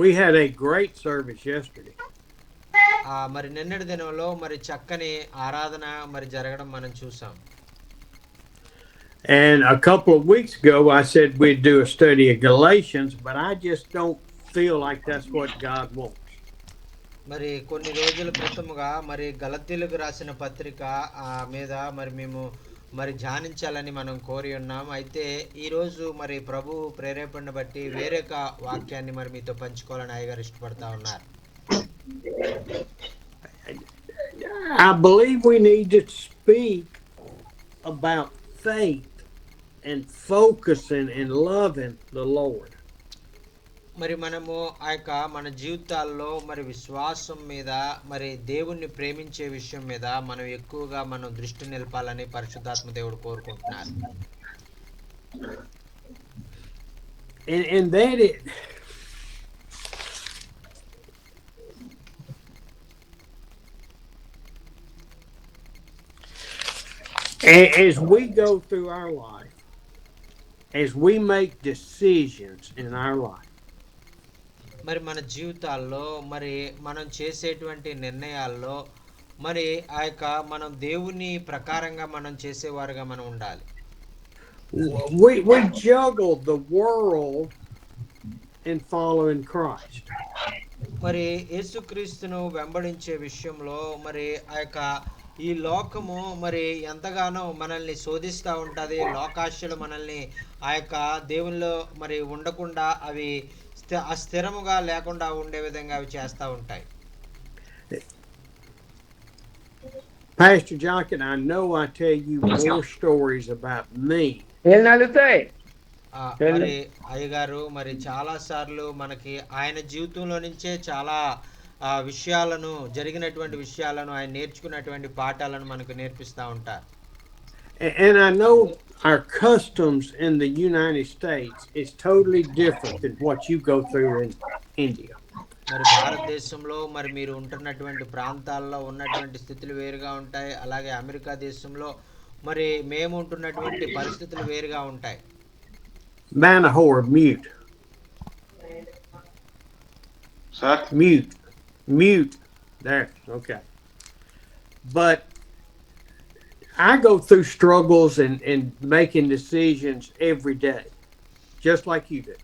We had a great service yesterday. మరి నిన్నటి దినంలో మరి చక్కని ఆరాధన మరి జరగడం మనం చూసాం. And a couple of weeks ago, I said we'd do a study of Galatians, but I just don't feel like that's what God wants. మరి కొన్ని రోజుల క్రితముగా మరి గలతీలకు రాసిన పత్రిక మీద మరి మేము మరి ధ్యానించాలని మనం కోరి ఉన్నాం. అయితే ఈరోజు మరి ప్రభు ప్రేరేపణను బట్టి వేరొక వాక్యాన్ని మరి మీతో పంచుకోవాలని అయ్యగారు ఇష్టపడతా ఉన్నారు. I believe we need to speak about faith and focusing and loving the Lord. మరి మనము ఆ యొక్క మన జీవితాల్లో మరి విశ్వాసం మీద మరి దేవుణ్ణి ప్రేమించే విషయం మీద మనం ఎక్కువగా మనం దృష్టి నిలపాలని పరిశుద్ధాత్మ దేవుడు కోరుకుంటున్నారు. And that it as we go through our life, as we make decisions in our life, మరి మన జీవితాల్లో మరి మనం చేసేటువంటి నిర్ణయాల్లో మరి ఆ యొక్క మనం దేవుని ప్రకారంగా మనం చేసేవారుగా మనం ఉండాలి. we juggle the world in following Christ. మరి యేసుక్రీస్తును వెంబడించే విషయంలో మరి ఆ యొక్క ఈ లోకము మరి ఎంతగానో మనల్ని శోధిస్తూ ఉంటుంది. లోకాశలు మనల్ని ఆ యొక్క దేవునిలో మరి ఉండకుండా అవి అస్థిరముగా లేకుండా ఉండే విధంగా అవి చేస్తూ ఉంటాయి. Pastor Jonathan, I know I tell you more stories about me. మరి అయ్యగారు మరి చాలా సార్లు మనకి ఆయన జీవితంలో నుంచే చాలా విషయాలను జరిగినటువంటి విషయాలను ఆయన నేర్చుకున్నటువంటి పాఠాలను మనకు నేర్పిస్తూ ఉంటారు. And I know our customs in the United States is totally different than what you go through in India. మరి భారతదేశంలో మరి మీరు ఉంటున్నటువంటి ప్రాంతాల్లో ఉన్నటువంటి స్థితులు వేరుగా ఉంటాయి. అలాగే అమెరికా దేశంలో మరి మేము ఉంటున్నటువంటి పరిస్థితులు వేరుగా ఉంటాయి. Manahor, mute. Sir? Mute. There. Okay. But I go through struggles and making decisions every day, just like you do.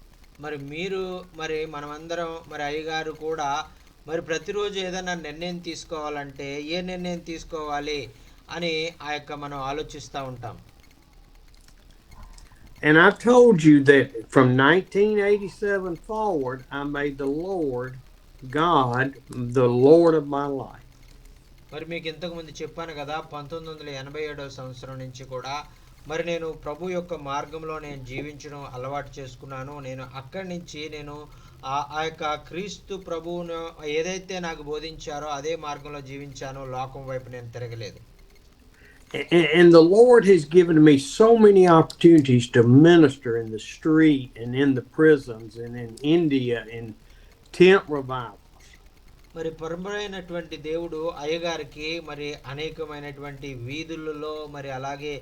మరి మీరు మరి మనమందరం మరి అయ్యగారు కూడా మరి ప్రతిరోజు ఏదైనా నిర్ణయం తీసుకోవాలంటే ఏ నిర్ణయం తీసుకోవాలి అని ఆ యొక్క మనం ఆలోచిస్తూ ఉంటాం. And I told you that from 1987 forward, I made the Lord God the Lord of my life. మరి మీకు ఇంతకు ముందు చెప్పాను కదా, 1987 సంవత్సరం నుంచి కూడా మరి నేను ప్రభు యొక్క మార్గంలో నేను జీవించడం అలవాటు చేసుకున్నాను. నేను అక్కడి నుంచి నేను ఆ యొక్క క్రీస్తు ప్రభువును ఏదైతే నాకు బోధించారో అదే మార్గంలో జీవించాను. లోకం వైపు నేను తిరగలేదు. And the Lord has given me so many opportunities to minister in the street and in the prisons and in India in tent revivals. మరి పరమైనటువంటి దేవుడు అయ్యగారికి మరి అనేకమైనటువంటి వీధులలో మరి అలాగే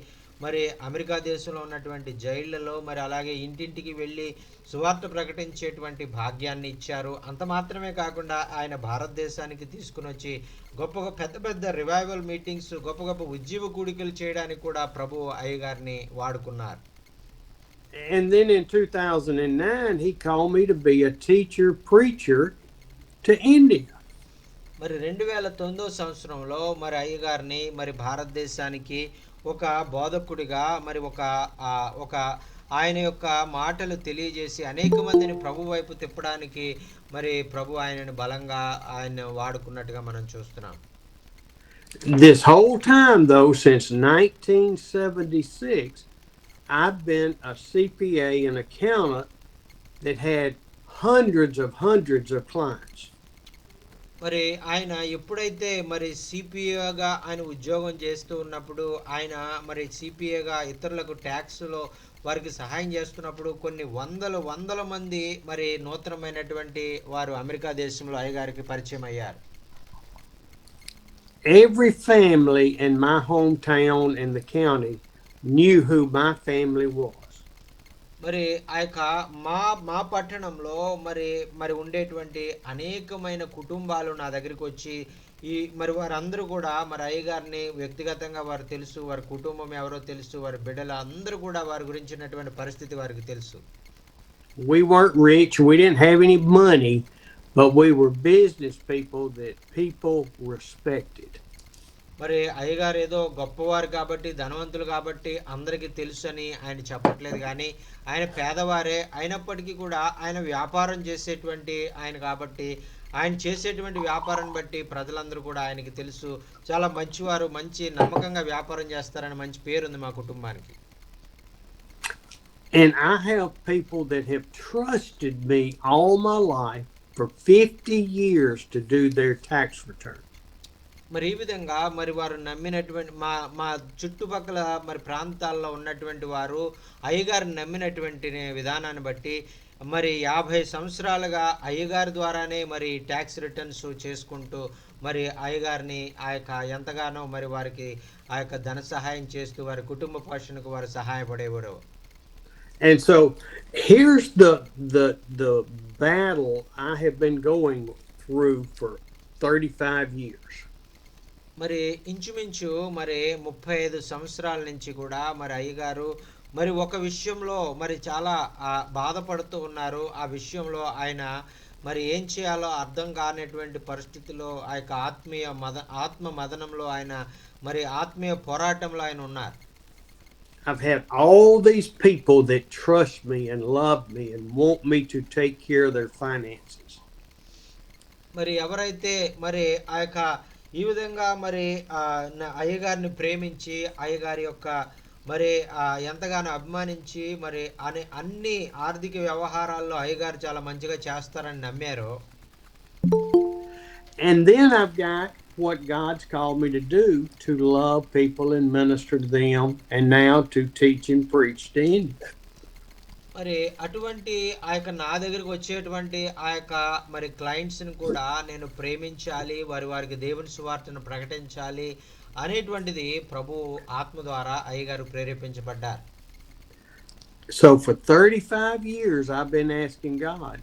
మరి అమెరికా దేశంలో ఉన్నటువంటి జైళ్లలో మరి అలాగే ఇంటింటికి వెళ్ళి సువార్త ప్రకటించేటువంటి భాగ్యాన్ని ఇచ్చారు. అంత మాత్రమే కాకుండా ఆయన భారతదేశానికి తీసుకుని వచ్చి గొప్ప పెద్ద పెద్ద రివైవల్ మీటింగ్స్ గొప్ప గొప్ప ఉజ్జీవ కూడికలు చేయడానికి కూడా ప్రభు అయ్యగారిని వాడుకున్నారు. And then in 2009 he called me to be a teacher preacher to India. మరి 2009 సంవత్సరంలో మరి అయ్యగారిని మరి భారతదేశానికి ఒక బోధకుడిగా మరి ఒక ఆయన యొక్క మాటలు తెలియజేసి అనేక మందిని ప్రభు వైపు తిప్పడానికి మరి ప్రభు ఆయనను బలంగా ఆయన వాడుకున్నట్టుగా మనం చూస్తున్నాం. This whole time though, since 1976, I've been a CPA and accountant that had hundreds of clients. మరి ఆయన ఎప్పుడైతే మరి సిపిఏగా ఆయన ఉద్యోగం చేస్తూ ఉన్నప్పుడు ఆయన మరి సిపిఏగా ఇతరులకు ట్యాక్స్లో వారికి సహాయం చేస్తున్నప్పుడు కొన్ని వందల మంది మరి నూతనమైనటువంటి వారు అమెరికా దేశంలో అయ్యగారికి పరిచయం అయ్యారు. Every family in my hometown in the county knew who my family was. మరి ఆ యొక్క మా మా పట్టణంలో మరి మరి ఉండేటువంటి అనేకమైన కుటుంబాలు నా దగ్గరికి వచ్చి మరి వారందరూ కూడా మరి అయ్యగారిని వ్యక్తిగతంగా వారు తెలుసు, వారి కుటుంబం ఎవరో తెలుసు, వారి బిడ్డలు అందరూ కూడా వారి గురించినటువంటి పరిస్థితి వారికి తెలుసు. We weren't rich, we didn't have any money, but we were business people that people respected. మరి అయ్యగారు ఏదో గొప్పవారు కాబట్టి, ధనవంతులు కాబట్టి అందరికీ తెలుసని ఆయన చెప్పట్లేదు గానీ, ఆయన పేదవారే అయినప్పటికీ కూడా ఆయన వ్యాపారం చేసేటువంటి ఆయన కాబట్టి, ఆయన చేసేటువంటి వ్యాపారాన్ని బట్టి ప్రజలందరూ కూడా ఆయనకి తెలుసు. చాలా మంచివారు, మంచి నమ్మకంగా వ్యాపారం చేస్తారని మంచి పేరుంది మా కుటుంబానికి. And I have people that have trusted me all my life for 50 years to do their tax return. మరి ఈ విధంగా మరి వారు నమ్మినటువంటి మా మా చుట్టుపక్కల మరి ప్రాంతాల్లో ఉన్నటువంటి వారు అయ్యగారిని నమ్మినటువంటి విధానాన్ని బట్టి మరి 50 సంవత్సరాలుగా అయ్యగారి ద్వారానే మరి ట్యాక్స్ రిటర్న్స్ చేసుకుంటూ మరి అయ్యగారిని ఆ యొక్క ఎంతగానో మరి వారికి ఆ యొక్క ధన సహాయం చేస్తూ వారి కుటుంబ పోషణకు వారు సహాయపడేవారు. And so here's the battle I have been going through for 35 years. మరి ఇంచుమించు మరి 35 సంవత్సరాల నుంచి కూడా మరి అయ్యగారు మరి ఒక విషయంలో మరి చాలా బాధపడుతూ ఉన్నారు. ఆ విషయంలో ఆయన మరి ఏం చేయాలో అర్థం కానటువంటి పరిస్థితిలో ఆ యొక్క ఆత్మ మదనంలో ఆయన మరి ఆత్మీయ పోరాటంలో ఆయన ఉన్నారు. I've had all these people that trust me and love me and want me to take care of their finances. మరి ఎవరైతే మరి ఆ యొక్క ఈ విధంగా మరి అయ్యగారిని ప్రేమించి అయ్యగారి యొక్క మరి ఎంతగానో అభిమానించి మరి అన్ని ఆర్థిక వ్యవహారాల్లో అయ్యగారు చాలా మంచిగా చేస్తారని నమ్మారు. And then I've got what God's called me to do, to love people and minister to them, and now to teach and preach to India. మరి అటువంటి ఆ యొక్క నా దగ్గరికి వచ్చేటువంటి ఆ యొక్క మరి క్లయింట్స్ని కూడా నేను ప్రేమించాలి, వారికి దేవుని సువార్తను ప్రకటించాలి అనేటువంటిది ప్రభు ఆత్మ ద్వారా అయ్యగారు ప్రేరేపించబడ్డారు. So for 35 years I've been asking God,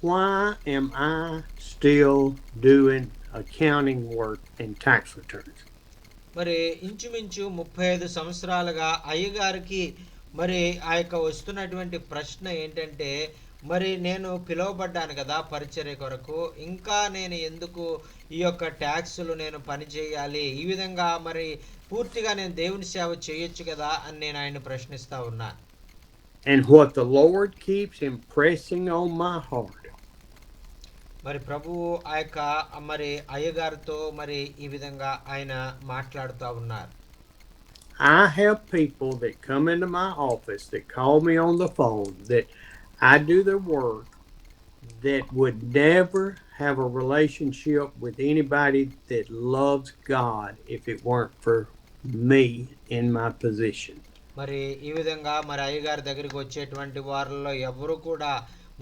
why am I still doing accounting work and tax returns? మరి ఇంచుమించు 35 సంవత్సరాలుగా అయ్యగారికి మరి ఆ యొక్క వస్తున్నటువంటి ప్రశ్న ఏంటంటే, మరి నేను పిలువబడ్డాను కదా పరిచర్య కొరకు, ఇంకా నేను ఎందుకు ఈ యొక్క ట్యాక్సులు నేను పని చేయాలి, ఈ విధంగా మరి పూర్తిగా నేను దేవుని సేవ చేయొచ్చు కదా అని నేను ఆయన ప్రశ్నిస్తా ఉన్నా. And what the Lord keeps impressing on my heart, మరి ప్రభువు ఆ యొక్క మరి అయ్యగారితో మరి ఈ విధంగా ఆయన మాట్లాడుతూ ఉన్నారు. I have people that come into my office that call me on the phone that I do their work that would never have a relationship with anybody that loves God if it weren't for me in my position. మరి ఈ విధంగా మరి అయ్యగారి దగ్గరికి వచ్చేటువంటి వారిలో ఎవరు కూడా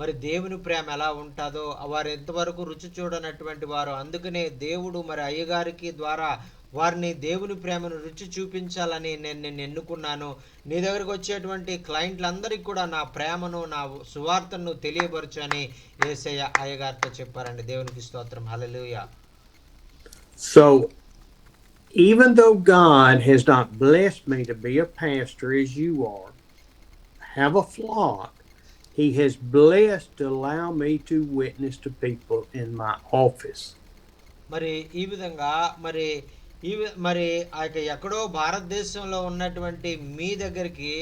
మరి దేవుని ప్రేమ ఎలా ఉంటుందో వారు ఎంతవరకు రుచి చూడనటువంటి వారు. అందుకనే దేవుడు మరి అయ్యగారికి ద్వారా వారిని దేవుని ప్రేమను రుచి చూపించాలని నేను ఎన్నుకున్నాను. నీ దగ్గరకు వచ్చేటువంటి క్లయింట్లందరికీ కూడా నా ప్రేమను నా సువార్తను తెలియపరచు అని యేసయ్య అయ్యగారితో చెప్పారండి. దేవునికి స్తోత్రం. హల్లెలూయా. So even though God has not blessed me to be a pastor as you are, have a flock, He has blessed to allow me to witness to people in my office. మరి ఈ విధంగా మరి మరి ఆ యొక్క ఎక్కడో భారతదేశంలో ఉన్నటువంటి మీ దగ్గరికి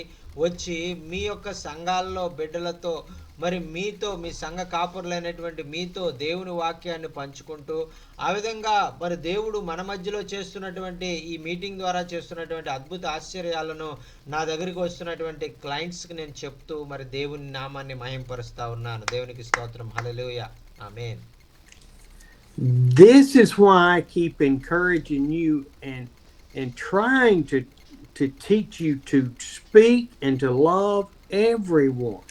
వచ్చి మీ యొక్క సంఘాల్లో బిడ్డలతో మరి మీతో మీ సంఘ కాపురులైనటువంటి మీతో దేవుని వాక్యాన్ని పంచుకుంటూ ఆ విధంగా మరి దేవుడు మన మధ్యలో చేస్తున్నటువంటి ఈ మీటింగ్ ద్వారా చేస్తున్నటువంటి అద్భుత ఆశ్చర్యాలను నా దగ్గరికి వస్తున్నటువంటి క్లయింట్స్కి నేను చెప్తూ మరి దేవుని నామాన్ని మహింపరుస్తా ఉన్నాను. దేవునికి స్తోత్రం. హల్లెలూయా. ఆమేన్. This is why I keep encouraging you and trying to teach you to speak and to love everyone.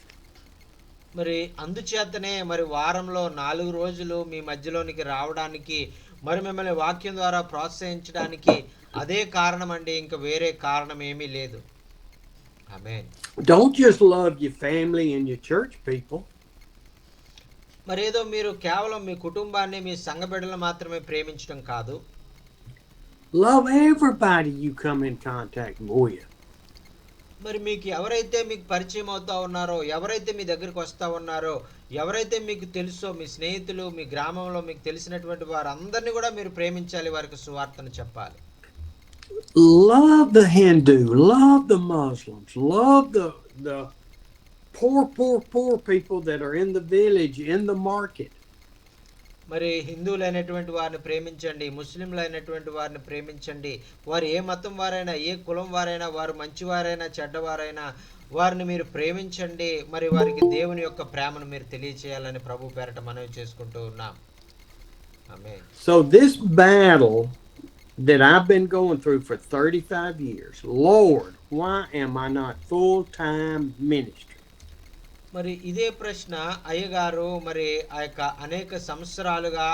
మరి అందుచేతనే మరి వారంలో 4 రోజులు మీ మధ్యలోనికి రావడానికి మరి మిమ్మల్ని వాక్యం ద్వారా ప్రోత్సహించడానికి అదే కారణం అండి. ఇంకా వేరే కారణం ఏమీ లేదు. ఆమేన్. Don't just love your family and your church people. మరేదో మీరు కేవలం మీ కుటుంబాన్ని, మీ సంఘ బిడ్డలను మాత్రమే ప్రేమించడం కాదు. Love everybody you come in contact with. మరి మీకు ఎవరైతే మీకు పరిచయం అవుతా ఉన్నారో, ఎవరైతే మీ దగ్గరికి వస్తా ఉన్నారో, ఎవరైతే మీకు తెలుసో, మీ స్నేహితులు, మీ గ్రామంలో మీకు తెలిసినటువంటి వారందరినీ కూడా మీరు ప్రేమించాలి, వారికి సువార్తను చెప్పాలి. Love the Hindu, love the Muslims, love the poor people that are in the village, in the market. మరి హిందువులైనటువంటి వారిని ప్రేమించండి, ముస్లింలైనటువంటి వారిని ప్రేమించండి. వారు ఏ మతం వారైనా, ఏ కులం వారైనా, వారు మంచివారైనా చెడ్డవారైనా వారిని మీరు ప్రేమించండి. మరి వారికి దేవుని యొక్క ప్రేమను మీరు తెలియచేయాలని ప్రభు పేరట మనవి చేసుకుంటూ ఉన్నాం. ఆమేన్. So this battle that I've been going through for 35 years, Lord, why am I not full-time ministry? మరి ఇదే ప్రశ్న అయ్యగారు మరి ఆ యొక్క అనేక సంవత్సరాలుగా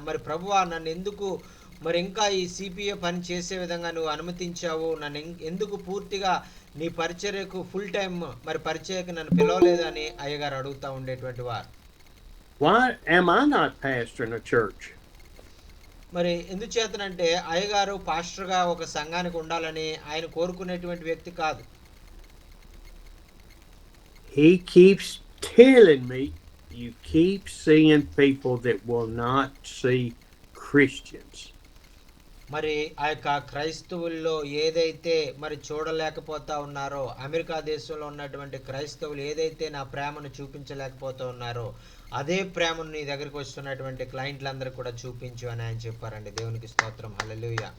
మరి ప్రభువా నన్ను ఎందుకు మరి ఇంకా ఈ సిపిఏ పని చేసే విధంగా నువ్వు అనుమతించావు, నన్ను ఎందుకు పూర్తిగా నీ పరిచర్యకు ఫుల్ టైం మరి పరిచర్యకు నన్ను పిలవలేదు అని అయ్యగారు అడుగుతూ ఉండేటువంటి వారు. Why am I not pastoring a church? మరి ఎందుచేతనంటే అయ్యగారు పాస్టర్గా ఒక సంఘానికి ఉండాలని ఆయన కోరుకునేటువంటి వ్యక్తి కాదు. He keeps telling me, you keep seeing people that will not see Christians. మరి ఆ యొక్క క్రైస్తవుల్లో ఏదైతే మరి చూడలేకపోతా ఉన్నారో, అమెరికా దేశంలో ఉన్నటువంటి క్రైస్తవులు ఏదైతే నా ప్రేమను చూపించలేకపోతా ఉన్నారో అదే ప్రేమను నీ దగ్గరికి వస్తున్నటువంటి క్లయింట్లందరూ కూడా చూపించు అని ఆయన చెప్పారండి. దేవునికి స్తోత్రం. హల్లెలూయా.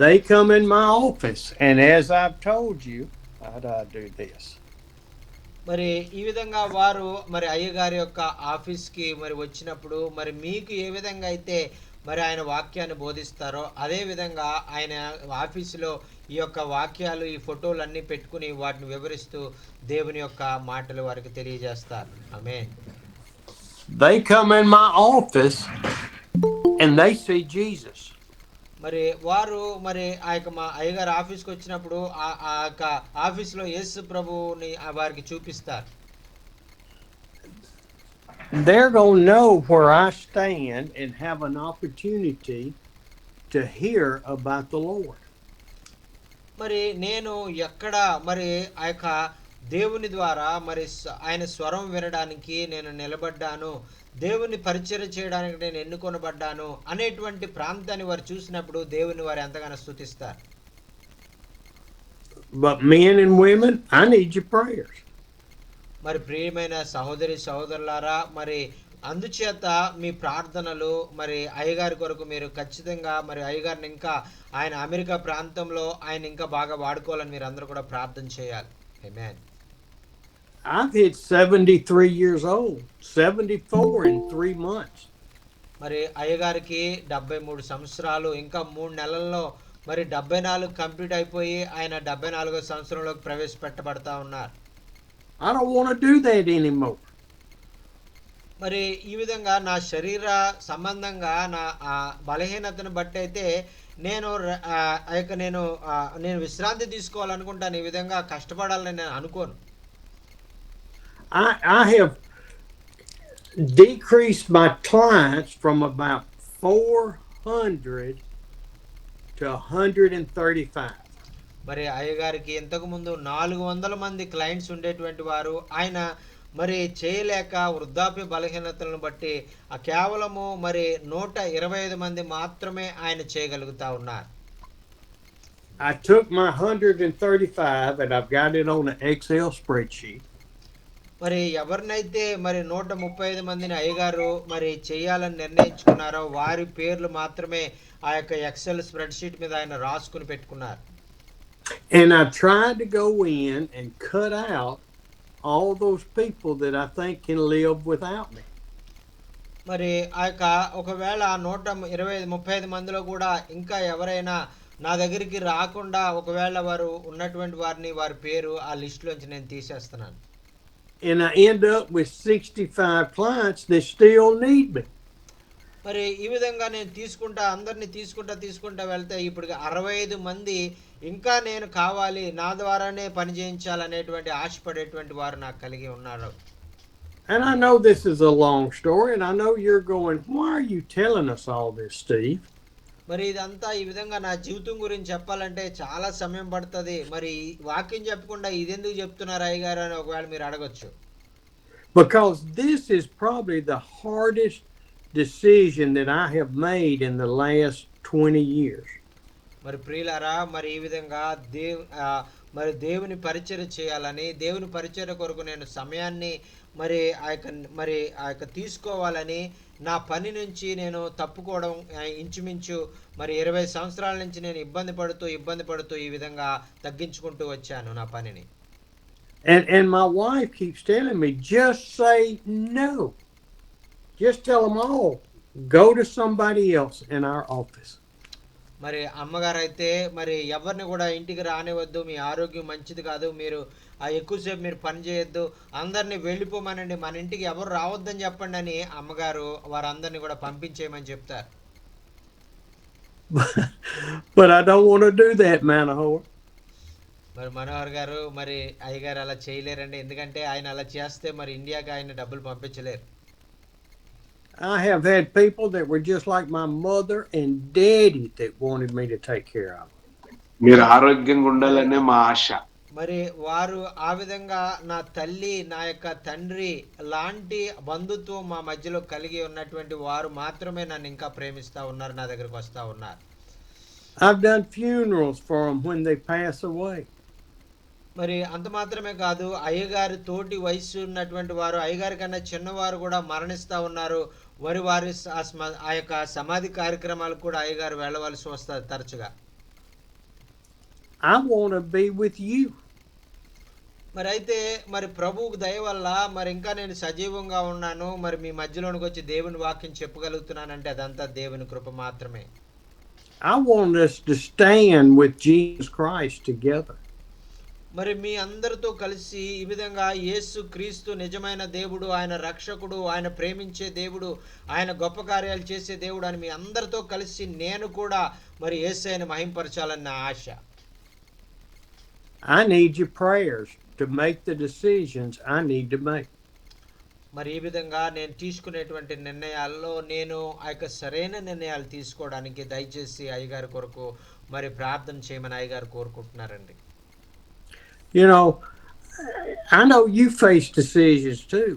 They come in my office, and as I've told you, how do I do this? మరి ఈ విధంగా వారు మరి అయ్యగారి యొక్క ఆఫీస్కి మరి వచ్చినప్పుడు మరి మీకు ఏ విధంగా అయితే మరి ఆయన వాక్యాన్ని బోధిస్తారో అదే విధంగా ఆయన ఆఫీసులో ఈ యొక్క వాక్యాలు, ఈ ఫోటోలు అన్నీ పెట్టుకుని వాటిని వివరిస్తూ దేవుని యొక్క మాటలు వారికి తెలియజేస్తారు. ఆమేన్. They come in my office and they see Jesus. మరి వారు మరి ఆ యొక్క మా అయ్యగారు ఆఫీస్కి వచ్చినప్పుడు ఆ యొక్క ఆఫీస్లో యేసు ప్రభువుని వారికి చూపిస్తారు. They're going to know where I stand and have an opportunity to hear about the Lord. మరి నేను ఎక్కడ మరి ఆ యొక్క దేవుని ద్వారా మరి ఆయన స్వరం వినడానికి నేను నిలబడ్డాను, దేవుని పరిచర్య చేయడానికి నేను ఎన్నుకొనబడ్డాను అనేటువంటి ప్రాంతాన్ని వారు చూసినప్పుడు దేవుని వారు ఎంతగానో స్తుతిస్తారు. But men and women, I need your prayers. మరి ప్రియమైన సహోదరి సహోదరులారా, మరి అందుచేత మీ ప్రార్థనలు మరి అయ్యగారి కొరకు మీరు ఖచ్చితంగా మరి అయ్యగారిని ఇంకా ఆయన అమెరికా ప్రాంతంలో ఆయన ఇంకా బాగా వాడుకోవాలని మీరు అందరూ కూడా ప్రార్థన చేయాలి. ఆమేన్. I've hit 73 years old, 74 in 3 months. మరి అయ్యగారికి 73 సంవత్సరాలు, ఇంకా 3 నెలల్లో మరి 74 కంప్లీట్ అయిపోయి ఆయన 74వ సంవత్సరంలోకి ప్రవేశపెట్టబడతా ఉన్నారు. I don't want to do that anymore. మరి ఈ విధంగా నా శరీర సంబంధంగా నా బలహీనతను బట్టి అయితే నేను నేను విశ్రాంతి తీసుకోవాలనుకుంటాను. ఈ విధంగా కష్టపడాలని నేను అనుకోను. I have decreased my clients from about 400 to 135. మరి అయ్యగారికి ఇంతకు ముందు 400 మంది క్లయింట్స్ ఉండేటువంటి వారు ఆయన మరి చేయలేక వృద్ధాప్య బలహీనతలను బట్టి కేవలము మరి 125 మంది మాత్రమే ఆయన చేయగలుగుతా ఉన్నారు. I took my 135 and I've got it on an Excel spreadsheet. మరి ఎవరినైతే మరి 135 మందిని అయ్యగారు మరి చేయాలని నిర్ణయించుకున్నారో వారి పేర్లు మాత్రమే ఆ యొక్క ఎక్సెల్ స్ప్రెడ్ షీట్ మీద ఆయన రాసుకుని పెట్టుకున్నారు. And I tried to go in and cut out all those people that I think can live without me. మరి ఆ యొక్క ఒకవేళ 125-35 మందిలో కూడా ఇంకా ఎవరైనా నా దగ్గరికి రాకుండా ఒకవేళ వారు ఉన్నటువంటి వారిని వారి పేరు ఆ లిస్టులోంచి నేను తీసేస్తున్నాను. And I end up with 65 clients that still need me. మరి ఈ విధంగా నేను అందరిని తీసుకుంటా వెళ్తే ఇప్పటికి 65 మంది ఇంకా నేను కావాలి, నా ద్వారానే పని చేయించాలనేటువంటి ఆశపడేటువంటి వారు నాకు కలిగి ఉన్నారు. And I know this is a long story, and I know you're going, why are you telling us all this, Steve? మరి ఇదంతా ఈ విధంగా నా జీవితం గురించి చెప్పాలంటే చాలా సమయం పడుతది. మరి ఈ వాక్యం చెప్పకుండా ఇదెందుకు చెప్తున్నారు అయ్యగారు అని ఒకవేళ మీరు అడగొచ్చు. Because this is probably the hardest decision that I have made in the last 20 years. మరి ప్రియులారా, మరి ఈ విధంగా మరి దేవుని పరిచర్య చేయాలని, దేవుని పరిచర్య కొరకు నేను సమయాన్ని మరి ఆ యొక్క తీసుకోవాలని, నా పని నుంచి నేను తప్పుకోవడం ఇంచుమించు మరి 20 సంవత్సరాల నుంచి నేను ఇబ్బంది పడుతూ ఈ విధంగా తగ్గించుకుంటూ వచ్చాను నా పనిని. And my wife keeps telling me, just say no. Just tell them all, go to somebody else in our office. మరి అమ్మగారైతే మరి ఎవరిని కూడా ఇంటికి రానివద్దు, మీ ఆరోగ్యం మంచిది కాదు, మీరు ఎక్కువసేపు మీరు పని చేయొద్దు, అందరినీ వెళ్ళిపోమనండి, మన ఇంటికి ఎవరు రావద్దని చెప్పండి అని అమ్మగారు వారందరినీ కూడా పంపించేయమని చెప్తారు. But I don't want to do that, Manahoe. మరి మనోహర్ గారు, మరి అయ్యగారు అలా చేయలేరండి, ఎందుకంటే ఆయన అలా చేస్తే మరి ఇండియాకి ఆయన డబ్బులు పంపించలేరు. I have had people that were just like my mother and daddy that wanted me to take care of them. మీరు ఆరోగ్యంగా ఉండాలనే మా ఆశ. మరి వారు ఆ విధంగా నా తల్లి, నా యొక్క తండ్రి లాంటి బంధుత్వం మా మధ్యలో కలిగి ఉన్నటువంటి వారు మాత్రమే నన్ను ఇంకా ప్రేమిస్తా ఉన్నారు, నా దగ్గరికి వస్తా ఉన్నారు. I've done funerals for them when they pass away. మరి అంత మాత్రమే కాదు, అయ్యగారి తోటి వయసు ఉన్నటువంటి వారు, అయ్యగారి కన్నా చిన్నవారు కూడా మరణిస్తా ఉన్నారు. వారి ఆ యొక్క సమాధి కార్యక్రమాలకు కూడా అయ్యగారు వెళ్ళవలసి వస్తుంది తరచుగా. I want to be with you. మరి అయితే మరి ప్రభువుకు దయ వల్ల మరి ఇంకా నేను సజీవంగా ఉన్నాను, మరి మీ మధ్యలోనికి వచ్చి దేవుని వాక్యం చెప్పగలుగుతున్నానంటే అదంతా దేవుని కృప మాత్రమే. I want us to stand with Jesus Christ together. మరి మీ అందరితో కలిసి ఈ విధంగా యేసు క్రీస్తు నిజమైన దేవుడు, ఆయన రక్షకుడు, ఆయన ప్రేమించే దేవుడు, ఆయన గొప్ప కార్యాలు చేసే దేవుడు అని మీ అందరితో కలిసి నేను కూడా మరి యేసయ్యను మహింపరచాలని నా ఆశ. I need your prayers to make the decisions I need to make. మరి ఈ విధంగా నేను తీసుకునేటువంటి నిర్ణయాల్లో నేను ఆ యొక్క సరైన నిర్ణయాలు తీసుకోవడానికి దయచేసి అయ్యగారి కొరకు మరి ప్రార్థన చేయమని అయ్యగారు కోరుకుంటున్నారండి. You know, I know you face decisions too,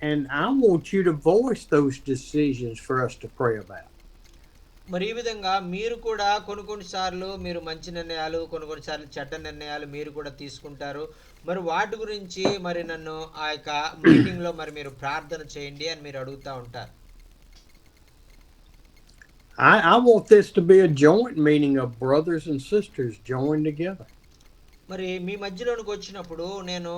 and I want you to voice those decisions for us to pray about. మరి ఈ విధంగా మీరు కూడా కొన్ని సార్లు మీరు మంచి నిర్ణయాలు, కొన్ని సార్లు చెడ్డ నిర్ణయాలు మీరు కూడా తీసుకుంటారు. మరి వాటి గురించి మరి నన్ను ఆ యొక్క మీటింగ్ లో మరి మీరు ప్రార్థన చేయండి అని మీరు అడుగుతా ఉంటారు. I want this to be a joint meeting of brothers and sisters joined together. మరి మీ మధ్యలోనికి వచ్చినప్పుడు నేను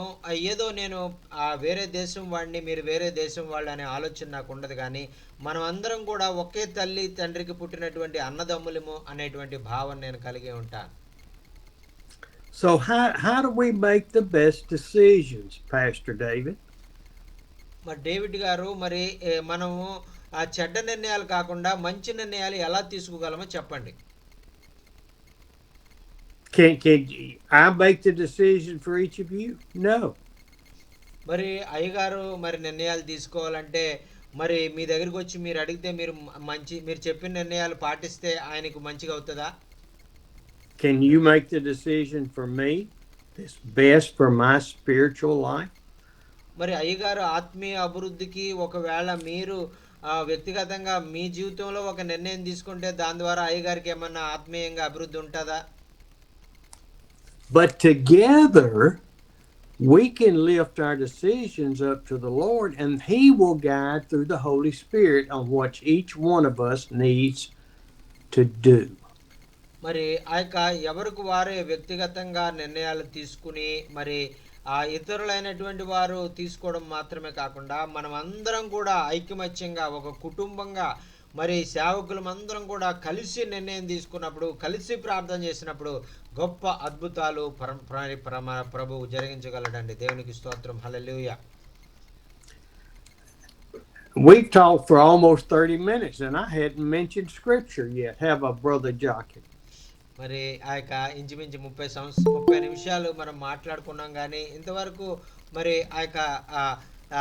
వేరే దేశం వాడిని, మీరు వేరే దేశం వాళ్ళు అనే ఆలోచన నాకు ఉండదు, కానీ మనం అందరం కూడా ఒకే తల్లి తండ్రికి పుట్టినటువంటి అన్నదమ్ములము అనేటువంటి భావన నేను కలిగి ఉంటాను. So how do we make the best decisions, Pastor David? మరి డేవిడ్ గారు, మరి మనము ఆ చెడ్డ నిర్ణయాలు కాకుండా మంచి నిర్ణయాలు ఎలా తీసుకోగలమో చెప్పండి. Can I make the decision for each of you? No. మరి అయ్యగారు మరి నిర్ణయాలు తీసుకోవాలంటే మరి మీ దగ్గరికి వచ్చి మీరు అడిగితే మీరు చెప్పిన నిర్ణయాలు పాటిస్తే ఆయనకు మంచిగా అవుతుందా? Can you make the decision for me that's best for my spiritual life? మరి అయ్యగారు ఆత్మీయ అభివృద్ధికి ఒకవేళ మీరు వ్యక్తిగతంగా మీ జీవితంలో ఒక నిర్ణయం తీసుకుంటే దాని ద్వారా అయ్యగారికి ఏమన్నా ఆత్మీయంగా అభివృద్ధి ఉంటుందా? But together we can lift our decisions up to the Lord, and He will guide through the Holy Spirit on what each one of us needs to do. మరి ఆ యొక్క ఎవరికి వారే వ్యక్తిగతంగా నిర్ణయాలు తీసుకుని మరి ఆ ఇతరులైనటువంటి వారు తీసుకోవడం మాత్రమే కాకుండా మనం అందరం కూడా ఐకమత్యంగా ఒక కుటుంబంగా మరి సేవకులమందరం కూడా కలిసి నిర్ణయం తీసుకున్నప్పుడు, కలిసి ప్రార్థన చేసినప్పుడు గొప్ప అద్భుతాలు ప్రభువు జరిగించగలడండి. దేవునికి స్తోత్రం. హల్లెలూయా. we've talked for almost 30 minutes and I hadn't mentioned scripture yet, have I, Brother Jockey? మరి ఆ యొక్క ఇంచుమించు 30 నిమిషాలు మనం మాట్లాడుకున్నాం కానీ ఇంతవరకు మరి ఆ యొక్క ఆ, ఆ,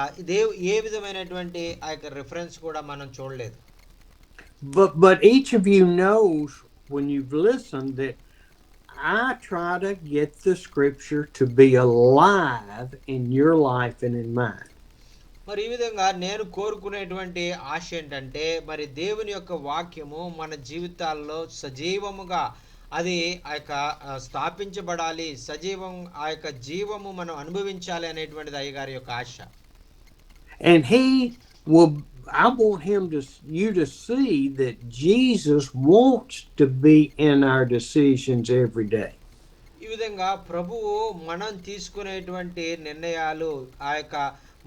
ఏ విధమైనటువంటి ఆ యొక్క రిఫరెన్స్ కూడా మనం చూడలేదు. But each of you knows when you've listened that I try to get the scripture to be alive in your life and in mine. మరి ఈ విధంగా నేను కోరుకునేటువంటి ఆశ ఏంటంటే మరి దేవుని యొక్క వాక్యము మన జీవితాల్లో సజీవముగా అది ఆ యొక్క స్థాపించబడాలి, సజీవం ఆ యొక్క జీవము మనం అనుభవించాలి అనేటువంటిది అయ్యగారి యొక్క ఆశ. And he will, I want you to see that Jesus wants to be in our decisions every day. ఈ విధంగా ప్రభువు మనం తీసుకునేటువంటి నిర్ణయాలు ఆ యొక్క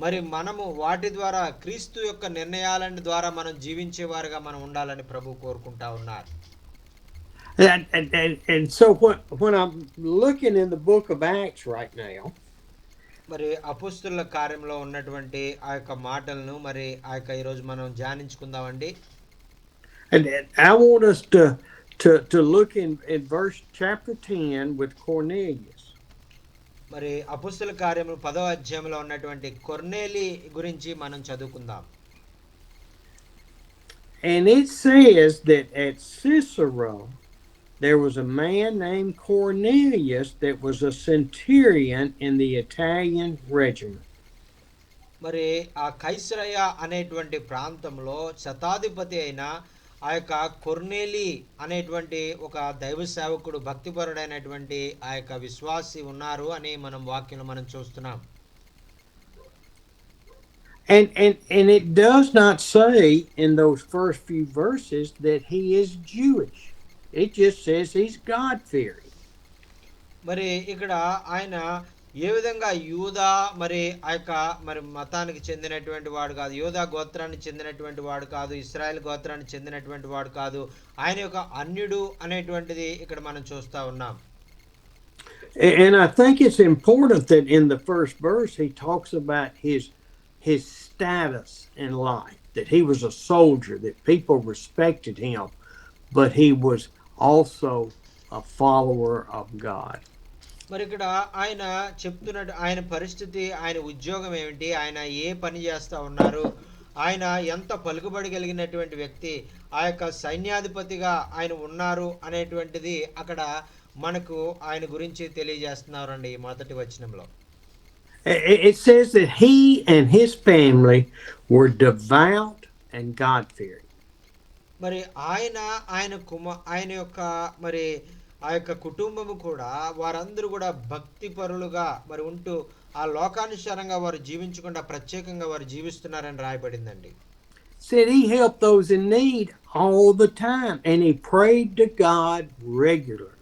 మరి మనము వాటి ద్వారా క్రీస్తు యొక్క నిర్ణయాల ద్వారా మనం జీవించేవారుగా మనం ఉండాలని ప్రభు కోరుకుంటా ఉన్నారు. And so when I'm looking in the book of Acts right now, మరి అపోస్తుల కార్యంలో ఉన్నటువంటి ఆ యొక్క మాటలను మరి ఆ యొక్క ఈరోజు మనం ధ్యానించుకుందామండి. and I want us to look in chapter 10 with Cornelius. మరి అపోస్తుల కార్యము 10వ అధ్యాయంలో ఉన్నటువంటి కొర్నేలి గురించి మనం చదువుకుందాం. And it says that at Caesarea there was a man named Cornelius that was a centurion in the Italian regiment. మరి ఆ కైసరయ అనేటువంటి ప్రాంతంలో శతాధిపతి అయిన ఆ యొక్క కొర్నేలి అనేటువంటి ఒక దైవ సేవకుడు భక్తిపరుడైనటువంటి ఆ యొక్క విశ్వాసి ఉన్నారు అని మనం వాక్యంలో మనం చూస్తున్నాం. And it does not say in those first few verses that he is Jewish. It just says he's God-fearing. మరి ఇక్కడ ఆయన ఏ విధంగా యూదా మరి ఆ యొక్క మరి మతానికి చెందినటువంటి వాడు కాదు, యూదా గోత్రానికి చెందినటువంటి వాడు కాదు, ఇశ్రాయేల్ గోత్రానికి చెందినటువంటి వాడు కాదు, ఆయన యొక్క అన్యుడు అనేటువంటిది ఇక్కడ మనం చూస్తా ఉన్నాం. And I think it's important that in the first verse he talks about his status in life, that he was a soldier, that people respected him, but he was also a follower of God. మరి ఇక్కడ ఆయన చెప్తున్నట్టు ఆయన పరిస్థితి, ఆయన ఉద్యోగం ఏమిటి, ఆయన ఏ పని చేస్తా ఉన్నారు, ఆయన ఎంత పలుకుబడి కలిగినటువంటి వ్యక్తి, ఆ యొక్క సైన్యాధిపతిగా ఆయన ఉన్నారు అనేటువంటిది అక్కడ మనకు ఆయన గురించి తెలియజేస్తున్నారండి ఈ మొదటి వచనంలో. It says that he and his family were devout and God-fearing. మరి ఆయన యొక్క మరి ఆ యొక్క కుటుంబము కూడా వారందరూ కూడా భక్తి పరులుగా మరి ఉంటూ ఆ లోకానుసారంగా వారు జీవించకుండా ప్రత్యేకంగా వారు జీవిస్తున్నారని రాయబడిందండి. Said he helped those in need all the time and he prayed to God regularly.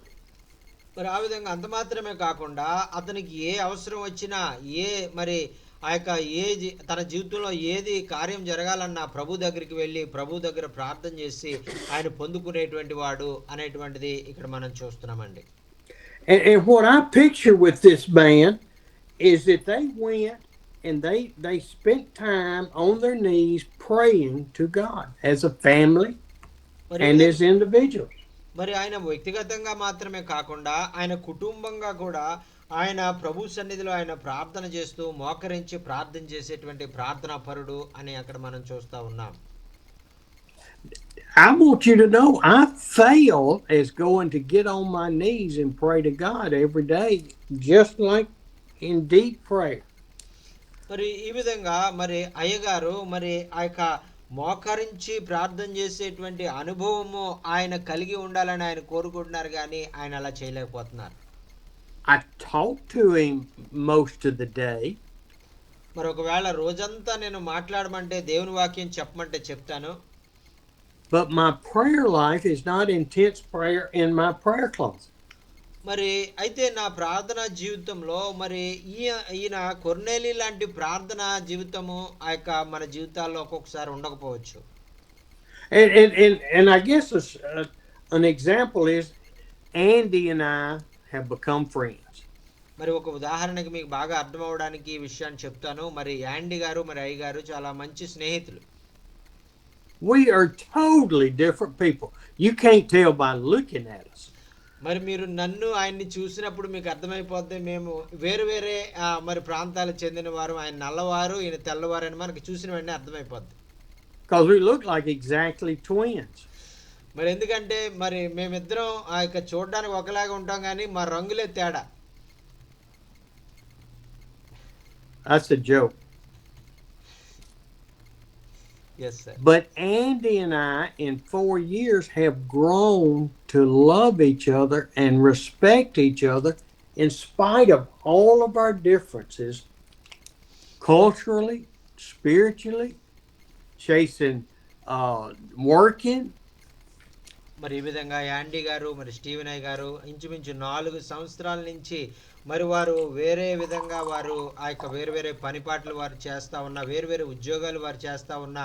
మరి ఆ విధంగా అంత మాత్రమే కాకుండా అతనికి ఏ అవసరం వచ్చినా మరి ఆ యొక్క తన జీవితంలో ఏది కార్యం జరగాలన్నా ప్రభు దగ్గరికి వెళ్ళి ప్రభు దగ్గర ప్రార్థన చేసి ఆయన పొందుకునేటువంటి వాడు అనేటువంటిది ఇక్కడ మనం చూస్తున్నామండి. And what I picture with this man is that they went and they spent time on their knees praying to God as a family and as individuals. మరి ఆయన వ్యక్తిగతంగా మాత్రమే కాకుండా ఆయన కుటుంబంగా కూడా ఆయన ప్రభు సన్నిధిలో ఆయన ప్రార్థన చేస్తూ మోకరించి ప్రార్థన చేసేటువంటి ప్రార్థనా పరుడు అని అక్కడ మనం చూస్తా ఉన్నాం. I want you to know I fail as going to get on my knees and pray to God every day, just like in deep prayer. మరి ఈ విధంగా మరి అయ్యగారు మరి ఆ యొక్క మోకరించి ప్రార్థన చేసేటువంటి అనుభవము ఆయన కలిగి ఉండాలని ఆయన కోరుకుంటున్నారు కానీ ఆయన అలా చేయలేకపోతున్నారు. I talk to him most of the day. మరి ఒకవేళ రోజంతా నేను మాట్లాడమంటే దేవుని వాక్యం చెప్పమంటే చెప్తాను. But my prayer life is not intense prayer in my prayer closet. మరి అయితే నా ప్రార్థనా జీవితంలో మరి ఈయన కొర్నేలి లాంటి ప్రార్థనా జీవితము ఆ యొక్క మన జీవితాల్లో ఒక్కొక్కసారి ఉండకపోవచ్చు. And I guess an example is Andy and I have become friends. మరి ఒక ఉదాహరణకి మీకు బాగా అర్థం అవడానికి ఈ విషయాన్ని చెప్తాను. మరి యాండీ గారు మరి అయ్య గారు చాలా మంచి స్నేహితులు. We are totally different people. You can't tell by looking at us. మరి మీరు నన్ను ఆయన్ని చూసినప్పుడు మీకు అర్థమైపోద్ది మేము వేరు వేరే మరి ప్రాంతాలకు చెందిన వారు. ఆయన నల్లవారు, ఈయన తెల్లవారు అని మనకి చూసిన వెంటనే అర్థమైపోద్ది. Because we look like exactly twins. మరి ఎందుకంటే మరి మేమిద్దరం ఆ యొక్క చూడడానికి ఒకలాగా ఉంటాం కానీ మా రంగులే తేడా. That's a joke. Yes, sir. But Andy and I, in 4 years, have grown to love each other and respect each other in spite of all of our differences, culturally, spiritually, chasing, working. మరి ఈ విధంగా యాండీ గారు మరి Steven అయ్య గారు ఇంచుమించు 4 సంవత్సరాల నుంచి మరి వారు వేరే విధంగా వారు ఆ యొక్క వేరు వేరే పనిపాట్లు వారు చేస్తూ ఉన్న, వేరు వేరే ఉద్యోగాలు వారు చేస్తూ ఉన్న,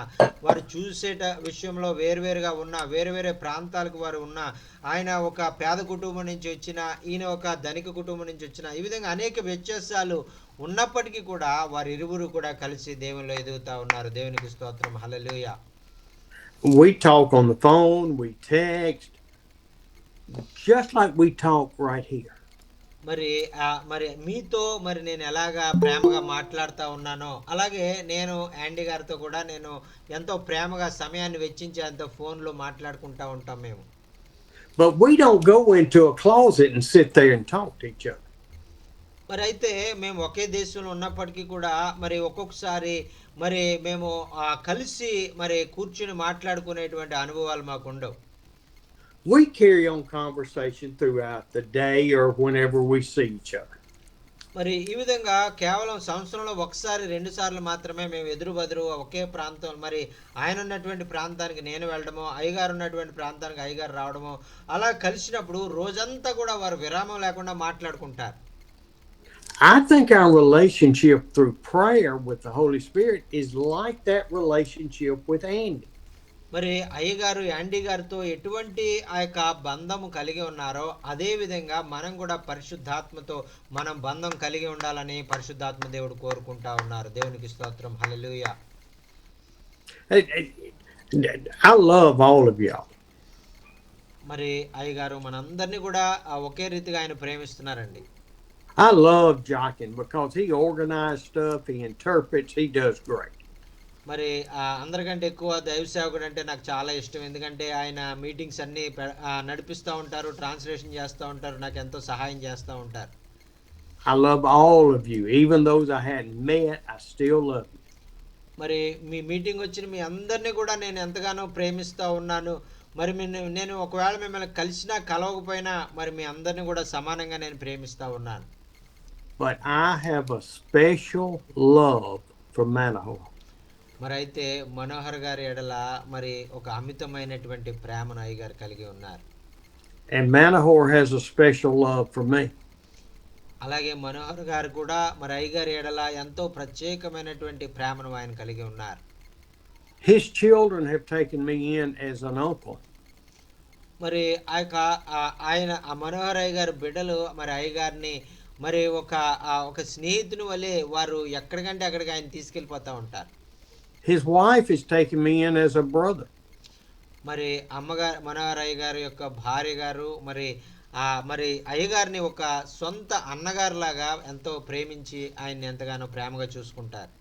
వారు చూసేట విషయంలో వేరువేరుగా ఉన్న, వేరు వేరే ప్రాంతాలకు వారు ఉన్న, ఆయన ఒక పేద కుటుంబం నుంచి వచ్చిన, ఈయన ఒక ధనిక కుటుంబం నుంచి వచ్చిన, ఈ విధంగా అనేక వ్యత్యాసాలు ఉన్నప్పటికీ కూడా వారు ఇరువురు కూడా కలిసి దేవునిలో ఎదుగుతూ ఉన్నారు. దేవునికి స్తోత్రం. హల్లెలూయా. We talk on the phone, we text, just like we talk right here. మరి మరి మీతో మరి నేను ఎలాగా ప్రేమగా మాట్లాడుతూ ఉన్నానో అలాగే నేను యాండీ గారితో కూడా నేను ఎంతో ప్రేమగా సమయాన్ని వెచ్చించి ఆయనతో ఫోన్లో మాట్లాడుకుంటూ ఉంటాం మేము. But we don't go into a closet and sit there and talk to each other. మరి అయితే మేము ఒకే దేశంలో ఉన్నప్పటికీ కూడా మరి ఒక్కొక్కసారి మరి మేము కలిసి మరి కూర్చుని మాట్లాడుకునేటువంటి అనుభవాలు మాకు ఉండవు. We carry on conversation throughout the day or whenever we see each other. మరి ఈ విధంగా కేవలం సంవత్సరంలో ఒకసారి 2 సార్లు మాత్రమే మేము ఎదురు బదురు ఒకే ప్రాంతం, మరి ఆయన ఉన్నటువంటి ప్రాంతానికి నేను వెళ్ళడమో, అయ్యగారు ఉన్నటువంటి ప్రాంతానికి అయ్యగారు రావడమో, అలా కలిసినప్పుడు రోజంతా కూడా వారు విరామం లేకుండా మాట్లాడుకుంటారు. I think our relationship through prayer with the Holy Spirit is like that relationship with Andy. మరి అయ్యగారు యాండీ గారితో ఎటువంటి ఆ యొక్క బంధము కలిగి ఉన్నారో అదే విధంగా మనం కూడా పరిశుద్ధాత్మతో మనం బంధం కలిగి ఉండాలని పరిశుద్ధాత్మ దేవుడు కోరుకుంటా ఉన్నారు. దేవునికి స్తోత్రం. హల్లెలూయా. I love all of y'all. మరి అయ్యగారు మనందరినీ కూడా ఒకే రీతిగా ఆయన ప్రేమిస్తున్నారండి. I love Jockin because he organizes stuff, he interprets, he does great. మరి అందరికంటే ఎక్కువ దైవ సేవకుడు అంటే నాకు చాలా ఇష్టం. ఎందుకంటే ఆయన మీటింగ్స్ అన్నీ నడిపిస్తూ ఉంటారు, ట్రాన్స్లేషన్ చేస్తూ ఉంటారు, నాకు ఎంతో సహాయం చేస్తూ ఉంటారు. I love all of you, even those I hadn't met, I still love you. మరి మీ మీటింగ్ వచ్చిన మీ అందరినీ కూడా నేను ఎంతగానో ప్రేమిస్తూ ఉన్నాను. మరి నేను ఒకవేళ మిమ్మల్ని కలిసినా కలవకపోయినా మరి మీ అందరినీ కూడా సమానంగా నేను ప్రేమిస్తూ ఉన్నాను. But I have a special love for Manahoe. మరి అయితే మనోహర్ గారి ఎడల మరి ఒక అమితమైనటువంటి ప్రేమను అయ్యగారు కలిగి ఉన్నారు. And Manahoe has a special love for me. అలాగే మనోహర్ గారు కూడా మరి అయ్యగారి ఎడల ఎంతో ప్రత్యేకమైనటువంటి ప్రేమను ఆయన కలిగి ఉన్నారు. His children have taken me in as an uncle. మరి ఆయన మనోహర్ అయ్యగారు బిడ్డలు మరి అయ్యగారిని మరి ఒక స్నేహితుని వలె వారు ఎక్కడికంటే అక్కడికి ఆయన తీసుకెళ్ళిపోతూ ఉంటారు. His wife is taking me in as a brother. మరి అమ్మగారు మనోహర్ అయ్య గారి యొక్క భార్య గారు మరి మరి అయ్యగారిని ఒక సొంత అన్నగారు లాగా ఎంతో ప్రేమించి ఆయన్ని ఎంతగానో ప్రేమగా చూసుకుంటారు.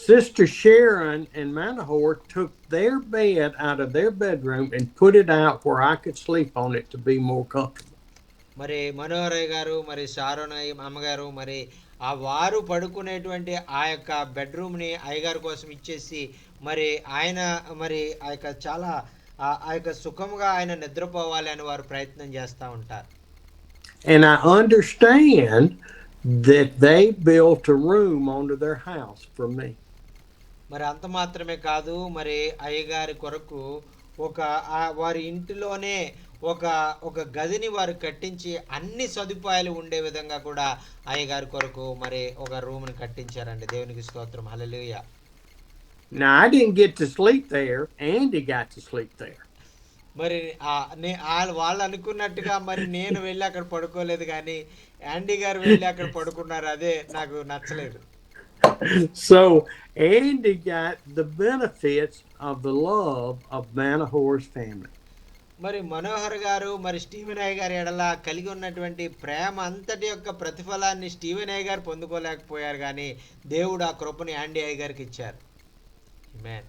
Sister Sharon and Manahoe took their bed out of their bedroom and put it out where I could sleep on it to be more comfortable. మరి మనోహర్ అయ్య గారు మరి షారోన్ అమ్మగారు మరి వారు పడుకునేటువంటి ఆ యొక్క బెడ్రూమ్ని అయ్యగారి కోసం ఇచ్చేసి మరి ఆయన మరి ఆ యొక్క చాలా ఆ యొక్క సుఖముగా ఆయన నిద్రపోవాలి అని వారు ప్రయత్నం చేస్తూ ఉంటారు. And I understand that they built a room onto their house for me. మరి అంత మాత్రమే కాదు, మరి అయ్యగారి కొరకు వారి ఇంటిలోనే ఒక గదిని వారు కట్టించి అన్ని సదుపాయాలు ఉండే విధంగా కూడా అయ్యగారి కొరకు మరి ఒక రూమ్ని కట్టించారండి. దేవునికి స్తోత్రం. హల్లెలూయా. Now I didn't get to sleep there. Andy got to sleep there. మరి వాళ్ళు అనుకున్నట్టుగా మరి నేను వెళ్ళి అక్కడ పడుకోలేదు, కానీ యాండీ గారు వెళ్ళి అక్కడ పడుకున్నారు. అదే నాకు నచ్చలేదు. So Andy got the benefits of the love of Manahore's family. మరి మనోహర్ గారు మరి స్టీవెన్ అయ్య గారి ఎడల కలిగి ఉన్నటువంటి ప్రేమ అంతటి యొక్క ప్రతిఫలాన్ని స్టీవెన్ అయ్య గారు పొందుకోలేకపోయారు, కానీ దేవుడు ఆ కృపని యాండీ అయ్య గారికి ఇచ్చారు. ఆమేన్.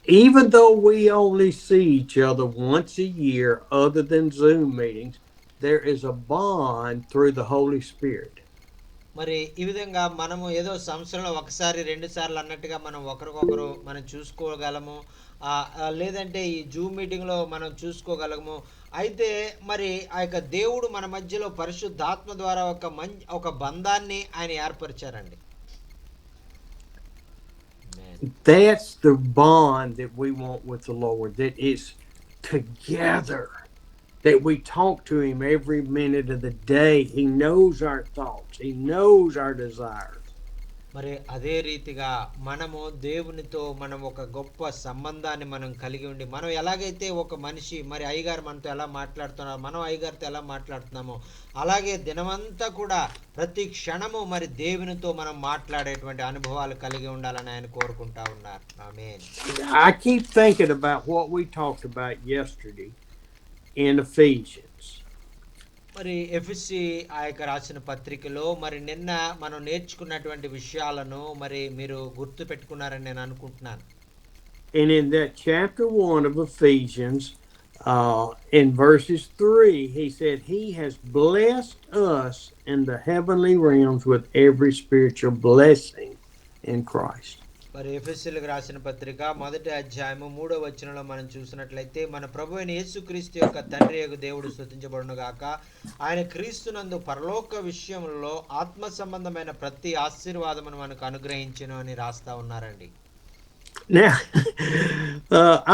Even though we only see each other once a year, other than Zoom meetings, there is a bond through the Holy Spirit. మరి ఈ విధంగా మనము ఏదో సంవత్సరంలో ఒకసారి రెండు సార్లు అన్నట్టుగా మనం ఒకరికొకరు మనం చూసుకోగలము, లేదంటే ఈ జూమ్ మీటింగ్లో మనం చూసుకోగలము. అయితే మరి ఆ యొక్క దేవుడు మన మధ్యలో పరిశుద్ధాత్మ ద్వారా ఒక బంధాన్ని ఆయన ఏర్పరిచారండి. That's the bond that we want with the Lord, that is together, that we talk to him every minute of the day. He knows our thoughts. He knows our desires. మరి అదే రీతిగా మనము దేవునితో మనం ఒక గొప్ప సంబంధాన్ని మనం కలిగి ఉండి, మనం ఎలాగైతే ఒక మనిషి మరి అయ్యగారు మనతో ఎలా మాట్లాడుతున్నారో, మనం అయ్యగారితో ఎలా మాట్లాడుతున్నామో, అలాగే దినమంతా కూడా ప్రతి క్షణము మరి దేవునితో మనం మాట్లాడేటువంటి అనుభవాలు కలిగి ఉండాలని ఆయన కోరుకుంటా ఉన్నారు. ఆమేన్. I keep thinking about what we talked about yesterday in Ephesians. మరి ఎఫెసీ ఆ యొక్క రాసిన పత్రికలో మరి నిన్న మనం నేర్చుకున్నటువంటి విషయాలను మరి మీరు గుర్తు పెట్టుకున్నారని నేను అనుకుంటున్నాను. And in that chapter 1 of Ephesians, in verses 3, he said, he has blessed us in the heavenly realms with every spiritual blessing in Christ. మరి ఎఫెసీయులకు రాసిన పత్రిక 1వ అధ్యాయము 3వ వచనంలో మనం చూసినట్లయితే, మన ప్రభు అయిన యేసుక్రీస్తు యొక్క తండ్రి యొక్క దేవుడు స్తుతించబడును గాక, ఆయన క్రీస్తునందు పరలోక విషయంలో ఆత్మ సంబంధమైన ప్రతి ఆశీర్వాదమును మనకు అనుగ్రహించును అని రాస్తా ఉన్నారండి. Now,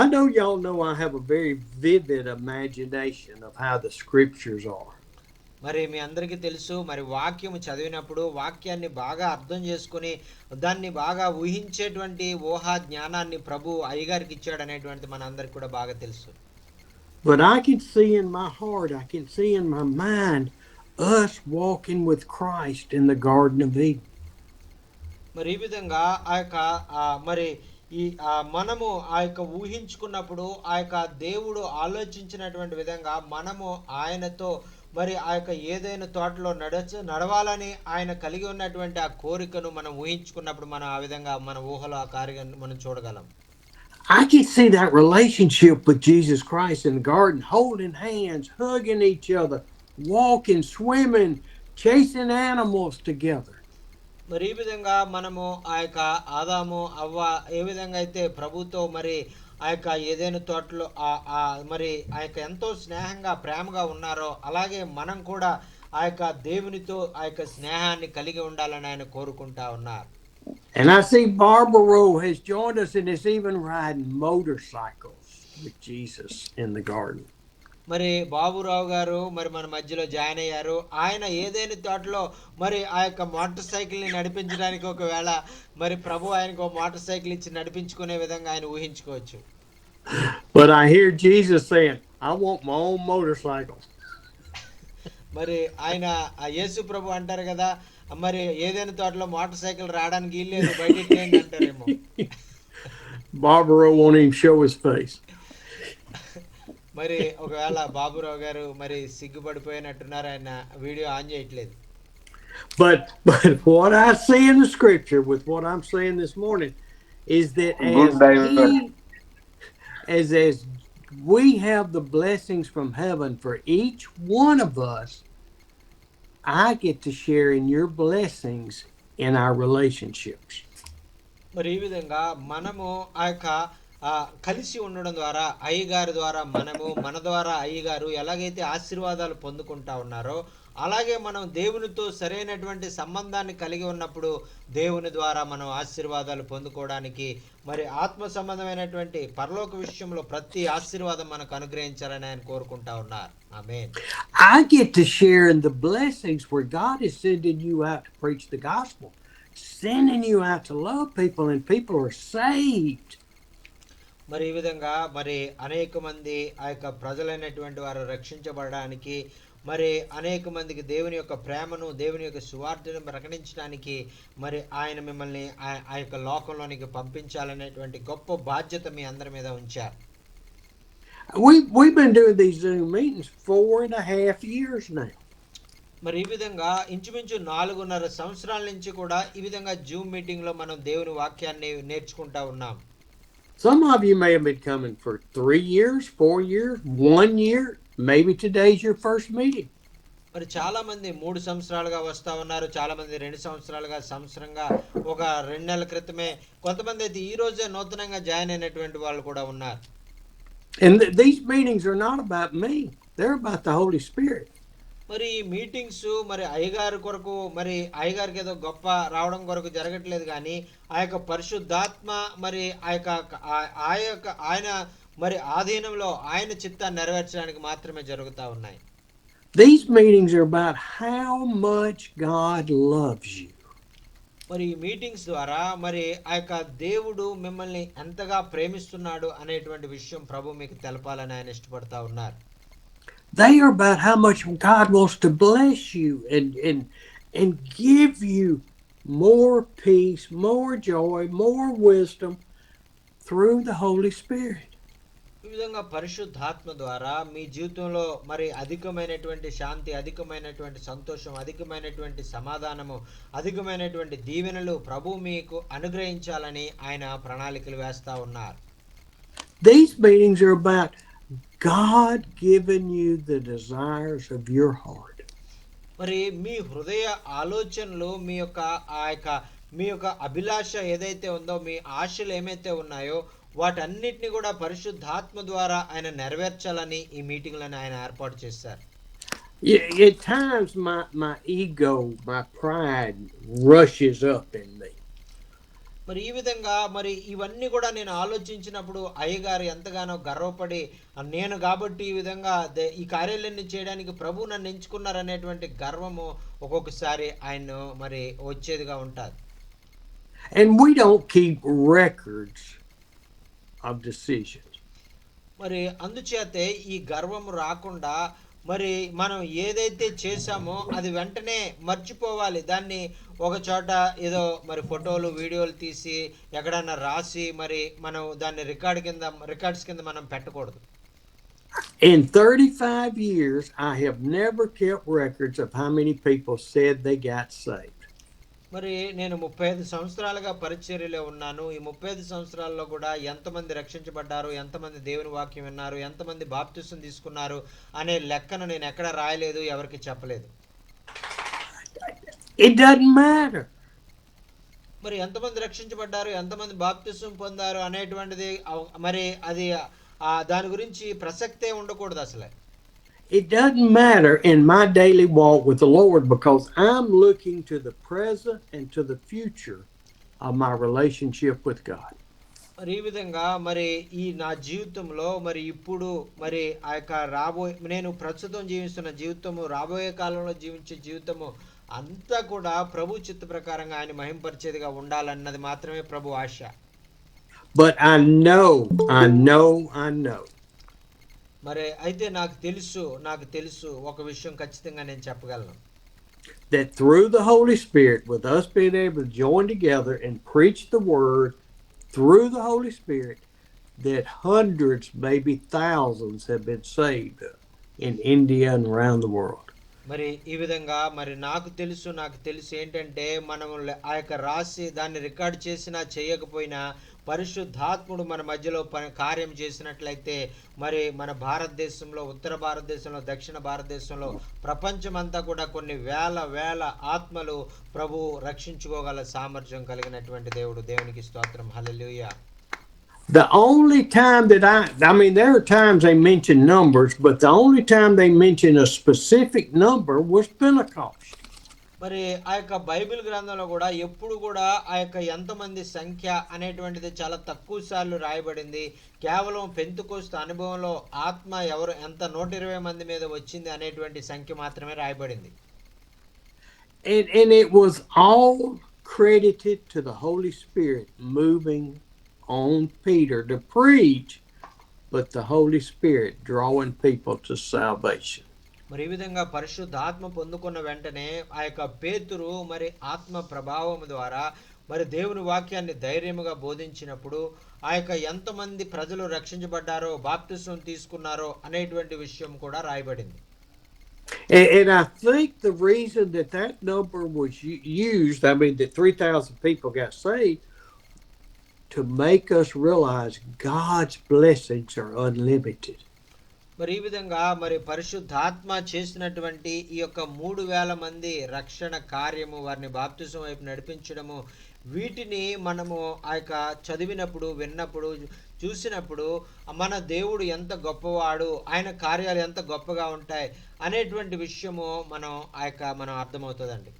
I know y'all know I have a very vivid imagination of how the scriptures are. మరి మీ అందరికీ తెలుసు, మరి వాక్యము చదివినప్పుడు వాక్యాన్ని బాగా అర్థం చేసుకుని దాన్ని బాగా ఊహించేటువంటి ఊహా జ్ఞానాన్ని ప్రభు అయ్యగారికి ఇచ్చాడు అనేటువంటిది మన అందరికి కూడా బాగా తెలుసు. But I can see in my heart, I can see in my mind us walking with Christ in the Garden of Eden. మరి ఈ విధంగా ఆ యొక్క మరి ఈ మనము ఆ యొక్క ఊహించుకున్నప్పుడు ఆ యొక్క దేవుడు ఆలోచించినటువంటి విధంగా మనము ఆయనతో మరి ఆ యొక్క ఏదైనా తోటలో నడవాలని ఆయన కలిగి ఉన్నటువంటి ఆ కోరికను మనం ఊహించుకున్నప్పుడు మనం ఆ విధంగా మన ఊహలో ఆ కార్యాన్ని మనం చూడగలం. I can see that relationship with Jesus Christ in the garden, holding hands, hugging each other, walking, swimming, chasing animals together. మరి ఈ విధంగా మనము ఆ యొక్క ఆదాము అవ్వ ఏ విధంగా అయితే ప్రభుతో మరి ఆ యొక్క ఏదైనా తోటలో మరి ఆ యొక్క ఎంతో స్నేహంగా ప్రేమగా ఉన్నారో, అలాగే మనం కూడా ఆ యొక్క దేవునితో ఆ యొక్క స్నేహాన్ని కలిగి ఉండాలని ఆయన కోరుకుంటా ఉన్నారు. And I see Barbara Rowe has joined us and is even riding motorcycles with Jesus in the garden. మరి బాబురావు గారు మరి మన మధ్యలో జాయిన్ అయ్యారు. ఆయన ఏదైనా తోటలో మరి ఆ యొక్క మోటార్ సైకిల్ని నడిపించడానికి ఒకవేళ మరి ప్రభు ఆయనకు మోటార్ సైకిల్ ఇచ్చి నడిపించుకునే విధంగా ఆయన ఊహించుకోవచ్చు. But I hear Jesus saying, I want my own motorcycle. మరి ఆయన యేసు ప్రభు అంటారు కదా, మరి ఏదైనా తోటలో మోటార్ సైకిల్ రావడానికి వీల్లేదు, బయటికి అంటారేమో. Barbara won't even show his face. మరి ఒకవేళ బాబురావు గారు మరి సిగ్గుపడిపోయినట్టున్నారు, ఆయన వీడియో ఆన్ చేయట్లేదు. But what I see in the scripture with what I'm saying this morning is that as we have the blessings from heaven for each one of us, I get to share in your blessings in our relationships. మరి ఈ విధంగా మనము ఆ యొక్క కలిసి ఉండడం ద్వారా అయ్యగారి ద్వారా మన ద్వారా అయ్యగారు ఎలాగైతే ఆశీర్వాదాలు పొందుకుంటా ఉన్నారో, అలాగే మనం దేవునితో సరైనటువంటి సంబంధాన్ని కలిగి ఉన్నప్పుడు దేవుని ద్వారా మనం ఆశీర్వాదాలు పొందుకోవడానికి మరి ఆత్మ సంబంధమైనటువంటి పరలోక విషయంలో ప్రతి ఆశీర్వాదం మనకు అనుగ్రహించాలని ఆయన కోరుకుంటా ఉన్నారు. ఆమేన్. I get to share in the blessings where God is sending you out to preach the gospel, sending you out to love people, and people are saved. మరి ఈ విధంగా మరి అనేక మంది ఆ యొక్క ప్రజలైనటువంటి వారు రక్షించబడడానికి మరి అనేక మందికి దేవుని యొక్క ప్రేమను, దేవుని యొక్క సువార్తను ప్రకటించడానికి మరి ఆయన మిమ్మల్ని ఆ యొక్క లోకంలోనికి పంపించాలనేటువంటి గొప్ప బాధ్యత మీ అందరి మీద ఉంచారు. We've been doing these Zoom meetings 4.5 years now. మరి ఈ విధంగా ఇంచుమించు 4.5 సంవత్సరాల నుంచి కూడా ఈ విధంగా జూమ్ మీటింగ్ లో మనం దేవుని వాక్యాన్ని నేర్చుకుంటా ఉన్నాం. Some of you may have been coming for 3 years, 4 years, 1 year. Maybe today's your first meeting. మరి చాలా మంది 3 సంవత్సరాలుగా వస్తా ఉన్నారు, చాలా మంది 2 సంవత్సరాలుగా, సంవత్సరంగా, ఒక 2 నెలల క్రితమే, కొంతమంది అయితే ఈ రోజే నూతనంగా జాయిన్ అయినటువంటి వాళ్ళు కూడా ఉన్నారు. And these meetings are not about me. They're about the Holy Spirit. మరి ఈ మీటింగ్స్ మరి అయ్యగారి కొరకు, మరి అయ్యగారికి ఏదో గొప్ప రావడం కొరకు జరగట్లేదు, కానీ ఆ యొక్క పరిశుద్ధాత్మ మరి ఆయన మరి ఆధీనంలో ఆయన చిత్తాన్ని నెరవేర్చడానికి మాత్రమే జరుగుతూ ఉన్నాయి. These meetings are about how much God loves you. మరి ఈ మీటింగ్స్ ద్వారా మరి ఆ యొక్క దేవుడు మిమ్మల్ని ఎంతగా ప్రేమిస్తున్నాడు అనేటువంటి విషయం ప్రభు మీకు తెలపాలని ఆయన ఇష్టపడతా ఉన్నారు. They are about how much God wants to bless you and give you more peace, more joy, more wisdom through the Holy Spirit. ఈ విధంగా పరిశుద్ధాత్మ ద్వారా మీ జీవితంలో మరి అధికమైనటువంటి శాంతి, అధికమైనటువంటి సంతోషం, అధికమైనటువంటి సమాధానము, అధికమైనటువంటి దీవెనలు ప్రభు మీకు అనుగ్రహించాలని ఆయన ప్రణాళికలు వేస్తా ఉన్నారు. These meetings are about God giving you the desires of your heart. మరి మీ హృదయ ఆలోచనలు, మీ యొక్క అభిలాష ఏదైతే ఉందో, మీ ఆశలు ఏమైతే ఉన్నాయో వాటన్నిటిని కూడా పరిశుద్ధాత్మ ద్వారా ఆయన నెరవేర్చాలని ఈ మీటింగ్లను ఆయన ఏర్పాటు చేశారు. At times my ego, my pride rushes up in me. మరి ఈ విధంగా మరి ఇవన్నీ కూడా నేను ఆలోచించినప్పుడు అయ్యగారు ఎంతగానో గర్వపడి, నేను కాబట్టి ఈ విధంగా ఈ కార్యాలయాన్ని చేయడానికి ప్రభు నన్ను ఎంచుకున్నారనేటువంటి గర్వము ఒక్కొక్కసారి ఆయన మరి వచ్చేదిగా ఉంటుంది. And we don't keep records of decisions. మరి అందుచేతే ఈ గర్వం రాకుండా మరి మనం ఏదైతే చేశామో అది వెంటనే మర్చిపోవాలి. దాన్ని ఒక చోట ఏదో మరి ఫోటోలు, వీడియోలు తీసి ఎక్కడన్నా రాసి మరి మనం దాన్ని రికార్డ్స్ కింద మనం పెట్టకూడదు. In 35 years, I have never kept records of how many people said they got saved. మరి నేను 35 సంవత్సరాలుగా పరిచర్యలో ఉన్నాను. ఈ 35 సంవత్సరాల్లో కూడా ఎంతమంది రక్షించబడ్డారు, ఎంతమంది దేవుని వాక్యం విన్నారు, ఎంతమంది బాప్తిసం తీసుకున్నారు అనే లెక్కను నేను ఎక్కడ రాయలేదు, ఎవరికి చెప్పలేదు. It doesn't matter. మరి ఎంతమంది రక్షించబడ్డారు, ఎంతమంది బాప్తిసం పొందారు అనేటువంటిది మరి అది దాని గురించి ప్రసక్తే ఉండకూడదు అసలే. It doesn't matter in my daily walk with the Lord, because I'm looking to the present and to the future of my relationship with God. మరి ఈ విధంగా మరి ఈ నా జీవితంలో మరి ఇప్పుడు మరి ఆ యొక్క నేను ప్రస్తుతం జీవిస్తున్న జీవితము, రాబోయే కాలంలో జీవించే జీవితము అంతా కూడా ప్రభు చిత్త ప్రకారంగా ఆయన మహింపరిచేదిగా ఉండాలన్నది మాత్రమే ప్రభు ఆశ. But I know మరి అయితే నాకు తెలుసు ఒక విషయం ఖచ్చితంగా నేను చెప్పగలను. that through the Holy Spirit, with us being able to join together and preach the word through the Holy Spirit, that hundreds, maybe thousands have been saved in India and around the world. మరి ఈ విధంగా మరి నాకు తెలుసు ఏంటంటే మనము ఆ యొక్క రాసి దాన్ని రికార్డ్ చేసినా చేయకపోయినా పరిశుద్ధాత్ముడు మన మధ్యలో కార్యం చేసినట్లయితే మరి మన భారతదేశంలో, ఉత్తర భారతదేశంలో, దక్షిణ భారతదేశంలో, ప్రపంచమంతా కూడా కొన్ని వేల ఆత్మలు ప్రభు రక్షించుకోగల సామర్థ్యం కలిగినటువంటి దేవునికి స్తోత్రం. హల్లెలూయా. The only time that I mean, there are times they mention numbers, but the only time they mention a specific number was Pentecost. మరి ఆ యొక్క బైబిల్ గ్రంథంలో కూడా ఎప్పుడు కూడా ఆ యొక్క ఎంతమంది సంఖ్య అనేటువంటిది చాలా తక్కువ సార్లు రాయబడింది. కేవలం పెంతెకోస్తు అనుభవంలో ఆత్మ ఎంత 120 మంది మీద వచ్చింది అనేటువంటి సంఖ్య మాత్రమే రాయబడింది. And it was all credited to the Holy Spirit moving on Peter to preach, but the Holy Spirit drawing people to salvation. మరి ఈ విధంగా పరిశుద్ధాత్మ పొందుకున్న వెంటనే ఆ యొక్క పేతురు మరి ఆత్మ ప్రభావం ద్వారా మరి దేవుని వాక్యాన్ని ధైర్యముగా బోధించినప్పుడు ఆ యొక్క ఎంతమంది ప్రజలు రక్షించబడ్డారో బాప్తిసం తీసుకున్నారో అనేటువంటి విషయం కూడా రాయబడింది. And I think the reason that that number was used, I mean, that 3,000 people got saved, to make us realize God's blessings are unlimited. మరి ఈ విధంగా మరి పరిశుద్ధాత్మ చేసినటువంటి ఈ యొక్క 3,000 మంది రక్షణ కార్యము, వారిని బాప్తిసం వైపు నడిపించడము, వీటిని మనము ఆ యొక్క చదివినప్పుడు, విన్నప్పుడు, చూసినప్పుడు మన దేవుడు ఎంత గొప్పవాడు, ఆయన కార్యాలు ఎంత గొప్పగా ఉంటాయి అనేటువంటి విషయము మనం అర్థమవుతుందండి.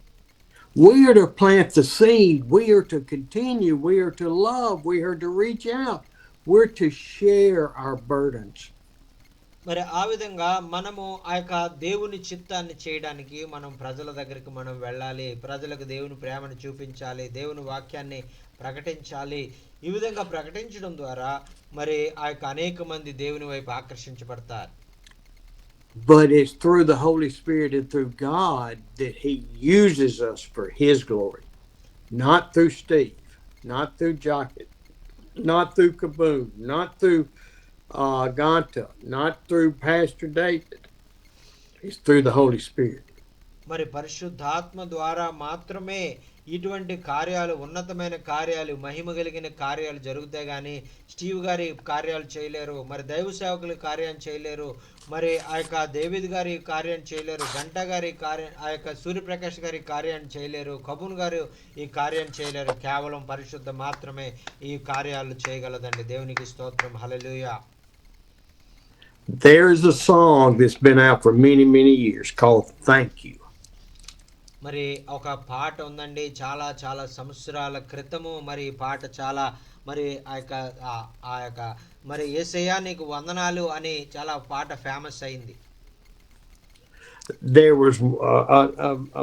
We are to plant the seed. We are to continue. We are to love. We are to reach out. We're to share our burdens. మరి ఆ విధంగా మనము ఆ యొక్క దేవుని చిత్తాన్ని చేయడానికి మనం ప్రజల దగ్గరికి మనం వెళ్ళాలి, ప్రజలకు దేవుని ప్రేమను చూపించాలి, దేవుని వాక్యాన్ని ప్రకటించాలి. ఈ విధంగా ప్రకటించడం ద్వారా మరి ఆ యొక్క అనేక మంది దేవుని వైపు ఆకర్షించబడతారు. But it's through the Holy Spirit and through God that He uses us for His glory. Not through Steve, not through Jockett, not through Kaboom, not through Ganta, not through Pastor David. It's through the Holy Spirit. మరి పరిశుద్ధాత్మ ద్వారా మాత్రమే ఇటువంటి కార్యాలు, ఉన్నతమైన కార్యాలు, మహిమ కలిగిన కార్యాలు జరుగుతాయి. కానీ స్టీవ్ గారి కార్యాలు చేయలేరు, మరి దైవ సేవకులు కార్యం చేయలేరు, మరి ఆ యొక్క డేవిడ్ గారి కార్యం చేయలేరు, గంటా గారి కార్యం, ఆ యొక్క సూర్యప్రకాష్ గారి కార్యం చేయలేరు, కబూన్ గారు ఈ కార్యం చేయలేరు. కేవలం పరిశుద్ధ మాత్రమే ఈ కార్యాలు చేయగలదండి. దేవునికి స్తోత్రం, హల్లెలూయా. There's a song that's been out for many, many years called Thank You. మరి ఒక పాట ఉందండి, చాలా చాలా సంవత్సరాల క్రితము. మరి ఈ పాట చాలా మరి ఆ యొక్క మరి యేసయ్యా నీకు వందనాలు అని చాలా పాట ఫేమస్ అయింది. There was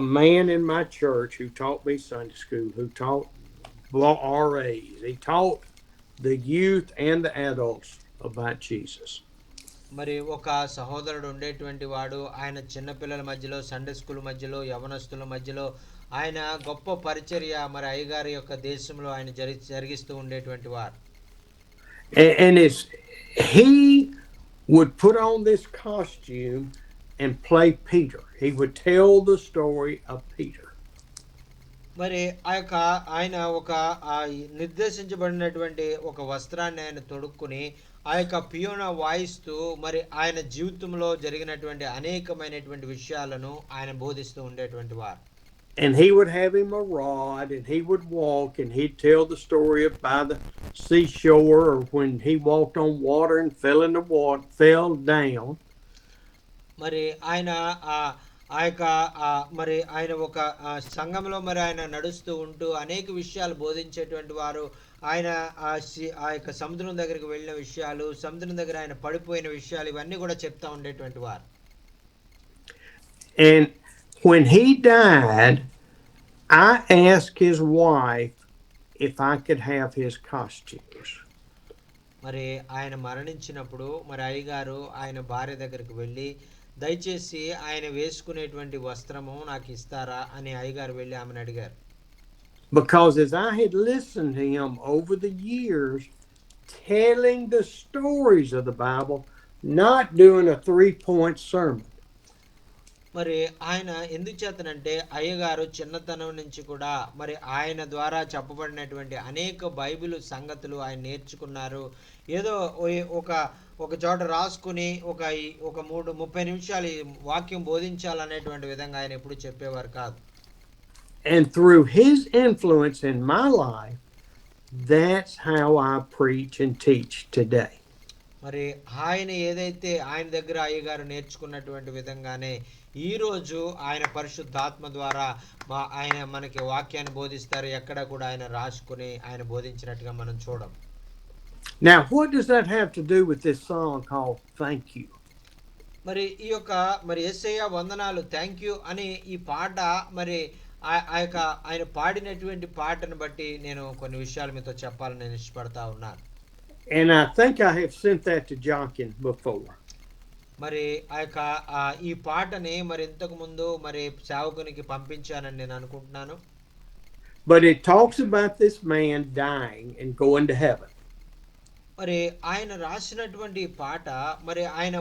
a man in my church who taught me Sunday school, who taught RAs. He taught the youth and the adults about Jesus. మరి ఒక సహోదరుడు ఉండేటువంటి వాడు, ఆయన చిన్నపిల్లల మధ్యలో, సండే స్కూల్ మధ్యలో, యవనస్తుల మధ్యలో ఆయన గొప్ప పరిచర్య మరి అయ్యగారి యొక్క దేశంలో ఆయన జరిగిస్తూ ఉండేటువంటి వారు. And he would put on this costume and play Peter. He would tell the story of Peter. మరి ఆయన ఒక నిర్దేశించబడినటువంటి ఒక వస్త్రాన్ని ఆయన తొడుక్కుని ఆ యొక్క పియోనా వాయిస్తూ మరి ఆయన జీవితంలో జరిగినటువంటి అనేకమైనటువంటి విషయాలను ఆయన బోధిస్తూ ఉండేటువంటి వారు. And he would have him a rod, and he would walk, and he'd tell the story of by the seashore, or when he walked on water and fell in the water, fell down. మరి ఆయన మరి ఆయన ఒక సంఘంలో మరి ఆయన నడుస్తూ ఉంటూ అనేక విషయాలు బోధించేటువంటి వారు. ఆయన ఆ యొక్క సముద్రం దగ్గరికి వెళ్ళిన విషయాలు, సముద్రం దగ్గర ఆయన పడిపోయిన విషయాలు, ఇవన్నీ కూడా చెప్తా ఉండేటువంటి వారు. And when he died, I asked his wife if I could have his costumes. మరి ఆయన మరణించినప్పుడు మరి అయ్యగారు ఆయన భార్య దగ్గరికి వెళ్ళి, దయచేసి ఆయన వేసుకునేటువంటి వస్త్రము నాకు ఇస్తారా అని అయ్యగారు వెళ్ళి ఆమెను అడిగారు. Because as I had listened to him over the years, telling the stories of the Bible, not doing a 3-point sermon. మరి ఆయన ఎందుకు చేతనంటే అయ్యగారు చిన్నతనం నుంచి కూడా మరి ఆయన ద్వారా చెప్పబడినటువంటి అనేక బైబిల్ సంగతులు ఆయన నేర్చుకున్నారు. ఏదో ఒక చోట రాసుకుని ఒక 30 నిమిషాలు వాక్యం బోధించాలనేటువంటి విధంగా ఆయన ఎప్పుడు చెప్పేవారు కాదు. And through his influence in my life, that's how I preach and teach today. మరి ఆయన ఏదైతే ఆయన దగ్గర అయ్యగారు నేర్చుకున్నటువంటి విధంగానే ఈ రోజు ఆయన పరిశుద్ధాత్మ ద్వారా ఆయన మనకి వాక్యాన్ని బోధిస్తారు. ఎక్కడ కూడా ఆయన రాసుకుని ఆయన బోధించినట్టుగా మనం చూడం. Now, what does that have to do with this song called Thank You? మరి ఈ యొక్క మరి యేసయ్యా వందనాలు, థ్యాంక్ యూ అని ఈ పాట మరి ఆయన పాడినటువంటి పాటను బట్టి నేను కొన్ని విషయాలు మీతో చెప్పాలని నేను ఇష్టపడతా ఉన్నాను. And I think I have sent that to Jonkin before. మరి ఆ యొక్క ఈ పాటని మరి ఇంతకు ముందు మరి సేవకునికి పంపించానని నేను అనుకుంటున్నాను. But it talks about this man dying and going to heaven. మరి ఆయన రాసినటువంటి ఈ పాట మరి ఆయన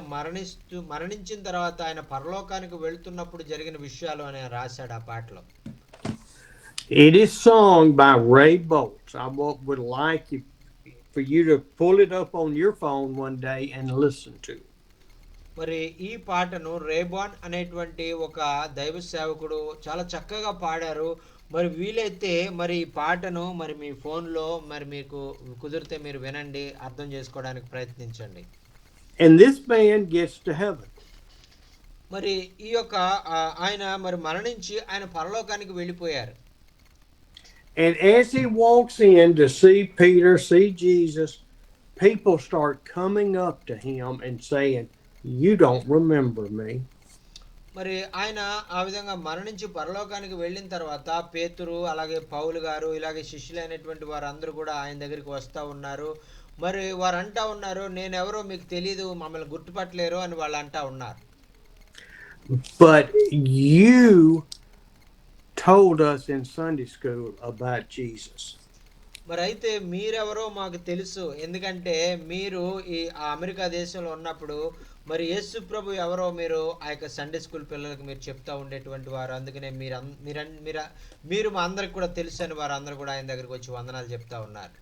మరణించిన తర్వాత ఆయన పరలోకానికి వెళ్తున్నప్పుడు జరిగిన విషయాలు అని ఆయన రాశాడు ఆ పాటలో. It is sung by Ray Boltz. I would like for you to pull it up on your phone one day and listen to it. మరి ఈ పాటను రేబాన్ అనేటువంటి ఒక దైవ సేవకుడు చాలా చక్కగా పాడారు. మరి వీలైతే మరి ఈ పాటను మరి మీ ఫోన్లో మరి మీకు కుదిరితే మీరు వినండి, అర్థం చేసుకోవడానికి ప్రయత్నించండి. And this man gets to heaven. మరి ఈ యొక్క ఆయన మరి మరణించి ఆయన పరలోకానికి వెళ్ళిపోయారు. And as he walks in to see Peter, see Jesus, people start coming up to him and saying, "You don't remember me." మరి ఆయన ఆ విధంగా మరణించి పరలోకానికి వెళ్ళిన తర్వాత పేతురు అలాగే పౌలు గారు ఇలాగే శిష్యులైనటువంటి వారందరూ కూడా ఆయన దగ్గరికి వస్తూ ఉన్నారు. మరి వారు అంటా ఉన్నారు, నేనెవరో మీకు తెలీదు, మమ్మల్ని గుర్తుపట్టలేరు అని వాళ్ళు అంటా ఉన్నారు. But you told us in Sunday school about Jesus. మరి అయితే మీరెవరో మాకు తెలుసు, ఎందుకంటే మీరు ఈ అమెరికా దేశంలో ఉన్నప్పుడు మరి యేసు ప్రభు ఎవరో మీరు ఆ యొక్క సండే స్కూల్ పిల్లలకు మీరు చెప్తా ఉండేటువంటి వారు. అందుకనే మీరు మా అందరికి కూడా తెలుసు అని వారు అందరూ కూడా ఆయన దగ్గరికి వచ్చి వందనాలు చెప్తా ఉన్నారు.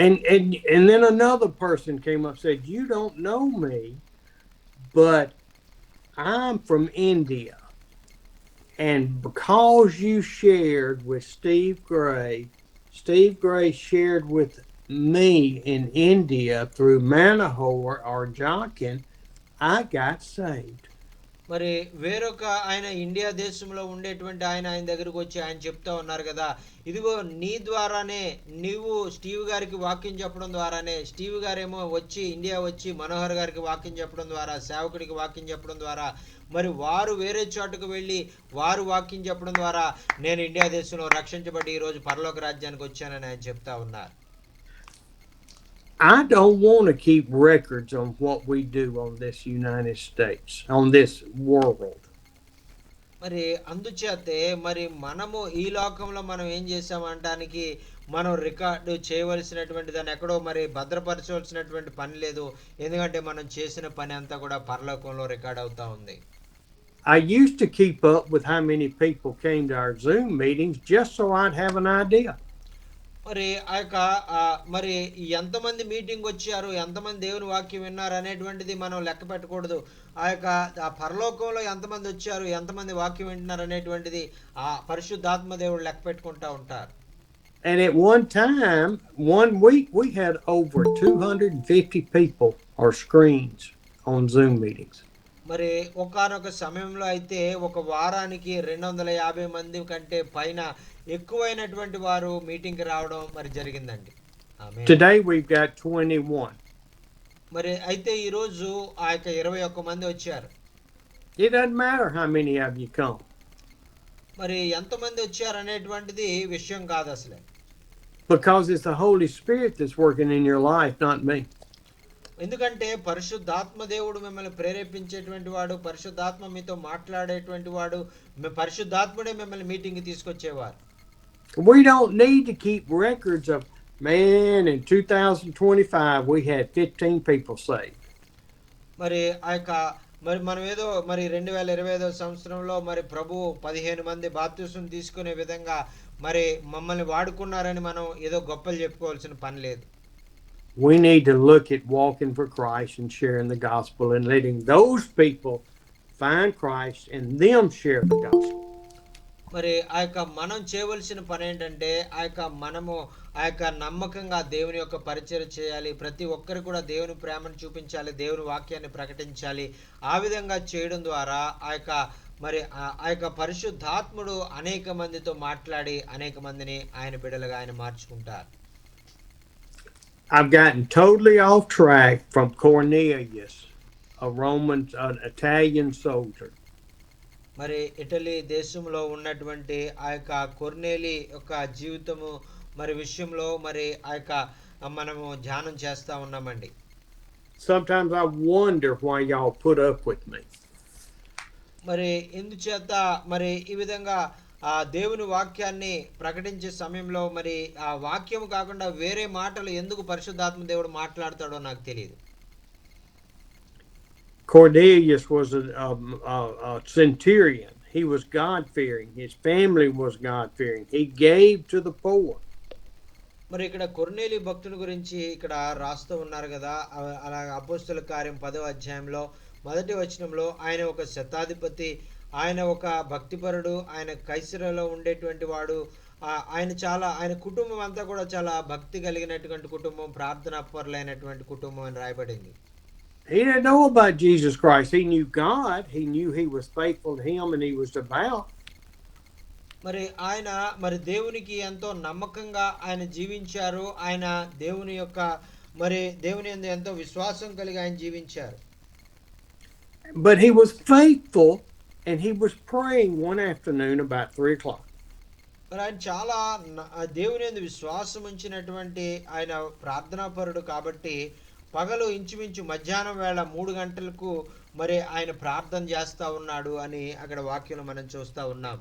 And then another person came up and said, "You don't know me, but I'm from India. And because you shared with Steve Gray shared with me in India through Manohar or Jonkin, I got saved." మరి వేరొక ఆయన India దేశంలో ఉండేటువంటి ఆయన దగ్గరికి వచ్చి ఆయన చెప్తా ఉన్నారు కదా, ఇదిగో నీ ద్వారానే నీవు స్టీవ్ గారికి వాక్యం చెప్పడం ద్వారానే, స్టీవ్ గారేమో వచ్చి ఇండియా వచ్చి మనోహర్ గారికి వాక్యం చెప్పడం ద్వారా, సేవకుడికి వాక్యం చెప్పడం ద్వారా, మరి వారు వేరే చోటుకు వెళ్ళి వారు వాక్యం చెప్పడం ద్వారా నేను ఇండియా దేశంలో రక్షించబడి ఈరోజు పరలోక రాజ్యానికి వచ్చానని ఆయన చెప్తా ఉన్నారు. I don't want to keep records on what we do on this United States, on this world. మరి అందుచేతే మరి మనము ఈ లోకంలో మనం ఏం చేసామంటానికి మనం రికార్డు చేయవలసినటువంటి దాన్ని ఎక్కడో మరి భద్రపరచవలసినటువంటి పని లేదు. ఎందుకంటే మనం చేసిన పని అంతా కూడా పరలోకంలో రికార్డ్ అవుతా ఉంది. I used to keep up with how many people came to our Zoom meetings just so I'd have an idea. మరి ఆ యొక్క మరి ఎంతమంది మీటింగ్ వచ్చారు, ఎంతమంది దేవుని వాక్యం విన్నారు అనేటువంటిది మనం లెక్క పెట్టకూడదు. ఆ యొక్క పరలోకంలో ఎంతమంది వచ్చారు, ఎంతమంది వాక్యం వింటున్నారు అనేటువంటిది ఆ పరిశుద్ధాత్మ దేవుడు లెక్క పెట్టుకుంటా ఉంటారు. And at one time, one week, we had over 250 people or screens on Zoom meetings. మరి ఒకానొక సమయంలో అయితే ఒక వారానికి 250 మంది కంటే పైన ఎక్కువైనటువంటి వారు మీటింగ్కి రావడం మరి జరిగిందండి. Today we've got 21. మరి అయితే ఈరోజు ఆ యొక్క 21 మంది వచ్చారు. It doesn't matter how many of you come. మరి ఎంతమంది వచ్చారు అనేటువంటిది విషయం కాదు అసలే. Because it's the Holy Spirit that's working in your life, not me. ఎందుకంటే పరిశుద్ధాత్మ దేవుడు మిమ్మల్ని ప్రేరేపించేటువంటి వాడు, పరిశుద్ధాత్మ మీతో మాట్లాడేటువంటి వాడు, పరిశుద్ధాత్ముడే మిమ్మల్ని మీటింగ్కి తీసుకొచ్చేవారు. We don't need to keep records of, man, in 2025 we had 15 people saved. మరి ఆ యొక్క మరి మనం ఏదో మరి 2025 సంవత్సరంలో మరి ప్రభు 15 మంది బాప్తిసం తీసుకునే విధంగా మరి మమ్మల్ని వాడుకున్నారని మనం ఏదో గొప్పలు చెప్పుకోవాల్సిన పని లేదు. We need to look at walking for Christ and sharing the gospel and letting those people find Christ and them share the gospel. మరి ఆ యొక్క మనం చేయవలసిన పని ఏంటంటే మనము ఆ యొక్క నమ్మకంగా దేవుని యొక్క పరిచయం చేయాలి. ప్రతి ఒక్కరు కూడా దేవుని ప్రేమను చూపించాలి, దేవుని వాక్యాన్ని ప్రకటించాలి. ఆ విధంగా చేయడం ద్వారా ఆ యొక్క పరిశుద్ధాత్ముడు అనేక మందితో మాట్లాడి అనేక మందిని ఆయన బిడ్డలుగా ఆయన మార్చుకుంటారు. I've gotten totally off track from Cornelius, an Italian soldier. మరి ఇటలీ దేశంలో ఉన్నటువంటి ఆ యొక్క కొర్నేలి యొక్క జీవితము మరి విషయంలో మరి ఆ యొక్క మనము ధ్యానం చేస్తా ఉన్నామండి. sometimes I wonder why y'all put up with me. మరి ఎందుచేత మరి ఈ విధంగా ఆ దేవుని వాక్యాన్ని ప్రకటించే సమయంలో మరి ఆ వాక్యం కాకుండా వేరే మాటలు ఎందుకు పరిశుద్ధాత్మ దేవుడు మాట్లాడతాడో నాకు తెలియదు. Cornelius was a centurion. He was God-fearing. His family was God-fearing. He gave to the poor. మరి ఇక్కడ కొర్నేలి భక్తుని గురించి ఇక్కడ రాస్తూ ఉన్నారు కదా. అలాగే అపోస్తల కార్యం 10వ అధ్యాయంలో 1వ వచనంలో ఆయన ఒక శతాధిపతి, ఆయన ఒక భక్తిపరుడు, ఆయన కైసరలో ఉండేటువంటి వాడు. ఆయన కుటుంబం అంతా కూడా చాలా భక్తి కలిగినటువంటి కుటుంబం, ప్రార్థనా పరులైనటువంటి కుటుంబం అని రాయబడింది. He didn't know about Jesus Christ. He knew God. He knew he was faithful to him and he was devout. మరి ఆయన మరి దేవునికి ఎంతో నమ్మకంగా ఆయన జీవించారు. ఆయన దేవుని యందు ఎంతో విశ్వాసం కలిగి ఆయన జీవించారు. But he was faithful and he was praying one afternoon about 3:00. మరి ఆయన చాలా దేవుని యందు విశ్వాసం ఉంచినటువంటి ఆయన ప్రార్థనాపరుడు కాబట్టి పగలు ఇంచుమించు మధ్యాహ్నం వేళ 3 గంటలకు మరి ఆయన ప్రార్థన చేస్తా ఉన్నాడు అని అక్కడ వాక్యంలో మనం చూస్తా ఉన్నాం.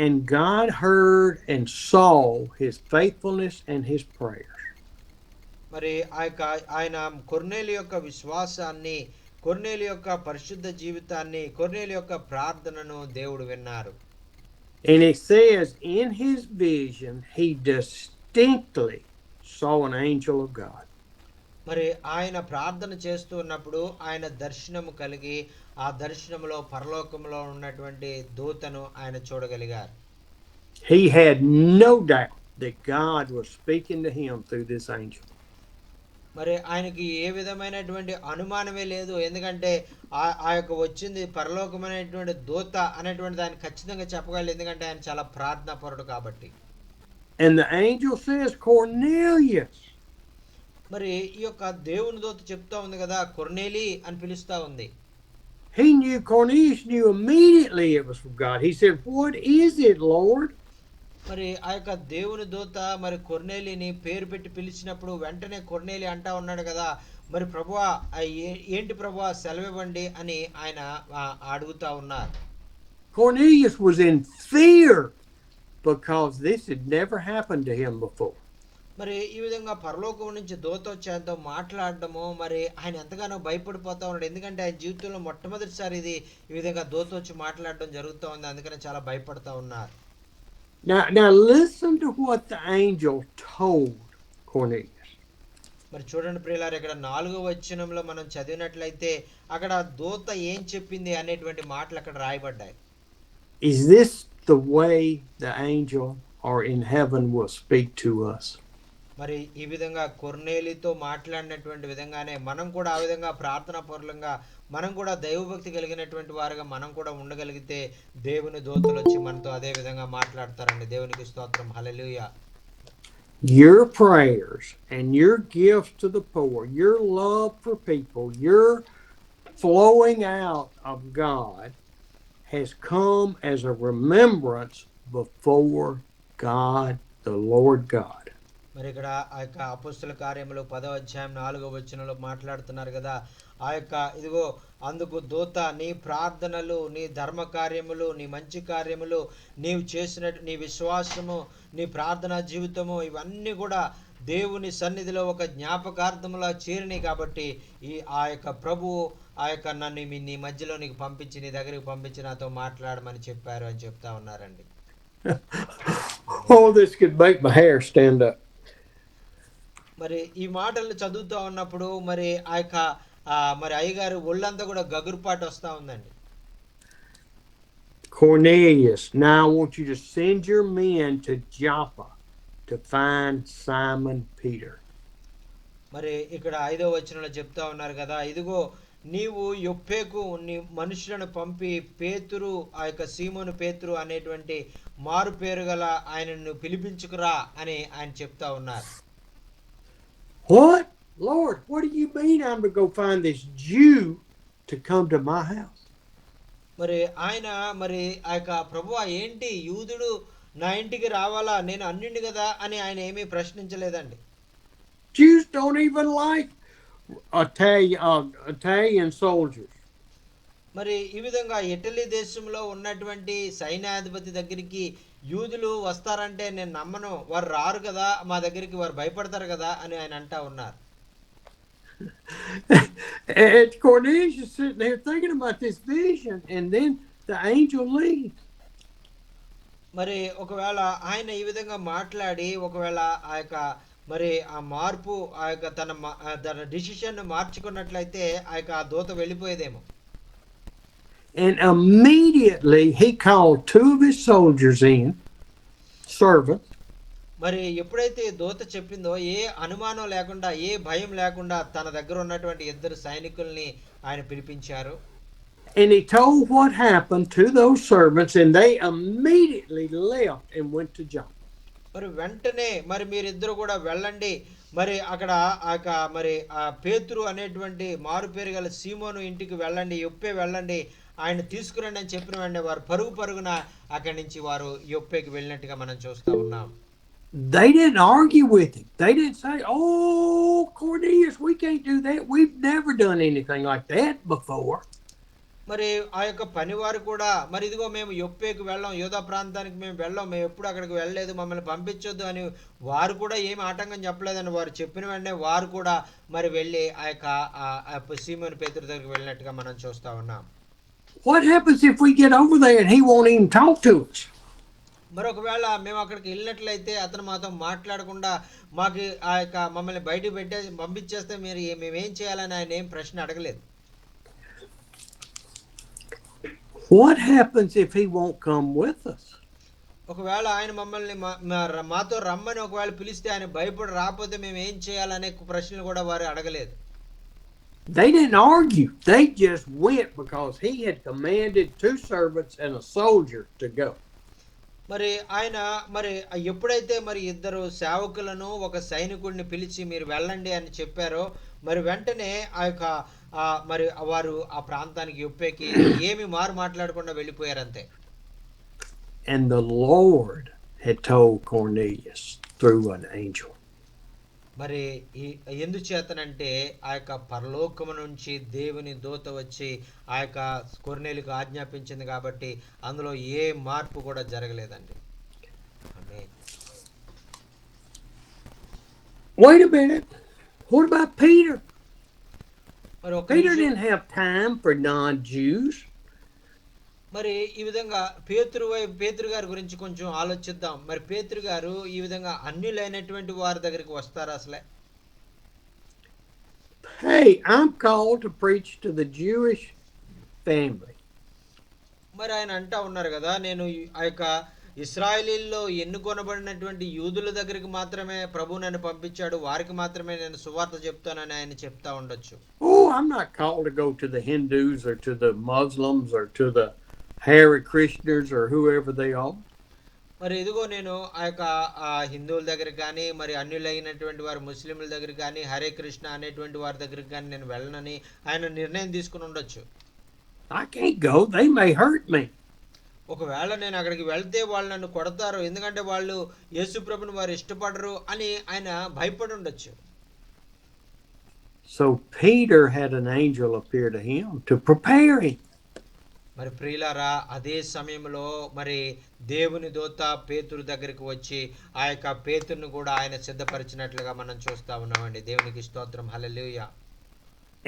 And God heard and saw his faithfulness and his prayers. మరి ఆయన కొర్నేలి యొక్క విశ్వాసాన్ని, కొర్నేలి యొక్క పరిశుద్ధ జీవితాన్ని, కొర్నేలి యొక్క ప్రార్థనను దేవుడు విన్నారు. And it says in his vision he distinctly saw an angel of God. మరి ఆయన ప్రార్థన చేస్తూ ఉన్నప్పుడు ఆయన దర్శనము కలిగి ఆ దర్శనములో పరలోకంలో ఉన్నటువంటి దూతను ఆయన చూడగలిగారు. He had no doubt that God was speaking to him through this angel. మరి ఆయనకి ఏ విధమైనటువంటి అనుమానమే లేదు. ఎందుకంటే ఆ యొక్క వచ్చింది పరలోకమైనటువంటి దూత అనేటువంటి దాన్ని ఖచ్చితంగా చెప్పగలరు. ఎందుకంటే ఆయన చాలా ప్రార్థనాపరుడు కాబట్టి. And the angel says, Cornelius. మరి ఈ యొక్క దేవుని దూత చెప్తా ఉంది కదా, కొర్నేలి అని పిలుస్తా ఉంది. Cornelius knew immediately it was from God. He said, "What is it, Lord?" మరి ఆ యొక్క దేవుని దూత మరి కొర్నేలిని పేరు పెట్టి పిలిచినప్పుడు వెంటనే కొర్నేలి అంటా ఉన్నాడు కదా, మరి ప్రభువా ఏంటి ప్రభువా సెలవివ్వండి అని ఆయన అడుగుతా ఉన్నారు. Cornelius was in fear because this had never happened to him before. మరి ఈ విధంగా పరలోకం నుంచి దూత వచ్చేంతో మాట్లాడడము మరి ఆయన ఎంతగానో భయపడిపోతా ఉన్నాడు. ఎందుకంటే ఆయన జీవితంలో మొట్టమొదటిసారి ఈ విధంగా దూత వచ్చి మాట్లాడడం జరుగుతూ ఉంది. అందుకని చాలా భయపడతా ఉన్నారు. Now listen to what the angel told Cornelius. మరి చూడండి ప్రియులారా, ఇక్కడ 4వ వచనంలో మనం చదివినట్లయితే అక్కడ దూత ఏం చెప్పింది అనేటువంటి మాటలు అక్కడ రాయబడ్డాయి. Is this the way the angel or in heaven will speak to us? మరి ఈ విధంగా కొర్నేలితో మాట్లాడినటువంటి విధంగానే మనం కూడా ఆ విధంగా ప్రార్థనా పరులంగా మనం కూడా దైవభక్తి కలిగినటువంటి వారుగా మనం కూడా ఉండగలిగితే దేవుని దూతలు వచ్చి మనతో అదే విధంగా మాట్లాడతారండి. దేవునికి స్తోత్రం. హల్లెలూయా. Your prayers and your gifts to the poor, your love for people, your flowing out of God has come as a remembrance before God, the Lord God. మరి ఇక్కడ ఆ యొక్క అపోస్తల కార్యములు 10వ అధ్యాయం 4వ వచనంలో మాట్లాడుతున్నారు కదా, ఆ యొక్క ఇదిగో అందుకు దూత నీ ప్రార్థనలు, నీ ధర్మ కార్యములు, నీ మంచి కార్యములు, నీవు చేసినట్టు నీ విశ్వాసము, నీ ప్రార్థనా జీవితము ఇవన్నీ కూడా దేవుని సన్నిధిలో ఒక జ్ఞాపకార్థములా చేరినాయి. కాబట్టి ఆ యొక్క ప్రభువు ఆ యొక్క నన్ను నీ మధ్యలో నీకు పంపించి నీ దగ్గరికి పంపించి నాతో మాట్లాడమని చెప్పారు అని చెప్తా ఉన్నారండి. Oh, this could make my hair stand up. మరి ఈ మాటలు చదువుతూ ఉన్నప్పుడు మరి ఆ యొక్క మరి అయ్యగారు ఒళ్ళంతా కూడా గగురుపాటు వస్తా ఉందండి. Cornelius, now I want you to send your men to Joppa to find Simon Peter. మరి ఇక్కడ 5వ వచనంలో చెప్తా ఉన్నారు కదా, ఇదిగో నీవు యొప్పేకు నీ మనుషులను పంపి పేతురు, ఆ యొక్క సీమోను పేతురు అనేటువంటి మారు పేరు గల ఆయనను పిలిపించుకురా అని ఆయన చెప్తా ఉన్నారు. What? Lord, what do you mean I'm to go find this Jew to come to my house? మరి ఆయన మరి ఆ యొక్క ప్రభువా ఏంటి యూదుడు నా ఇంటికి రావాలా, నేను అన్యుణ్ణి కదా అని ఆయన ఏమీ ప్రశ్నించలేదండి. Jews don't even like Italian soldiers. మరి ఈ విధంగా ఇటలీ దేశంలో ఉన్నటువంటి సైన్యాధిపతి దగ్గరికి యూదులు వస్తారంటే నేను నమ్మను, వారు రారు కదా మా దగ్గరికి, వారు భయపడతారు కదా అని ఆయన అంటా ఉన్నారు. And Cornelius is sitting there thinking about this vision, and then the angel leaves. మరి ఒకవేళ ఆయన ఈ విధంగా మాట్లాడి ఒకవేళ ఆ యొక్క మరి ఆ మార్పు ఆ యొక్క తన డిసిషన్ మార్చుకున్నట్లయితే ఆ యొక్క ఆ దూత వెళ్ళిపోయేదేమో. And immediately he called two of his soldiers in, servants. మరి ఎప్పుడైతే దూత చెప్పిందో ఏ అనుమానం లేకుండా ఏ భయం లేకుండా తన దగ్గర ఉన్నటువంటి ఇద్దరు సైనికుల్ని ఆయన పిలిపించారు. And he told what happened to those servants, and they immediately left and went to John. మరి వెంటనే మరి మీరిద్దరు కూడా వెళ్ళండి, మరి అక్కడ మరి ఆ పేతురు అనేటువంటి మారు పేరు గల సీమోను ఇంటికి వెళ్ళండి, యొప్పే వెళ్ళండి, ఆయన తీసుకురండి అని చెప్పిన వెంటనే వారు పరుగున అక్కడి నుంచి వారు యొప్పేకి వెళ్ళినట్టుగా మనం చూస్తా ఉన్నాం. They didn't argue with him. They didn't say, "Oh, Cornelius, we can't do that. We've never done anything like that before." మరి ఆ యొక్క పనివారు కూడా మరి ఇదిగో మేము యొప్పేకి వెళ్ళాం, యోధా ప్రాంతానికి మేము వెళ్ళాం, మేము ఎప్పుడు అక్కడికి వెళ్ళలేదు, మమ్మల్ని పంపించొద్దు అని వారు కూడా ఏమి ఆటంకం చెప్పలేదని వారు చెప్పిన వెంటనే వారు కూడా మరి వెళ్ళి ఆ యొక్క సీమోను పేతురు దగ్గరికి వెళ్ళినట్టుగా మనం చూస్తా ఉన్నాం. What happens if we get over there and he won't even talk to us? మరి ఒకవేళ మేము అక్కడికి వెళ్ళినట్లయితే అతను మాతో మాట్లాడకుండా మాకు ఆ యొక్క మమ్మల్ని బయటకు పంపించేస్తే మేమేం చేయాలని ఆయన ఏం ప్రశ్న అడగలేదు. What happens if he won't come with us? ఒకవేళ ఆయన మమ్మల్ని మాతో రమ్మని ఒకవేళ పిలిస్తే ఆయన భయపడి రాకపోతే మేము ఏం చేయాలనే ప్రశ్నలు కూడా వారు అడగలేదు. They didn't argue. They just went because he had commanded two servants and a soldier to go. మరి ఆయన మరి ఎప్పుడైతే మరి ఇద్దరు సేవకులను ఒక సైనికుడిని పిలిచి మీరు వెళ్ళండి అని చెప్పారో మరి వెంటనే ఆ యొక్క మరి వారు ఆ ప్రాంతానికి యొప్పేకి ఏమి మాట్లాడకుండా వెళ్ళిపోయారంతే. And the Lord had told Cornelius through an angel. మరి ఎందుచేతనంటే ఆ యొక్క పరలోకము నుంచి దేవుని దూత వచ్చి ఆ యొక్క కొర్నేలికి ఆజ్ఞాపించింది కాబట్టి అందులో ఏ మార్పు కూడా జరగలేదండి. Wait a minute. What about Peter? మరి Peter didn't have time for non-Jews. మరి ఈ విధంగా పేతురు గారి గురించి కొంచెం ఆలోచిద్దాం. మరి పేతురు గారు ఈ విధంగా అన్యులైనటువంటి వారి దగ్గరికి వస్తారా అసలే? Hey, I'm called to preach to the Jewish family. మరి ఆయన అంటా ఉన్నారు కదా, నేను ఆ యొక్క ఇశ్రాయేలీల్లో ఎన్నుకొనబడినటువంటి యూదుల దగ్గరికి మాత్రమే ప్రభు నన్ను పంపించాడు, వారికి మాత్రమే నేను సువార్త చెప్తానని ఆయన చెప్తా ఉండొచ్చు. Oh, I'm not called to go to the Hindus or to the Muslims or to the Hare Krishnas or whoever they are. మరి ఇదిగో నేను ఆ యొక్క హిందువుల దగ్గర కానీ మరి అన్యులైనటువంటి వారు ముస్లింల దగ్గర కానీ హరే కృష్ణ అనేటువంటి వారి దగ్గరికి కానీ నేను వెళ్ళనని ఆయన నిర్ణయం తీసుకుని ఉండొచ్చు. I can't go. They may hurt me. ఒకవేళ నేను అక్కడికి వెళ్తే వాళ్ళు నన్ను కొడతారు, ఎందుకంటే వాళ్ళు యేసు ప్రభుని వారు ఇష్టపడరు అని ఆయన భయపడి ఉండొచ్చు. So Peter had an angel appear to him to prepare him. మరి ప్రియులారా, అదే సమయంలో మరి దేవుని దూత పేతురు దగ్గరికి వచ్చి ఆ యొక్క పేతురును కూడా ఆయన సిద్ధపరిచినట్లుగా మనం చూస్తా ఉన్నామండి. దేవునికి స్తోత్రం, హల్లెలూయా.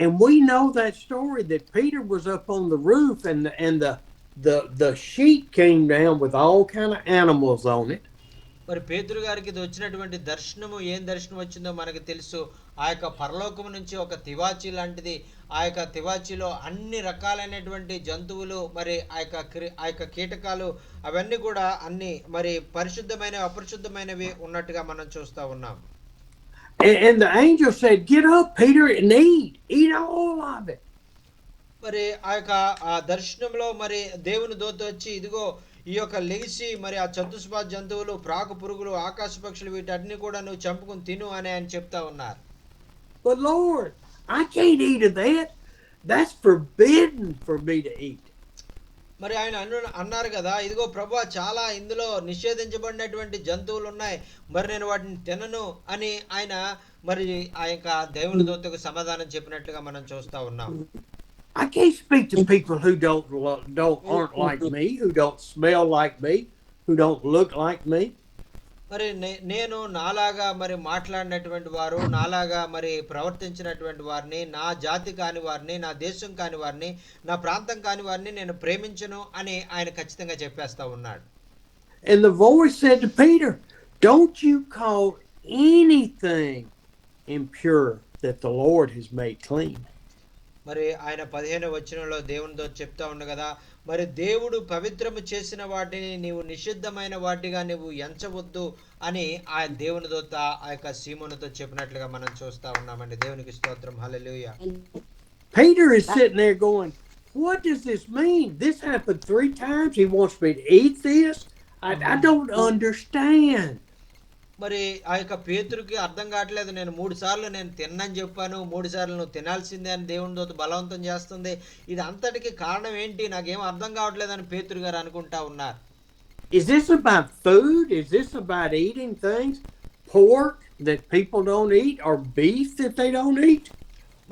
And we know that story that Peter was up on the roof and the sheet came down with all kind of animals on it. మరి పేతురు గారికి ఇది వచ్చినటువంటి దర్శనము ఏం దర్శనం వచ్చిందో మనకు తెలుసు. ఆ యొక్క పరలోకము నుంచి ఒక తివాచి లాంటిది, ఆ యొక్క తివాచిలో అన్ని రకాలైనటువంటి జంతువులు మరి ఆ యొక్క కీటకాలు అవన్నీ కూడా అన్ని మరి పరిశుద్ధమైనవి అపరిశుద్ధమైనవి ఉన్నట్టుగా మనం చూస్తా ఉన్నాం. And the angel said, "Get up, Peter, and eat all of it." మరి ఆ యొక్క ఆ దర్శనంలో మరి దేవుని దూత వచ్చి ఇదిగో ఈ యొక్క లెగిసి మరి ఆ చతుష్పా జంతువులు, ప్రాకు పురుగులు, ఆకాశ పక్షులు వీటన్ని కూడా నువ్వు చంపుకుని తిను అని ఆయన చెప్తా ఉన్నారు. But Lord, I can't eat of that. That's forbidden for me to eat. మరి ఆయన అన్నారు కదా, ఇదిగో ప్రభువా చాలా ఇందులో నిషేధించబడినటువంటి జంతువులు ఉన్నాయి, మరి నేను వాటిని తినను అని ఆయన మరి ఆ యొక్క దేవుని దూతకు సమాధానం చెప్పినట్లుగా మనం చూస్తా ఉన్నాం. I can't speak to people who aren't like me, who don't smell like me, who don't look like me. మరి నేను నాలాగా మరి మాట్లాడినటువంటి వారు, నాలాగా మరి ప్రవర్తించినటువంటి వారిని, నా జాతి కాని వారిని, నా దేశం కాని వారిని, నా ప్రాంతం కాని వారిని నేను ప్రేమించను అని ఆయన ఖచ్చితంగా చెప్పేస్తా ఉన్నాడు. And the voice said to Peter, "Don't you call anything impure that the Lord has made clean." మరి ఆయన 15వ వచనంలో దేవునితో చెప్తా ఉంది కదా, మరి దేవుడు పవిత్రము చేసిన వాటిని నీవు నిషిద్ధమైన వాటిగా నీవు ఎంచవద్దు అని ఆ దేవుని దూత ఆ యొక్క సీమోనుతో చెప్పినట్లుగా మనం చూస్తా ఉన్నామండి. దేవునికి స్తోత్రం, హల్లెలూయా. Peter is sitting there going, "What does this mean? This happened 3 times. He wants me to eat this? I don't understand." మరి ఆ యొక్క పేతురుకి అర్థం కావట్లేదు. నేను 3 సార్లు నేను తిన్నని చెప్పాను, 3 సార్లు నువ్వు తినాల్సిందే అని దేవుని దూత బలవంతం చేస్తుంది. ఇది అంతటికి కారణం ఏంటి, నాకేం అర్థం కావట్లేదు అని పేతురు గారు అనుకుంటా ఉన్నారు. Is this about food? Is this about eating things, pork that people don't eat or beef that they don't eat?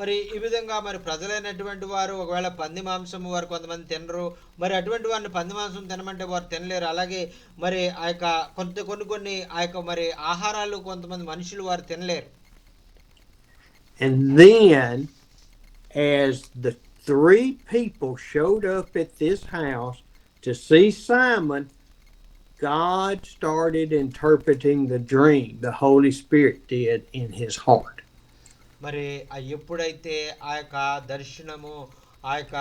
మరి ఈ విధంగా మరి ప్రజలైనటువంటి వారు ఒకవేళ పంది మాంసం వారు కొంతమంది తినరు, మరి అటువంటి వారిని పంది మాంసం తినమంటే వారు తినలేరు. అలాగే మరి ఆ యొక్క కొన్ని ఆ యొక్క మరి ఆహారాలు కొంతమంది మనుషులు వారు తినలేరు. And then as the 3 people showed up at this house to see Simon, God started interpreting the dream. The Holy Spirit did in his heart. మరి ఎప్పుడైతే ఆ యొక్క దర్శనము ఆ యొక్క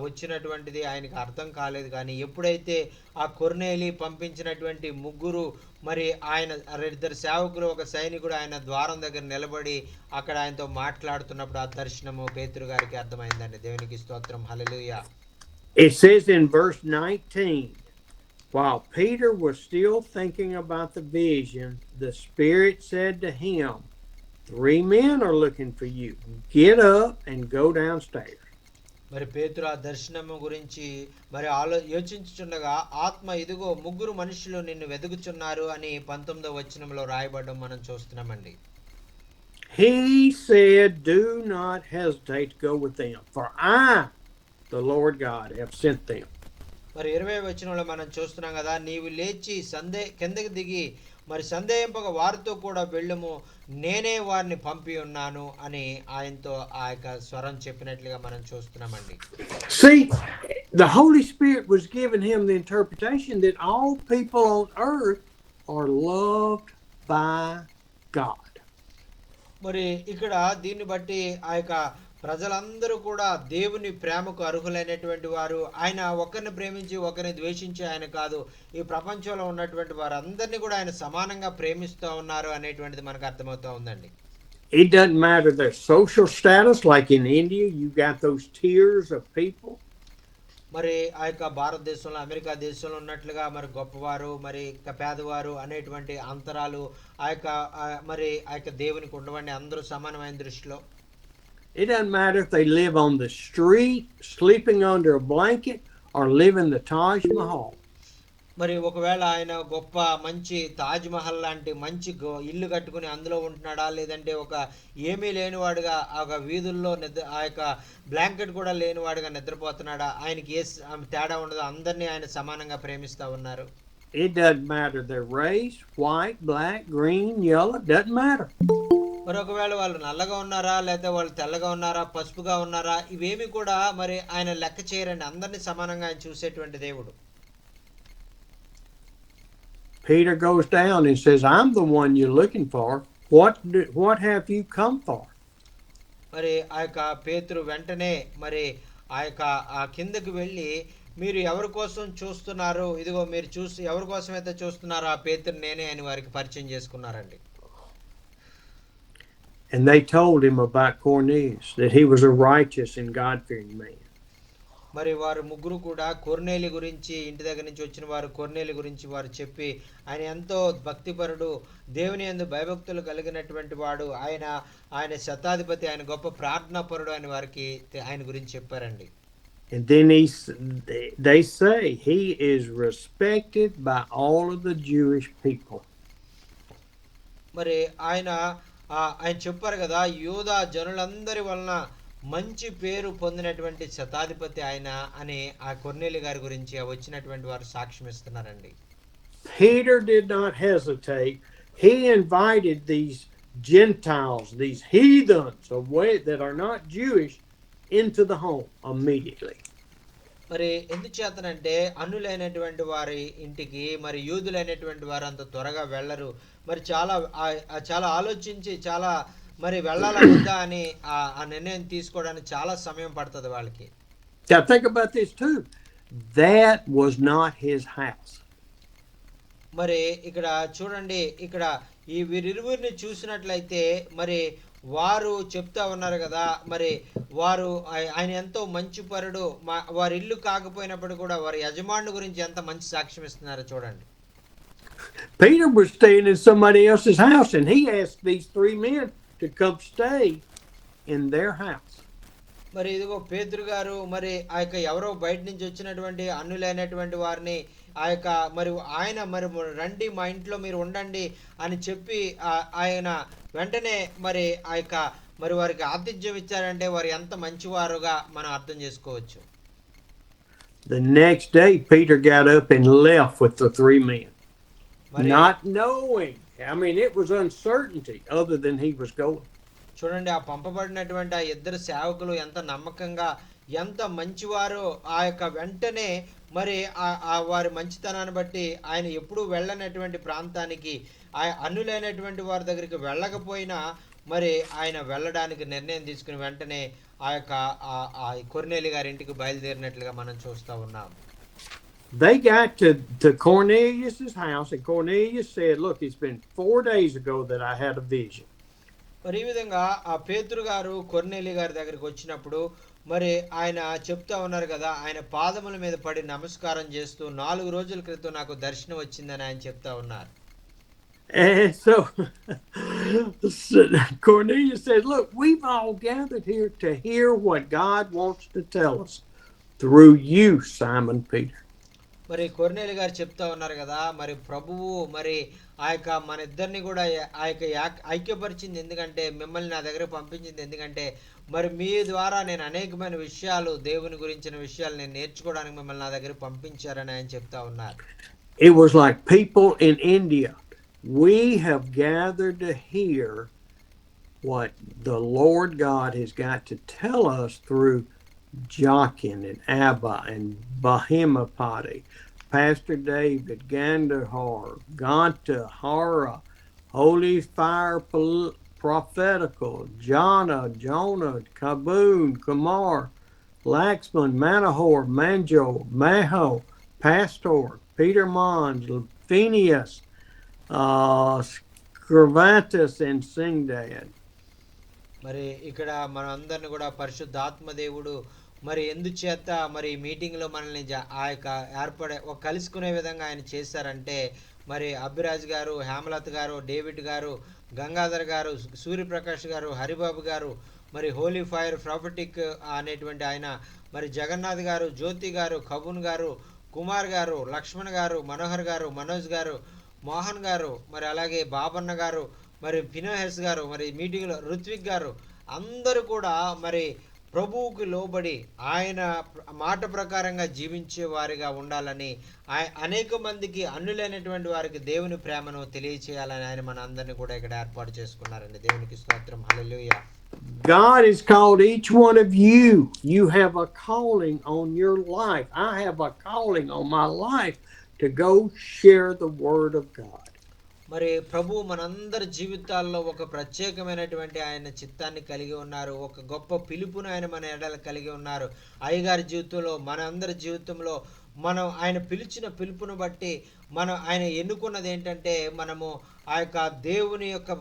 వచ్చినటువంటిది ఆయనకి అర్థం కాలేదు, కానీ ఎప్పుడైతే ఆ కొర్నేలి పంపించినటువంటి 3 మరి ఆయన 2 సేవకులు, ఒక సైనికుడు ఆయన ద్వారం దగ్గర నిలబడి అక్కడ ఆయనతో మాట్లాడుతున్నప్పుడు ఆ దర్శనము పేతురు గారికి అర్థమైందండి. దేవునికి స్తోత్రం, హల్లెలూయా. It says in verse 19, while Peter was still thinking about the vision, the Spirit said to him, 3 men are looking for you. Get up and go downstairs. మరి పేతురు ఆ దర్శనము గురించి మరి యోచించుచుండగా ఆత్మ ఇదిగో 3 మనుషులు నిన్ను వెతుకుచున్నారు అని 19వ వచనంలో రాయబడడం మనం చూస్తున్నామండి. He said, "Do not hesitate to go with them, for I, the Lord God, have sent them." మరి 20వ వచనంలో మనం చూస్తున్నాం కదా, నీవు లేచి కిందకి దిగి మరి సందేహింపక వారితో కూడా వెళ్ళుము, నేనే వారిని పంపి ఉన్నాను అని ఆయనతో ఆ యొక్క స్వరం చెప్పినట్లుగా మనం చూస్తున్నామండి. See, the Holy Spirit was giving him the interpretation that all people on earth are loved by God. మరి ఇక్కడ దీన్ని బట్టి ఆ యొక్క ప్రజలందరూ కూడా దేవుని ప్రేమకు అర్హులైనటువంటి వారు. ఆయన ఒకరిని ప్రేమించి ఒకరిని ద్వేషించి ఆయన కాదు, ఈ ప్రపంచంలో ఉన్నటువంటి వారందరినీ కూడా ఆయన సమానంగా ప్రేమిస్తూ ఉన్నారు అనేటువంటిది మనకు అర్థమవుతా ఉందండి. It doesn't matter their social status, like in India, you got those tiers of people. మరి ఆ యొక్క భారతదేశంలో, అమెరికా దేశంలో ఉన్నట్లుగా మరి గొప్పవారు మరి పేదవారు అనేటువంటి అంతరాలు ఆ యొక్క మరి ఆ యొక్క దేవునికి ఉండవండి. అందరూ సమానమైన దృష్టిలో. It doesn't matter if they live on the street, sleeping under a blanket, or live in the Taj Mahal. మరి ఒకవేళ ఆయన గొప్ప మంచి తాజ్ మహల్ లాంటి మంచి ఇల్లు కట్టుకుని అందులో ఉంటున్నాడా, లేదంటే ఒక ఏమీ లేనివాడుగా ఒక వీధుల్లో ఆ యొక్క బ్లాంకెట్ కూడా లేనివాడుగా నిద్రపోతున్నాడా, ఆయనకి ఏ తేడా ఉండదు, అందరినీ ఆయన సమానంగా ప్రేమిస్తూ ఉన్నారు. It doesn't matter their race, white, black, green, yellow, doesn't matter. మరి ఒకవేళ వాళ్ళు నల్లగా ఉన్నారా, లేదా వాళ్ళు తెల్లగా ఉన్నారా, పసుపుగా ఉన్నారా, ఇవేమి కూడా మరి ఆయన లెక్క చేయరండి. అందరినీ సమానంగా ఆయన చూసేటువంటి దేవుడు. Peter goes down and says, "I'm the one you're looking for. What have you come for?" మరి ఆ యొక్క పేతురు వెంటనే మరి ఆ యొక్క ఆ కిందకి వెళ్ళి, మీరు ఎవరి కోసం చూస్తున్నారు, ఇదిగో మీరు ఎవరి కోసం అయితే చూస్తున్నారో ఆ పేతురు నేనే అని వారికి పరిచయం చేసుకున్నారండి. And they told him about Cornelius, that he was a righteous and God-fearing man. మరి వారు 3 కూడా కొర్నేలి గురించి, ఇంటి దగ్గర నుంచి వచ్చిన వారు కొర్నేలి గురించి వారు చెప్పి, ఆయన ఎంతో భక్తిపరుడు, దేవుని యందు భయభక్తులు కలిగినటువంటి వాడు, ఆయన శతాధిపతి, ఆయన గొప్ప ప్రార్థనాపరుడు అని వారికి ఆయన గురించి చెప్పారండి. And then they say he is respected by all of the Jewish people. మరి ఆయన ఆయన చెప్పారు కదా, యూదా జనులందరి వలన మంచి పేరు పొందినటువంటి శతాధిపతి ఆయన అని ఆ కొర్నేలి గారి గురించి వచ్చినటువంటి వారు సాక్ష్యం ఇస్తున్నారండి. Peter did not hesitate. He invited these Gentiles, these heathens that are not Jewish, into the home immediately. మరి ఎందుచేతనంటే అన్యులైనటువంటి వారి ఇంటికి మరి యూదులైనటువంటి వారు అంత త్వరగా వెళ్ళరు. మరి చాలా ఆలోచించి చాలా మరి వెళ్ళాలా వద్దా అని ఆ నిర్ణయం తీసుకోవడానికి చాలా సమయం పడుతుంది వాళ్ళకి. Now think about this too. That was not his house. మరి ఇక్కడ చూడండి, ఇక్కడ ఈ వీరిరువురిని చూసినట్లయితే మరి వారు చెప్తా ఉన్నారు కదా, మరి వారు ఆయన ఎంతో మంచి పరుడు, వారి ఇల్లు కాకపోయినప్పుడు కూడా వారి యజమానుల గురించి ఎంత మంచి సాక్ష్యం ఇస్తున్నారో చూడండి. Peter was staying in somebody else's house, and he asked these three men to come stay in their house. మరి ఇదిగో పేతురు గారు మరి ఆ యొక్క ఎవరో బయట నుంచి వచ్చినటువంటి అన్యులైనటువంటి వారిని ఆ యొక్క మరి ఆయన మరి రండి మా ఇంట్లో మీరు ఉండండి అని చెప్పి ఆయన వెంటనే మరి ఆ యొక్క మరి వారికి ఆతిథ్యం ఇచ్చారంటే వారు ఎంత మంచివారుగా మనం అర్థం చేసుకోవచ్చు. The next day Peter got up and left with the three men, not knowing. I mean, it was uncertainty other than he was going. చూడండి, ఆ పంపబడినటువంటి ఆ ఇద్దరు సేవకులు ఎంత నమ్మకంగా ఎంత మంచివారో ఆ యొక్క వెంటనే మరి వారి మంచితనాన్ని బట్టి ఆయన ఎప్పుడూ వెళ్ళనటువంటి ప్రాంతానికి అన్యులైనటువంటి వారి దగ్గరికి వెళ్ళకపోయినా మరి ఆయన వెళ్ళడానికి నిర్ణయం తీసుకుని వెంటనే ఆ యొక్క కొర్నేలి గారి ఇంటికి బయలుదేరినట్లుగా మనం చూస్తూ ఉన్నాం. They got to Cornelius's house, and Cornelius said, "Look, it's been 4 days ago that I had a vision." మరి ఈ విధంగా ఆ పేతురు గారు కొర్నేలి గారి దగ్గరికి వచ్చినప్పుడు మరి ఆయన చెప్తా ఉన్నారు కదా, ఆయన పాదముల మీద పడి నమస్కారం చేస్తూ 4 రోజుల క్రితం నాకు దర్శనం వచ్చిందని ఆయన చెప్తా ఉన్నారు. And so Cornelius said, "Look, we've all gathered here to hear what God wants to tell us through you, Simon Peter." మరి కొర్నేలి గారు చెప్తా ఉన్నారు కదా, మరి ప్రభువు మరి ఆ యొక్క మన ఇద్దరిని కూడా ఆ యొక్క ఐక్యపరిచింది ఎందుకంటే, మిమ్మల్ని నా దగ్గర పంపించింది ఎందుకంటే మరి మీ ద్వారా నేను అనేకమైన విషయాలు దేవుని గురించిన విషయాలు నేను నేర్చుకోవడానికి మిమ్మల్ని నా దగ్గర పంపించారని ఆయన చెప్తా ఉన్నారు. It was like people in India. We have gathered to hear what the Lord God has got to tell us through Jachin and Abba and Bahimapati, Pastor David, Gandhar, Ganta, Hara, Holy Fire Prophetical, Jonah, Kaboon, Kumar, Laxman, Manahor, Manjo, Maho, Pastor, Peter Mons, Phineas, Scrivantus, and Singdad. మరి ఇక్కడ మనం అందరిని కూడా పరిశుద్ధాత్మ దేవుడు మరి ఎందుచేత మరి మీటింగ్లో మనల్ని ఆ యొక్క కలుసుకునే విధంగా ఆయన చేశారంటే, మరి అభిరాజ్ గారు, హేమలత గారు, డేవిడ్ గారు, గంగాధర్ గారు, సూర్యప్రకాష్ గారు, హరిబాబు గారు, మరి హోలీ ఫైర్ ప్రాఫిటిక్ అనేటువంటి ఆయన, మరి జగన్నాథ్ గారు, జ్యోతి గారు, కబూన్ గారు, కుమార్ గారు, లక్ష్మణ్ గారు, మనోహర్ గారు, మనోజ్ గారు, మోహన్ గారు, మరి అలాగే బాబన్న గారు, మరి ఫినోహెస్ గారు, మరి మీటింగ్లో రుత్విక్ గారు, అందరూ కూడా మరి ప్రభువుకి లోబడి ఆయన మాట ప్రకారంగా జీవించే వారిగా ఉండాలని, అనేక మందికి అన్యులైనటువంటి వారికి దేవుని ప్రేమను తెలియచేయాలని ఆయన మన అందరినీ కూడా ఇక్కడ ఏర్పాటు చేసుకున్నారండి. దేవునికి స్తోత్రం. హల్లెలూయా. God has called each one of you. You have a calling on your life. I have a calling on my life to go share the word of God. మరి ప్రభు మనందరి జీవితాల్లో ఒక ప్రత్యేకమైనటువంటి ఆయన చిత్తాన్ని కలిగి ఉన్నారు. ఒక గొప్ప పిలుపును ఆయన మన ఎడల కలిగి ఉన్నారు. అయ్యగారి జీవితంలో, మన అందరి జీవితంలో మనం ఆయన పిలిచిన పిలుపును బట్టి మనం ఆయన ఎన్నుకున్నది ఏంటంటే, మనము ఆ యొక్క దేవుని యొక్క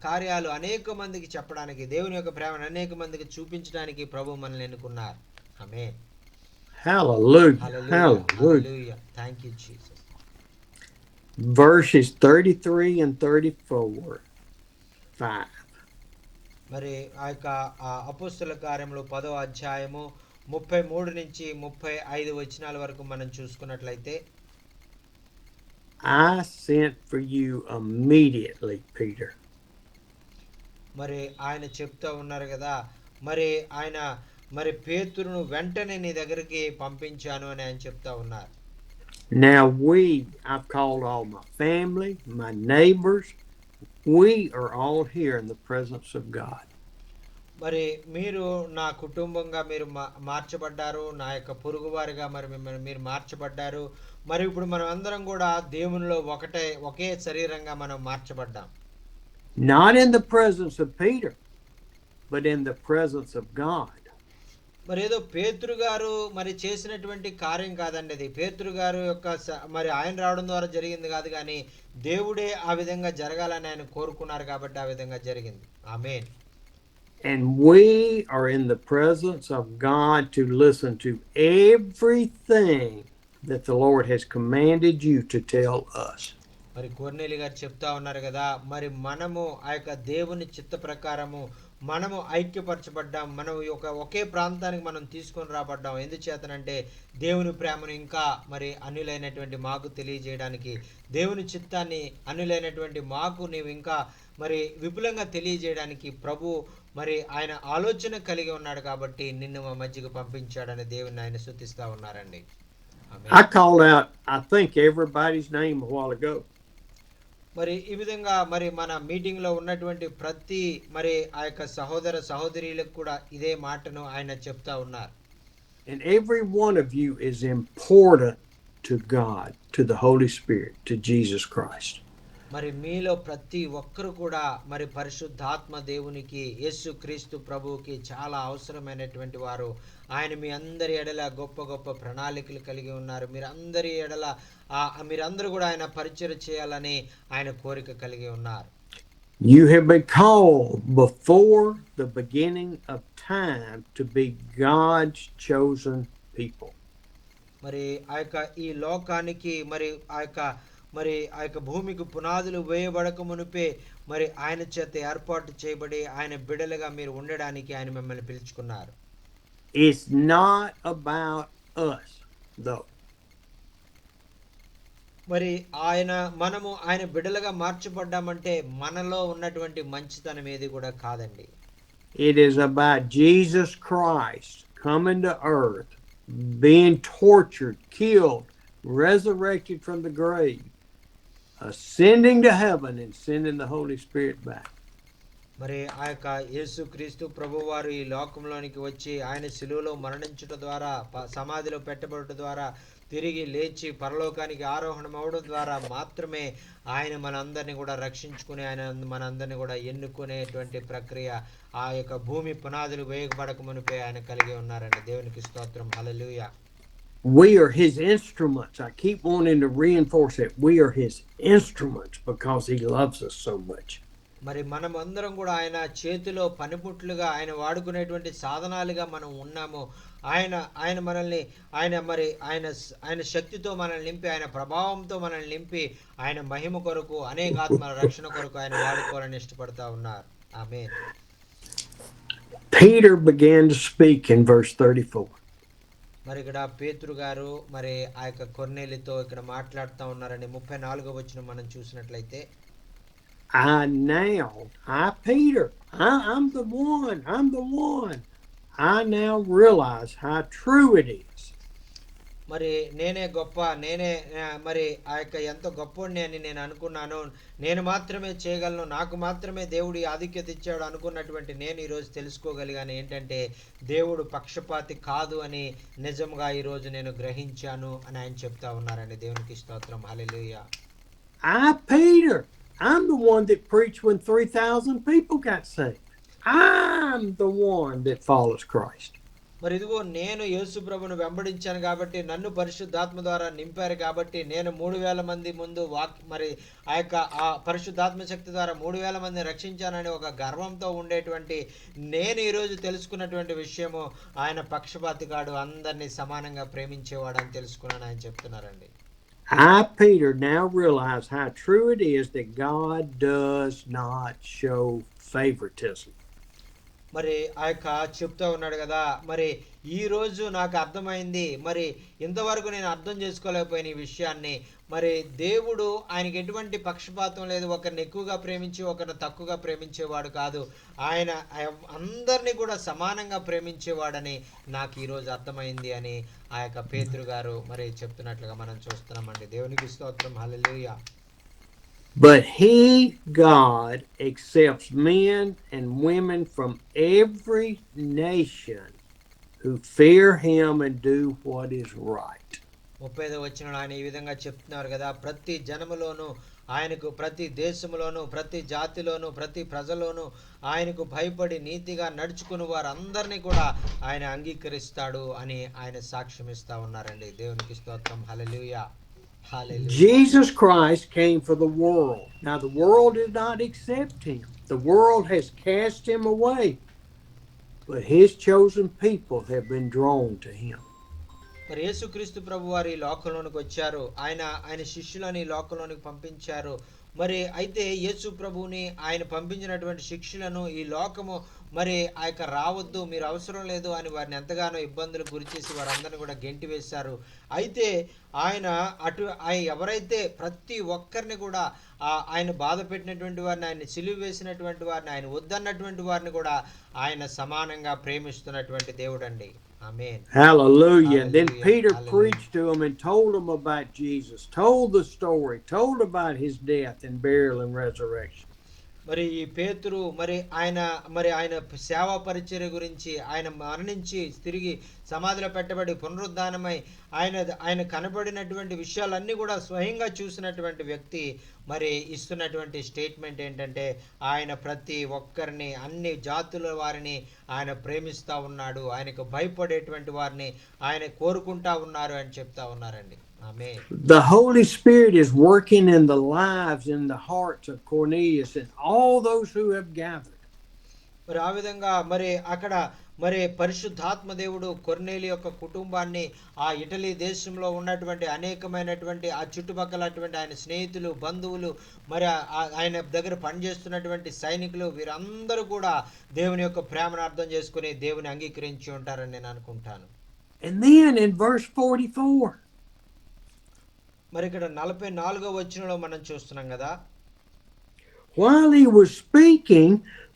కార్యాలు అనేక మందికి చెప్పడానికి, దేవుని యొక్క ప్రేమను అనేక మందికి చూపించడానికి ప్రభు మనల్ని ఎన్నుకున్నారు. ఆమేన్. Hallelujah. Hallelujah. Thank you, Jesus. Verses 33 and 34. 5. మరి ఆ యొక్క అపోస్తల కార్యములు 10వ అధ్యాయము 33 నుంచి 35 వచనాల వరకు మనం చూసుకున్నట్లయితే, I sent for you immediately, Peter. మరి ఆయన చెప్తా ఉన్నారు కదా, మరి ఆయన మరి పేతురును వెంటనే నీ దగ్గరికి పంపించాను అని ఆయన చెప్తా ఉన్నారు. Now I've called all my family, my neighbors. We are all here in the presence of God. మరి మీరు నా కుటుంబంగా మీరు మార్చబడ్డారు, నా యొక్క పొరుగువారిగా మరి మిమ్మల్ని మీరు మార్చబడ్డారు. మరి ఇప్పుడు మనం అందరం కూడా దేవునిలో ఒకే శరీరంగా మనం మార్చబడ్డాం. Not in the presence of Peter, but in the presence of God. మరి ఏదో పేతురు గారు మరి చేసినటువంటి కార్యం కాదండి అది. పేతురు గారు యొక్క మరి ఆయన రావడం ద్వారా జరిగింది కాదు, కానీ దేవుడే ఆ విధంగా జరగాలని ఆయన కోరుకున్నారు కాబట్టి ఆ విధంగా జరిగింది. ఆమేన్. And we are in the presence of God to listen to everything that the Lord has commanded you to tell us. మరి కొర్నేలి గారు చెప్తా ఉన్నారు కదా, మరి మనము ఆ యొక్క దేవుని చిత్త ప్రకారము మనము ఐక్యపరచబడ్డాం. మనం ఒకే ప్రాంతానికి మనం తీసుకొని రాబడ్డాం. ఎందుచేతనంటే దేవుని ప్రేమను ఇంకా మరి అన్యులైనటువంటి మాకు తెలియజేయడానికి, దేవుని చిత్తాన్ని అన్యులైనటువంటి మాకు నీవు ఇంకా మరి విపులంగా తెలియజేయడానికి ప్రభు మరి ఆయన ఆలోచన కలిగి ఉన్నాడు కాబట్టి నిన్ను మా మధ్యకు పంపించాడని దేవుని ఆయన స్తుతిస్తా ఉన్నారండి. I called out, I think, everybody's name a while ago. మరి ఈ విధంగా మరి మన మీటింగ్ లో ఉన్నటువంటి ప్రతి మరి ఆ యొక్క సహోదర సహోదరులకు కూడా ఇదే మాటను ఆయన చెప్తా ఉన్నారు. And every one of you is important to God, to the Holy Spirit, to Jesus Christ. మరి మీలో ప్రతి ఒక్కరు కూడా మరి పరిశుద్ధాత్మ దేవునికి, యేసు క్రీస్తు ప్రభువుకి చాలా అవసరమైనటువంటి వారు. ఆయన మీ అందరి ఎడల గొప్ప గొప్ప ప్రణాళికలు కలిగి ఉన్నారు. మీరందరూ కూడా ఆయన పరిచయం చేయాలని ఆయన కోరిక కలిగి ఉన్నారు. You have been called before the beginning of time to be God's chosen people. మరి ఆ యొక్క ఈ లోకానికి మరి ఆ యొక్క భూమికి పునాదులు వేయబడక మునిపే మరి ఆయన చేత ఏర్పాటు చేయబడి ఆయన బిడ్డలుగా మీరు ఉండడానికి ఆయన మిమ్మల్ని పిలుచుకున్నారు. It's not about us though. మరి మనము ఆయన బిడ్డలుగా మార్చబడ్డామంటే మనలో ఉన్నటువంటి మంచితనం ఏది కూడా కాదండి. It is about Jesus Christ coming to earth, being tortured, killed, resurrected from the grave, ascending to heaven and sending the Holy Spirit back. మరి ఆ యొక్క యేసుక్రీస్తు ప్రభువారు ఈ లోకంలోనికి వచ్చి ఆయన శిలువలో మరణించుట ద్వారా, సమాధిలో పెట్టబడటం ద్వారా, తిరిగి లేచి పరలోకానికి ఆరోహణం అవడం ద్వారా మాత్రమే ఆయన మనందరినీ కూడా రక్షించుకుని ఆయన మనందరినీ కూడా ఎన్నుకునేటువంటి ప్రక్రియ ఆ యొక్క భూమి పునాదులు వేయబడక మునిపే ఆయన కలిగి ఉన్నారండి. దేవునికి స్తోత్రం. హల్లెలూయా. We are his instruments. I keep wanting to reinforce it. We are his instruments because he loves us so much. మరి మనం అందరం కూడా ఆయన చేతిలో పనిముట్లుగా ఆయన వాడుకునేటువంటి సాధనాలుగా మనం ఉన్నాము. ఆయన మనల్ని ఆయన శక్తితో మనల్ని నింపి, ఆయన ప్రభావంతో మనల్ని నింపి, ఆయన మహిమ కొరకు, అనేక ఆత్మల రక్షణ కొరకు ఆయన వాడుకోవాలని ఇష్టపడతా ఉన్నారు. ఆమేన్. Peter began to speak in verse 34. మరి ఇక్కడ పేతురు గారు మరి ఆ యొక్క కొర్నేలితో ఇక్కడ మాట్లాడుతూ ఉన్నారని 34వ వచనం మనం చూసినట్లయితే, Peter, I'm the one. I now realize how true it is. మరి నేనే మరి ఆ యొక్క ఎంత గొప్పవాడిని అని నేను అనుకున్నాను, నేను మాత్రమే చేయగలను, నాకు మాత్రమే దేవుడి ఆధిక్యత ఇచ్చాడు అనుకున్నటువంటి నేను ఈరోజు తెలుసుకోగలిగాను ఏంటంటే దేవుడు పక్షపాతి కాదు అని నిజంగా ఈరోజు నేను గ్రహించాను అని ఆయన చెప్తా ఉన్నారండి. దేవునికి స్తోత్రం. హల్లెలూయా. Peter, I'm the one that preached when 3,000 people got saved. I'm the one that follows Christ. మరి ఇదిగో నేను యేసు ప్రభువును వెంబడించాను కాబట్టి, నన్ను పరిశుద్ధాత్మ ద్వారా నింపారు కాబట్టి, నేను 3,000 మంది ముందు మరి ఆ పరిశుద్ధాత్మ శక్తి ద్వారా 3,000 మందిని రక్షించానని ఒక గర్వంతో ఉండేటువంటి నేను ఈరోజు తెలుసుకున్నటువంటి విషయము, ఆయన పక్షపాతి కాడు, అందరినీ సమానంగా ప్రేమించేవాడు అని తెలుసుకున్నాను ఆయన చెప్తున్నారండి. Peter, now realize how true it is that God does not show favoritism. మరి ఆ యొక్క చెప్తా ఉన్నాడు కదా, మరి ఈ రోజు నాకు అర్థమైంది, మరి ఇంతవరకు నేను అర్థం చేసుకోలేకపోయిన ఈ విషయాన్ని. మరి దేవుడు, ఆయనకి ఎటువంటి పక్షపాతం లేదు, ఒకరిని ఎక్కువగా ప్రేమించి ఒకరిని తక్కువగా ప్రేమించేవాడు కాదు. ఆయన అందరినీ కూడా సమానంగా ప్రేమించేవాడని నాకు ఈరోజు అర్థమైంది అని ఆ యొక్క పేతురు గారు మరి చెప్తున్నట్లుగా మనం చూస్తున్నామండి. దేవునికి స్తోత్రం, హల్లెలూయా. But he, God, accepts men and women from every nation who fear him and do what is right. 35వ వచనంలో ఆయన ఈ విధంగా చెప్తున్నారు కదా, ప్రతి జనములోను ఆయనకు, ప్రతి దేశములోను, ప్రతి జాతిలోను, ప్రతి ప్రజలోను ఆయనకు భయపడి నీతిగా నడుచుకుని వారందరినీ కూడా ఆయన అంగీకరిస్తాడు అని ఆయన సాక్ష్యం ఇస్తా ఉన్నారండి. దేవునికి స్తోత్రం, హల్లెలూయా. Jesus Christ came for the world. Now the world did not accept him. The world has cast him away. But his chosen people have been drawn to him. మరి యేసుక్రీస్తు ప్రభు వారు ఈ లోకంలోనికి వచ్చారు. ఆయన శిష్యులని ఈ లోకంలోనికి పంపించారు. మరి అయితే యేసు ప్రభువుని ఆయన పంపించినటువంటి శిష్యులను ఈ లోకము మరి ఆ యొక్క రావద్దు, మీరు అవసరం లేదు అని వారిని ఎంతగానో ఇబ్బందులు గురిచేసి వారందరిని కూడా గెంటి వేశారు. అయితే ఆయన ఎవరైతే ప్రతి ఒక్కరిని కూడా ఆయన బాధ పెట్టినటువంటి వారిని, ఆయన సిలువ వేసినటువంటి వారిని, ఆయన వద్దన్నటువంటి వారిని కూడా ఆయన సమానంగా ప్రేమిస్తున్నటువంటి దేవుడు అండి. Amen. Hallelujah. Then Peter Hallelujah. preached to them and told them about Jesus, told the story, told about his death and burial and resurrection. మరి ఈ పేతురు ఆయన సేవా పరిచర్య గురించి, ఆయన మరణించి తిరిగి సమాధిలో పెట్టబడి పునరుద్ధానమై ఆయన కనబడినటువంటి విషయాలన్నీ కూడా స్వయంగా చూసినటువంటి వ్యక్తి మరి ఇస్తున్నటువంటి స్టేట్మెంట్ ఏంటంటే, ఆయన ప్రతి ఒక్కరిని, అన్ని జాతుల వారిని ఆయన ప్రేమిస్తూ ఉన్నాడు, ఆయనకు భయపడేటువంటి వారిని ఆయన కోరుకుంటా ఉన్నారు అని చెప్తా ఉన్నారండి. Amen. The Holy Spirit is working in the lives and the hearts of Cornelius and all those who have gathered. మరి ఆ విధంగా మరి అక్కడ మరి పరిశుద్ధాత్మ దేవుడు కొర్నేలి యొక్క కుటుంబాన్ని, ఆ ఇటలీ దేశంలో ఉన్నటువంటి అనేకమైనటువంటి ఆ చుట్టుపక్కలటువంటి ఆయన స్నేహితులు, బంధువులు, మరి ఆయన దగ్గర పనిచేస్తున్నటువంటి సైనికులు, వీరందరూ కూడా దేవుని యొక్క ప్రేమను అర్థం చేసుకుని దేవుని అంగీకరించి ఉంటారని నేను అనుకుంటాను. And then in verse 44, మరి ఇక్కడ 44వ వచనంలో మనం చూస్తున్నాం కదా, while he was speaking,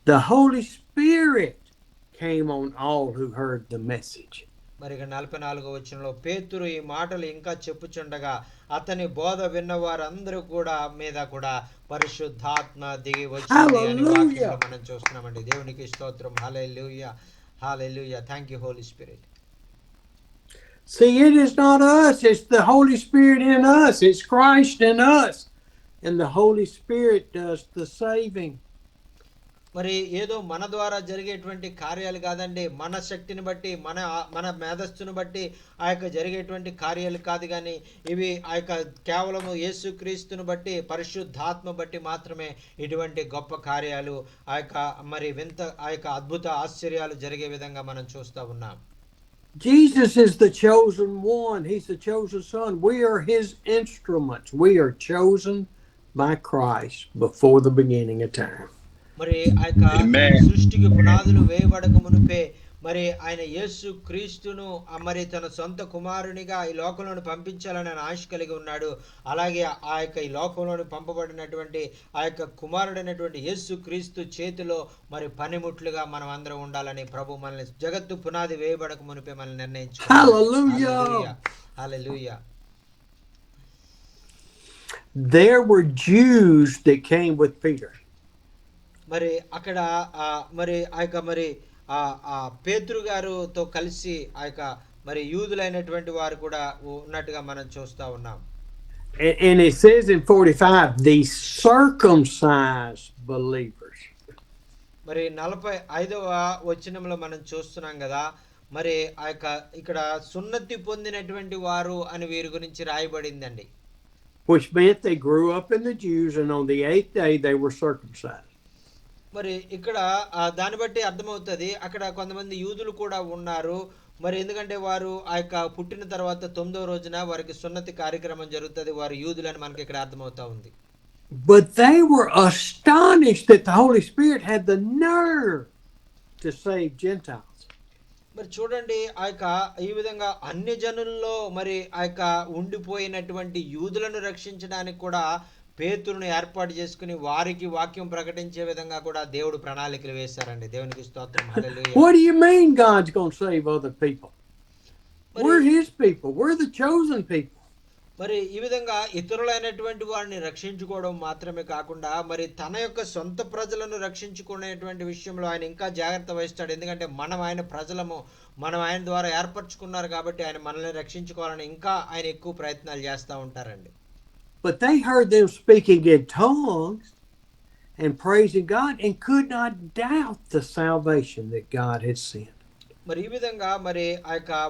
the Holy Spirit came on all who heard the message. మరి ఇక 44వ వచనంలో పేతురు ఈ మాటలు ఇంకా చెప్పుచుండగా అతని బోధ విన్న వారందరూ కూడా మీద కూడా పరిశుద్ధాత్మ దిగి వచ్చింది అని వాక్యంలో మనం చూస్తున్నామండి. దేవునికి స్తోత్రం, hallelujah, hallelujah. Thank you Holy Spirit. See, it is not us, it's the Holy Spirit in us. It's Christ in us. And the Holy Spirit does the saving. మరి ఏదో మన ద్వారా జరిగేటువంటి కార్యాలు కాదండి, మన శక్తిని బట్టి, మన మేధస్సును బట్టి ఆ యొక్క జరిగేటువంటి కార్యాలు కాదు, కానీ ఇవి ఆ యొక్క కేవలము యేసుక్రీస్తును బట్టి, పరిశుద్ధాత్మ బట్టి మాత్రమే ఇటువంటి గొప్ప కార్యాలు, ఆ యొక్క అద్భుత ఆశ్చర్యాలు జరిగే విధంగా మనం చూస్తూ ఉన్నాం. Jesus is the chosen one. He's the chosen son. We are his instruments. We are chosen by Christ before the beginning of time. మరి ఆ యొక్క సృష్టికి పునాదులు వేయబడక మునిపే మరి ఆయన యేసు క్రీస్తును మరి తన సొంత కుమారునిగా ఈ లోకంలోని పంపించాలని ఆయన ఆశ కలిగి ఉన్నాడు. అలాగే ఆ యొక్క ఈ లోకంలోని పంపబడినటువంటి ఆ యొక్క కుమారుడైనటువంటి యేసు క్రీస్తు చేతిలో మరి పనిముట్లుగా మనం అందరం ఉండాలని ప్రభు మనల్ని జగత్తు పునాది వేయబడక మునిపే మనల్ని నిర్ణయించుకున్నాడు. హల్లెలూయా, హల్లెలూయా. There were Jews that came with Peter. మరి అక్కడ మరి ఆ యొక్క మరి ఆ పేతురు గారుతో కలిసి ఆ యొక్క మరి యూదులైనటువంటి వారు కూడా ఉన్నట్టుగా మనం చూస్తా ఉన్నాం. And it says in 45, the circumcised believers. మరి 45వ వచనంలో మనం చూస్తున్నాం కదా, మరి ఆ యొక్క ఇక్కడ సున్నతి పొందినటువంటి వారు అని వీరి గురించి రాయబడిందండి. Which meant they grew up in the Jews and on the 8th day they were circumcised. మరి ఇక్కడ దాన్ని బట్టి అర్థమవుతుంది, అక్కడ కొంతమంది యూదులు కూడా ఉన్నారు. మరి ఎందుకంటే వారు ఆ యొక్క పుట్టిన తర్వాత 9వ రోజున వారికి సున్నతి కార్యక్రమం జరుగుతుంది, వారు యూదులని మనకి ఇక్కడ అర్థమవుతా ఉంది. But they were astonished that the Holy Spirit had the nerve to save Gentiles. మరి చూడండి ఈ విధంగా అన్య జనుల్లో మరి ఉండిపోయినటువంటి యూదులను రక్షించడానికి కూడా పేతురును ఏర్పాటు చేసుకుని వారికి వాక్యం ప్రకటించే విధంగా కూడా దేవుడు ప్రణాళికలు వేశారండి. దేవునికి స్తోత్రం. హల్లెలూయా. What do you mean God's going to save other people? We're his people. We're the chosen people. మరి ఈ విధంగా ఇతరులైనటువంటి వారిని రక్షించుకోవడం మాత్రమే కాకుండా మరి తన యొక్క సొంత ప్రజలను రక్షించుకునేటువంటి విషయంలో ఆయన ఇంకా జాగ్రత్త వహిస్తాడు. ఎందుకంటే మనం ఆయన ప్రజలము, మనం ఆయన ద్వారా ఏర్పరచుకున్నారు కాబట్టి ఆయన మనల్ని రక్షించుకోవాలని ఇంకా ఆయన ఎక్కువ ప్రయత్నాలు చేస్తూ ఉంటారండి. But they heard them speaking in tongues and praising God and could not doubt the salvation that God had sent. మరి ఈ విధంగా మరి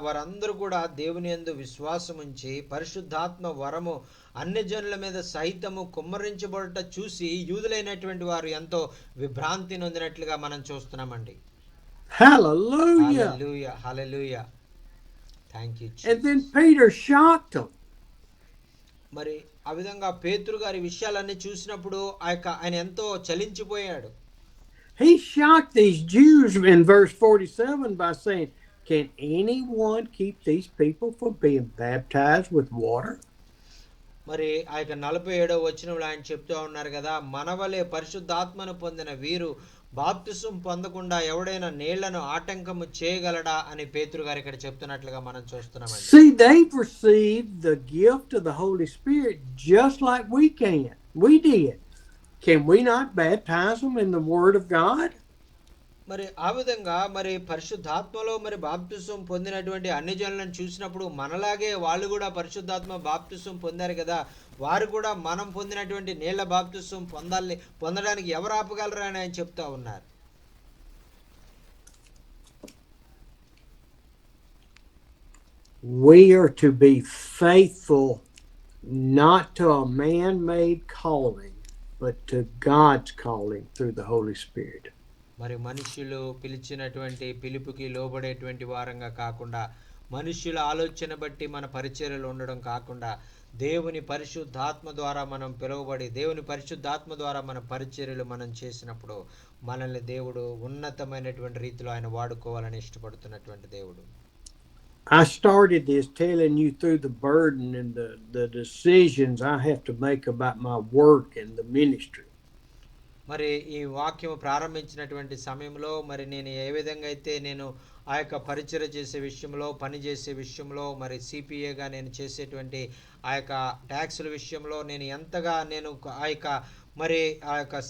వారందరూ కూడా దేవుని యందు విశ్వాసం ఉంచి పరిశుద్ధాత్మ వరము అన్య జనుల మీద సహితము కుమ్మరించబడట చూసి యూదులైనటువంటి వారు ఎంతో విభ్రాంతి నొందినట్లుగా మనం చూస్తున్నామండి. Hallelujah. Hallelujah. Hallelujah. Thank you. And then Peter shocked them. మరి ఆ విధంగా పేతురు గారి విషయాలన్నీ చూసినప్పుడు ఆయన ఎంతో చలించిపోయాడు. He shocked these Jews in verse 47 by saying, "Can anyone keep these people from being baptized with water?" మరి 47వ వచనంలో ఆయన చెప్తూ ఉన్నారు కదా, మనవలే పరిశుద్ధాత్మను పొందిన వీరు బాప్తిసం పొందకుండా ఎవడైనా నీళ్లను ఆటంకము చేయగలడా అని పేతురు గారు ఇక్కడ చెప్తున్నట్లుగా మనం చూస్తున్నామండి. See, they've received the gift of the Holy Spirit just like we did. Can we not baptize them in the Word of God? మరి ఆ విధంగా మరి పరిశుద్ధాత్మలో మరి బాప్తిసం పొందినటువంటి అన్ని జనులను చూసినప్పుడు మనలాగే వాళ్ళు కూడా పరిశుద్ధాత్మ బాప్తిసం పొందారు కదా, వారు కూడా మనం పొందినటువంటి నీళ్ల బాప్తిసం పొందడానికి ఎవరు ఆపగలరు అని ఆయన చెప్తా ఉన్నారు. We are to be faithful not to a man-made calling, but to God's calling through the Holy Spirit. మరి మనుషులు పిలిచినటువంటి పిలుపుకి లోబడేటువంటి వారంగా కాకుండా, మనుషుల ఆలోచన బట్టి మన పరిచర్యలు ఉండడం కాకుండా, దేవుని పరిశుద్ధాత్మ ద్వారా మనం పిలువబడి దేవుని పరిశుద్ధాత్మ ద్వారా మన పరిచర్యలు మనం చేసినప్పుడు మనల్ని దేవుడు ఉన్నతమైనటువంటి రీతిలో ఆయన వాడుకోవాలని ఇష్టపడుతున్నటువంటి దేవుడు. I started this telling you through the burden and the decisions I have to make about my work and the ministry. మరి ఈ వాక్యం ప్రారంభించినటువంటి సమయంలో మరి నేను ఏ విధంగా అయితే నేను పరిచర్య చేసే విషయంలో, పని చేసే విషయంలో, మరి సిపిఏగా నేను చేసేటువంటి ట్యాక్సుల విషయంలో నేను ఎంతగా నేను మరి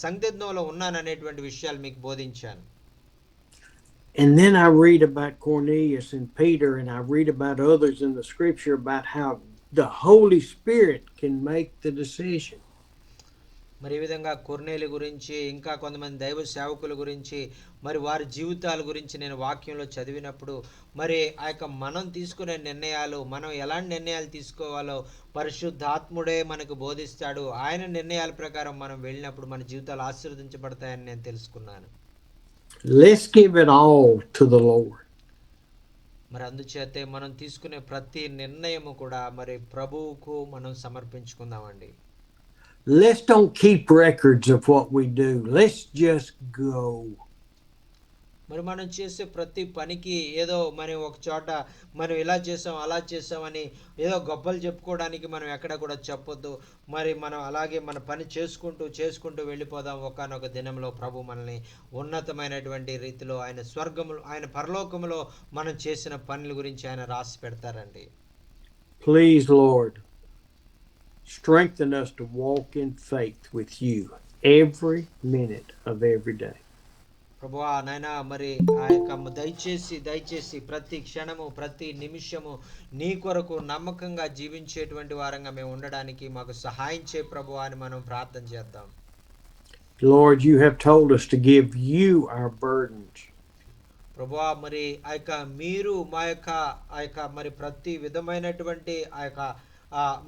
సందిగ్ధంలో ఉన్నాననేటువంటి విషయాలు మీకు బోధించాను. And then I read about Cornelius and Peter, and I read about others in the scripture about how the Holy Spirit can make the decision. మరి ఈ విధంగా కొర్నేలి గురించి, ఇంకా కొంతమంది దైవ సేవకుల గురించి, మరి వారి జీవితాల గురించి నేను వాక్యంలో చదివినప్పుడు మరి మనం తీసుకునే నిర్ణయాలు, మనం ఎలాంటి నిర్ణయాలు తీసుకోవాలో పరిశుద్ధాత్ముడే మనకు బోధిస్తాడు. ఆయన నిర్ణయాల ప్రకారం మనం వెళ్ళినప్పుడు మన జీవితాలు ఆశీర్వదించబడతాయని నేను తెలుసుకున్నాను. Let's give it all to the Lord. మరి అందుచేతే మనం తీసుకునే ప్రతి నిర్ణయము కూడా మరి ప్రభువుకు మనం సమర్పించుకుందామండి. Let's don't keep records of what we do. Let's just go. మరి మనం చేసే ప్రతి పనికి ఏదో మనం ఒక చోట మనం ఇలా చేసాం అలా చేసామని ఏదో గొప్పలు చెప్పుకోవడానికి మనం ఎక్కడ కూడా చెప్పొద్దు. మరి మనం అలాగే మన పని చేసుకుంటూ వెళ్ళిపోదాం. ఒకానొక దినంలో ప్రభు మనల్ని ఉన్నతమైనటువంటి రీతిలో ఆయన స్వర్గములో, ఆయన పరలోకములో మనం చేసిన పనుల గురించి ఆయన రాసి పెడతారండి. Please, Lord, strengthen us to walk in faith with you every minute of every day. ప్రభువా నాయనా, మరి దయచేసి ప్రతి క్షణము ప్రతి నిమిషము నీ కొరకు నమ్మకంగా జీవించేటువంటి వారంగా మేము ఉండడానికి మాకు సహాయం చేయ ప్రభువా అని మనం ప్రార్థన చేద్దాం. Lord, you have told us to give you our burdens. ప్రభువా మరి మీరు మా మరి ప్రతి విధమైనటువంటి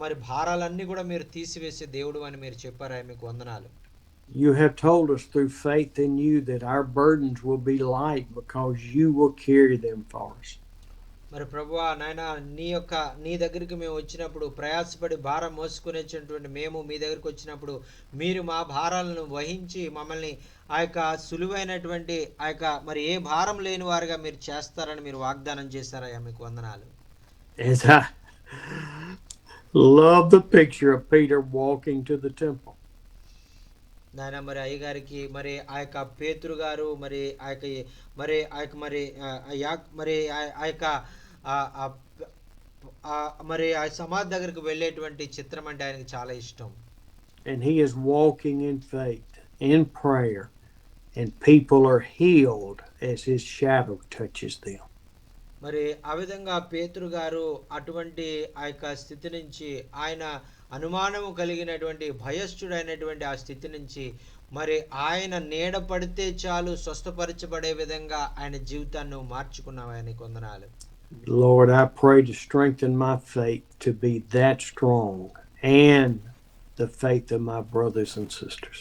మరి భారాలన్నీ కూడా మీరు తీసివేసే దేవుడు అని మీరు చెప్పారు. మీకు వందనాలు. You have told us through faith in you that our burdens will be light because you will carry them for us. మరి ప్రభువా నాయన నీ దగ్గరికి మేము వచ్చినప్పుడు ప్రయాసపడి భారం మోసుకునేటువంటి మేము మీ దగ్గరికి వచ్చినప్పుడు మీరు మా భారాలను వహించి మమ్మల్ని ఆ యొక్క సులువైనటువంటి ఆ యొక్క మరి ఏ భారం లేని వారుగా మీరు చేస్తారని మీరు వాగ్దానం చేశారయ్యా, మీకు వందనాలు. As I love the picture of Peter walking to the temple. నాయన మరి అయ్యగారికి మరి ఆ యొక్క పేతురు గారు మరి ఆ యొక్క మరి ఆ యొక్క మరి మరి ఆ యొక్క మరి ఆ సమాధి దగ్గరికి వెళ్ళేటువంటి చిత్రం అంటే ఆయనకి చాలా ఇష్టం. And he is walking in faith, in prayer, and people are healed as his shadow touches them. మరి ఆ విధంగా పేతురు గారు అటువంటి ఆ యొక్క స్థితి నుంచి ఆయన అనుమానము కలిగినటువంటి భయస్థుడైనటువంటి ఆ స్థితి నుంచి మరి ఆయన నీడ పడితే చాలు స్వస్థపరచబడే విధంగా ఆయన జీవితాన్ని మార్చుకున్నావు. ఆయనకి వందనాలు. Lord, I pray to strengthen my faith to be that strong and the faith of my brothers and sisters.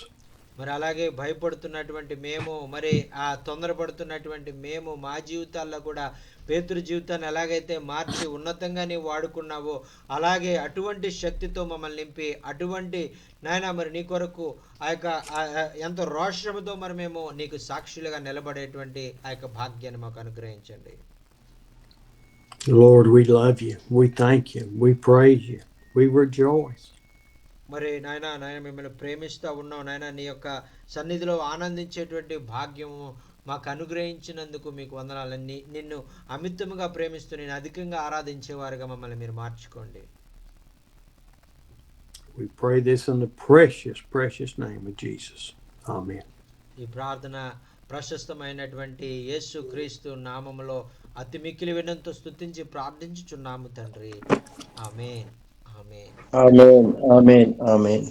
మరి అలాగే భయపడుతున్నటువంటి మేము మరి ఆ తొందరపడుతున్నటువంటి మేము మా జీవితాల్లో కూడా పేతురు జీవితాన్ని ఎలాగైతే మార్చి ఉన్నతంగా నీవు వాడుకున్నావో అలాగే అటువంటి శక్తితో మమ్మల్ని నింపి అటువంటి నాయన మరి నీ కొరకు ఆ యొక్క ఎంతో రోషముతో మరి మేము నీకు సాక్షులుగా నిలబడేటువంటి ఆ యొక్క భాగ్యాన్ని మాకు అనుగ్రహించండి. Lord, we love you. We thank you. We praise you. We rejoice. మరి నాయన మిమ్మల్ని ప్రేమిస్తూ ఉన్నాం నాయన. నీ యొక్క సన్నిధిలో ఆనందించేటువంటి భాగ్యము మాకు అనుగ్రహించినందుకు మీకు వందనాలన్నీ. నిన్ను అమితముగా ప్రేమిస్తూ నేను అధికంగా ఆరాధించేవారుగా మమ్మల్ని మీరు మార్చుకోండి. We pray this in the precious, precious name of Jesus. Amen. ఈ ప్రార్థన ప్రశస్తమైనటువంటి యేసు క్రీస్తు నామములో అతి మిక్కిలి వినంతో స్తుతించి ప్రార్థించుచున్నాము తండ్రి. ఆమేన్. ఆమేన్. ఆమేన్. ఆమేన్. ఆమేన్.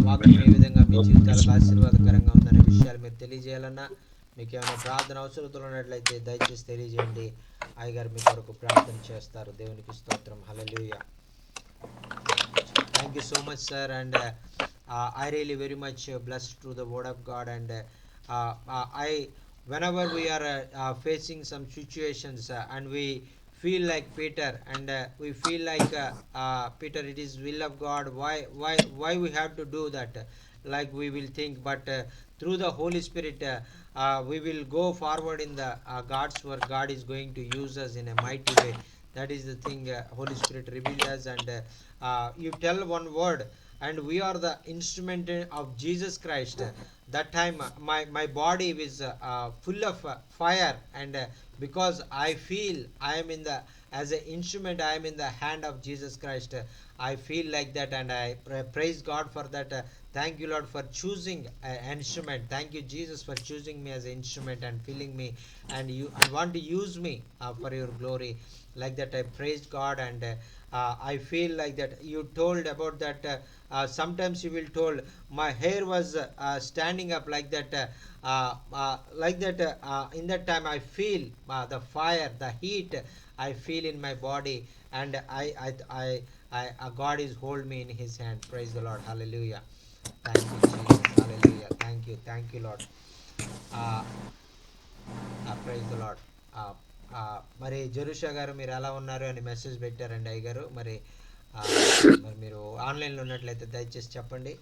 వాక్యం ఏ విధంగా మీ జీవితాలకు ఆశీర్వాదకరంగా ఉందనే విషయాలు మీరు తెలియజేయాలన్నా మీకు ఏమైనా ప్రార్థన అవసరతలు ఉన్నట్లయితే దయచేసి తెలియజేయండి. అయ్యగారు మీ కొరకు ప్రార్థన చేస్తారు. దేవునికి స్తోత్రం. హల్లెలూయా. Thank you so much, sir, and I really very much blessed through the word of God, and whenever we are facing some situations and we feel like Peter, and we feel like Peter, it is will of God, why we have to do that, like we will think, but through the Holy Spirit we will go forward in the God's work. God is going to use us in a mighty way. That is the thing Holy Spirit revealed us, and you tell one word and we are the instrument of Jesus Christ. That time my body is full of fire, and because I feel I am in the as an instrument, I am in the hand of Jesus Christ. I feel like that, and I praise God for that. Thank you, Lord, for choosing an instrument. Thank you, Jesus, for choosing me as an instrument and filling me, and you want to use me for your glory. Like that, I praised God, and I feel like that. You told about that. Sometimes you will told my hair was standing up like that. In that time, I feel the fire, the heat. I feel in my body, and God is hold me in His hand. Praise the Lord. Hallelujah. Thank you, Jesus. Hallelujah. Thank you, Lord. Praise the Lord. మరి జెరూషా గారు మీరు ఎలా ఉన్నారు అని message పెట్టారండి అయ్యగారు. మరి మీరు ఆన్లైన్లో ఉన్నట్లయితే దయచేసి చెప్పండి.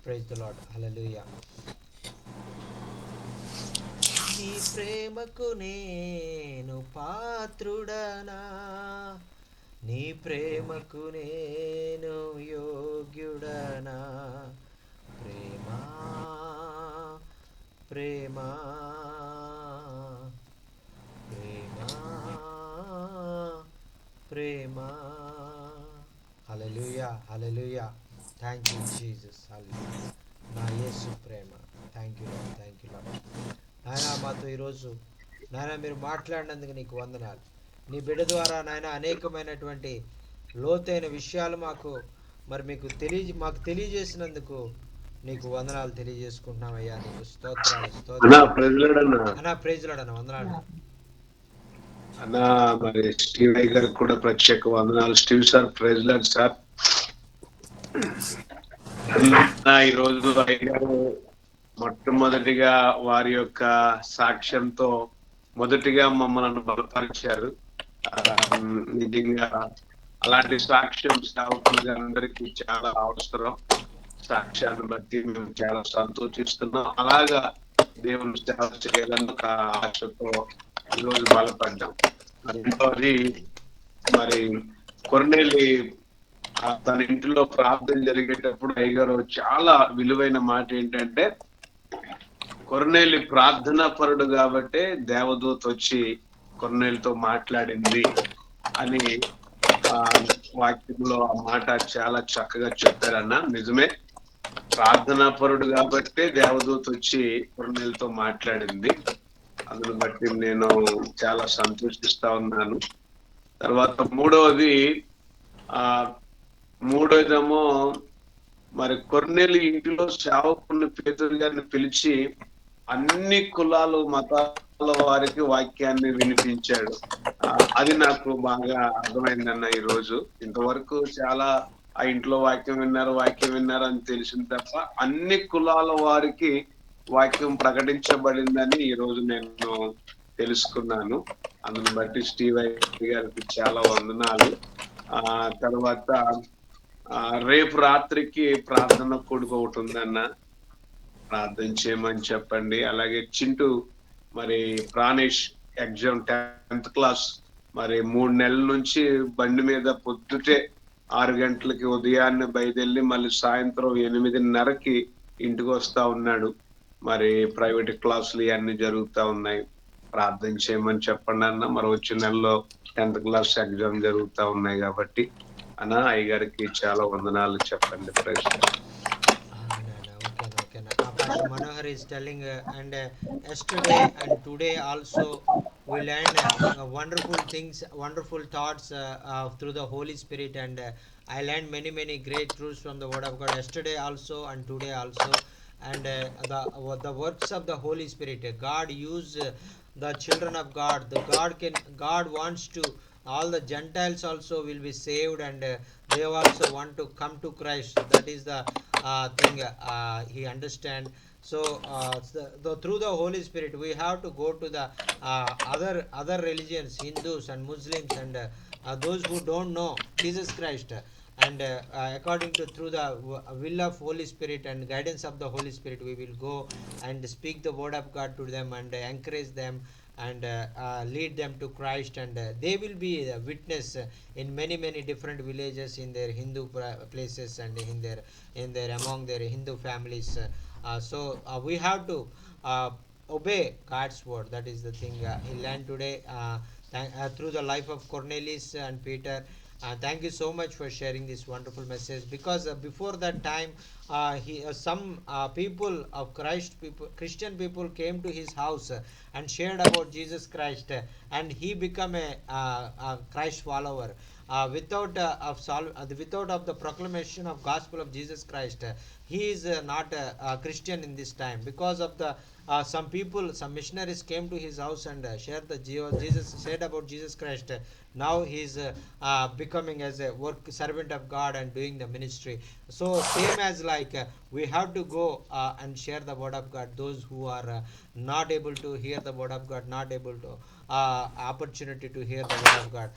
Praise the Lord. హల్లెలూయా. నీ ప్రేమకు నేను పాత్రుడనా, నీ ప్రేమకు నేను యోగ్యుడనా, ప్రేమా ప్రేమా ప్రేమా. Hallelujah. Hallelujah. Thank you Jesus. Hallelujah. నా యేసు ప్రేమ. Thank you Lord. నాయనా మాతో ఈరోజు నాయన మీరు మాట్లాడినందుకు నీకు వందనాలు. నీ బిడ్డ ద్వారా నాయన అనేకమైనటువంటి లోతైన విషయాలు మాకు తెలియజేసినందుకు నీకు వందనాలు తెలియజేసుకుంటున్నామయ్యా. నీకు స్తోత్రాలు. ప్రైజ్ లార్డ్ అన్న వందనాలు. అన్నా మరి స్టీవ్ గారికి కూడా ప్రత్యేక వందనాలు. Steve sir, praise Lord sir. ఈరోజు అయ్యగారు మొట్టమొదటిగా వారి యొక్క సాక్ష్యంతో మొదటిగా మమ్మల్ని బలపరిచారు. నిజంగా అలాంటి సాక్ష్యం సేవకులుగా అందరికీ చాలా అవసరం. సాక్ష్యాన్ని బట్టి మేము చాలా సంతోషిస్తున్నాం. అలాగా దేవుని సేవ చేయాలని ఒక ఆశతో ఈరోజు బలపడ్డాం. రెండవది మరి కొర్నేలి తన ఇంటిలో ప్రార్థన జరిగేటప్పుడు అయ్యగారు చాలా విలువైన మాట ఏంటంటే, కొర్నేలి ప్రార్థనా పరుడు కాబట్టి దేవదూత వచ్చి కొర్నేలితో మాట్లాడింది అని వాక్యంలో ఆ మాట చాలా చక్కగా చెప్పారన్న. నిజమే, ప్రార్థనా పరుడు కాబట్టి దేవదూత వచ్చి కొర్నేలితో మాట్లాడింది. అందును బట్టి నేను చాలా సంతోషిస్తా ఉన్నాను. తర్వాత మూడోదేమో మరి కొర్నేలి ఇంటిలో సేవకుని పేతురు గారిని పిలిచి అన్ని కులాలు మతాల వారికి వాక్యాన్ని వినిపించాడు. అది నాకు బాగా అర్థమైందన్న. ఈ రోజు ఇంతవరకు చాలా ఆ ఇంట్లో వాక్యం విన్నారు అని తెలిసింది తప్ప అన్ని కులాల వారికి వాక్యం ప్రకటించబడిందని ఈ రోజు నేను తెలుసుకున్నాను. అందుని బట్టి స్టీవ్ గారికి చాలా వందనాలు. తర్వాత రేపు రాత్రికి ప్రార్థన కూడుక ఒకటి ఉందన్న, ప్రార్థన చేయమని చెప్పండి. అలాగే చింటూ మరి ప్రాణేష్ ఎగ్జామ్ 10th క్లాస్ మరి 3 నెలల నుంచి బండి మీద పొద్దుటే 6 గంటలకి ఉదయాన్నే బయలుదేరి మళ్ళీ సాయంత్రం 8:30కి ఇంటికి వస్తా ఉన్నాడు. మరి ప్రైవేట్ క్లాసులు ఇవన్నీ జరుగుతా ఉన్నాయి. ప్రార్థన చేయమని చెప్పండి అన్న. మరి వచ్చే నెలలో 10th క్లాస్ ఎగ్జామ్ జరుగుతా ఉన్నాయి కాబట్టి అన్న అయ్యగారికి చాలా వందనాలు చెప్పండి. Praise. Pastor Manohar is telling and yesterday and today also we learn wonderful things, wonderful thoughts through the Holy Spirit, and I learned many great truths from the Word of God yesterday also and today also. And the works of the Holy Spirit, God use the children of God. God wants to all the Gentiles also will be saved, and they also want to come to Christ. That is the thing he understand. So through the Holy Spirit we have to go to the other religions, Hindus and Muslims, and those who don't know Jesus Christ, and according to through the will of Holy Spirit and guidance of the Holy Spirit, we will go and speak the word of God to them and encourage them and lead them to Christ, and they will be a witness in many different villages in their Hindu places and in their among their Hindu families. So we have to obey God's word. That is the thing he learned today through the life of Cornelius and Peter. Thank you so much for sharing this wonderful message, because before that time some people of Christian people came to his house and shared about Jesus Christ, and he became a Christ follower without of the proclamation of gospel of Jesus Christ. He is not a Christian in this time, because of the some missionaries came to his house and shared about Jesus Christ. Now he is becoming as a servant of God and doing the ministry. So same as like we have to go and share the word of God. Those who are not able to hear the word of God, not able to opportunity to hear the word of God,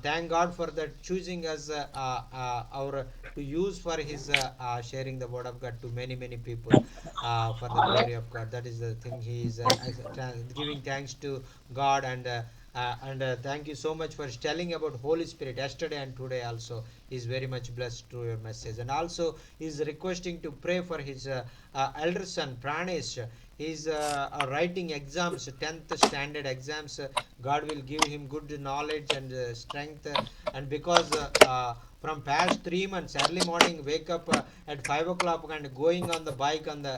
thank God for that choosing us our to use for his sharing the word of God to many people for the glory of God. That is the thing. He is giving thanks to God, and thank you so much for telling about Holy Spirit yesterday and today also. He is very much blessed through your message, and also he is requesting to pray for his elder son Pranesh. He is writing exams, 10th standard exams. God will give him good knowledge and strength, and because from past 3 months early morning wake up at 5 o'clock and going on the bike on the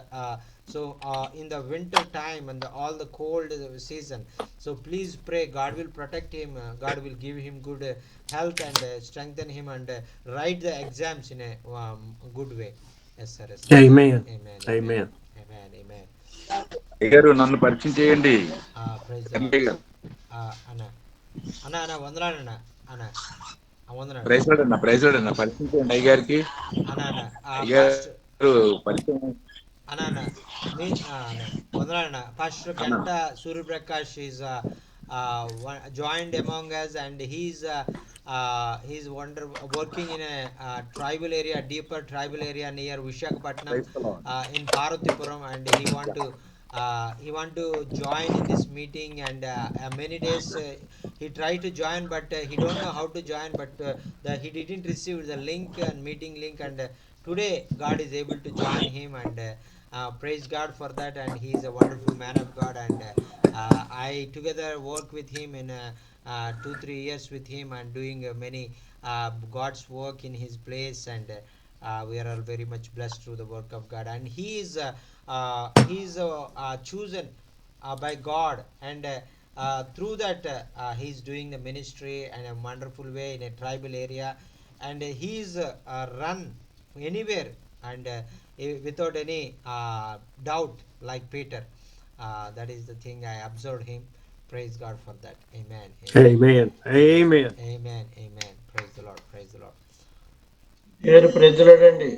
in the winter time and all the cold season. So please pray, God will protect him, God will give him good health and strengthen him, and write the exams in a good way. Yes sir, yes, sir. Amen. Amen. Amen. Amen. Amen. అయ్యారు నన్ను పరిచయం చేయండి. Praise the MP Lord. గారు అన్న వందనాలు అన్న వందనాలు ప్రైజ్లాడ్ అన్న పరిచయం చేయండి అయ్యగారికి. అన్న అయ్యారు పరిచయం అన్న మీ వందనాలన్న పాస్టర్ అన్న గంట Suryaprakash is joined among us, and he's wonder working in a tribal area, deeper tribal area near Vishakhapatnam, Praise the Lord. in Parvatipuram, and he want to join in this meeting. And many days he tried to join, but he don't know how to join, but he didn't receive the link and meeting link. And today God is able to join him, and praise God for that. And he is a wonderful man of God. And I together work with him in 2-3 years with him, and doing many God's work in his place. And we are all very much blessed through the work of God. And he is chosen by God, and through that he's doing the ministry in a wonderful way in a tribal area. And he's run anywhere, and without any doubt, like Peter. That is the thing I observed him. Praise God for that. Amen. Amen. Amen. Amen. Amen. Praise the Lord. Praise the Lord. పేరు ప్రజలండి.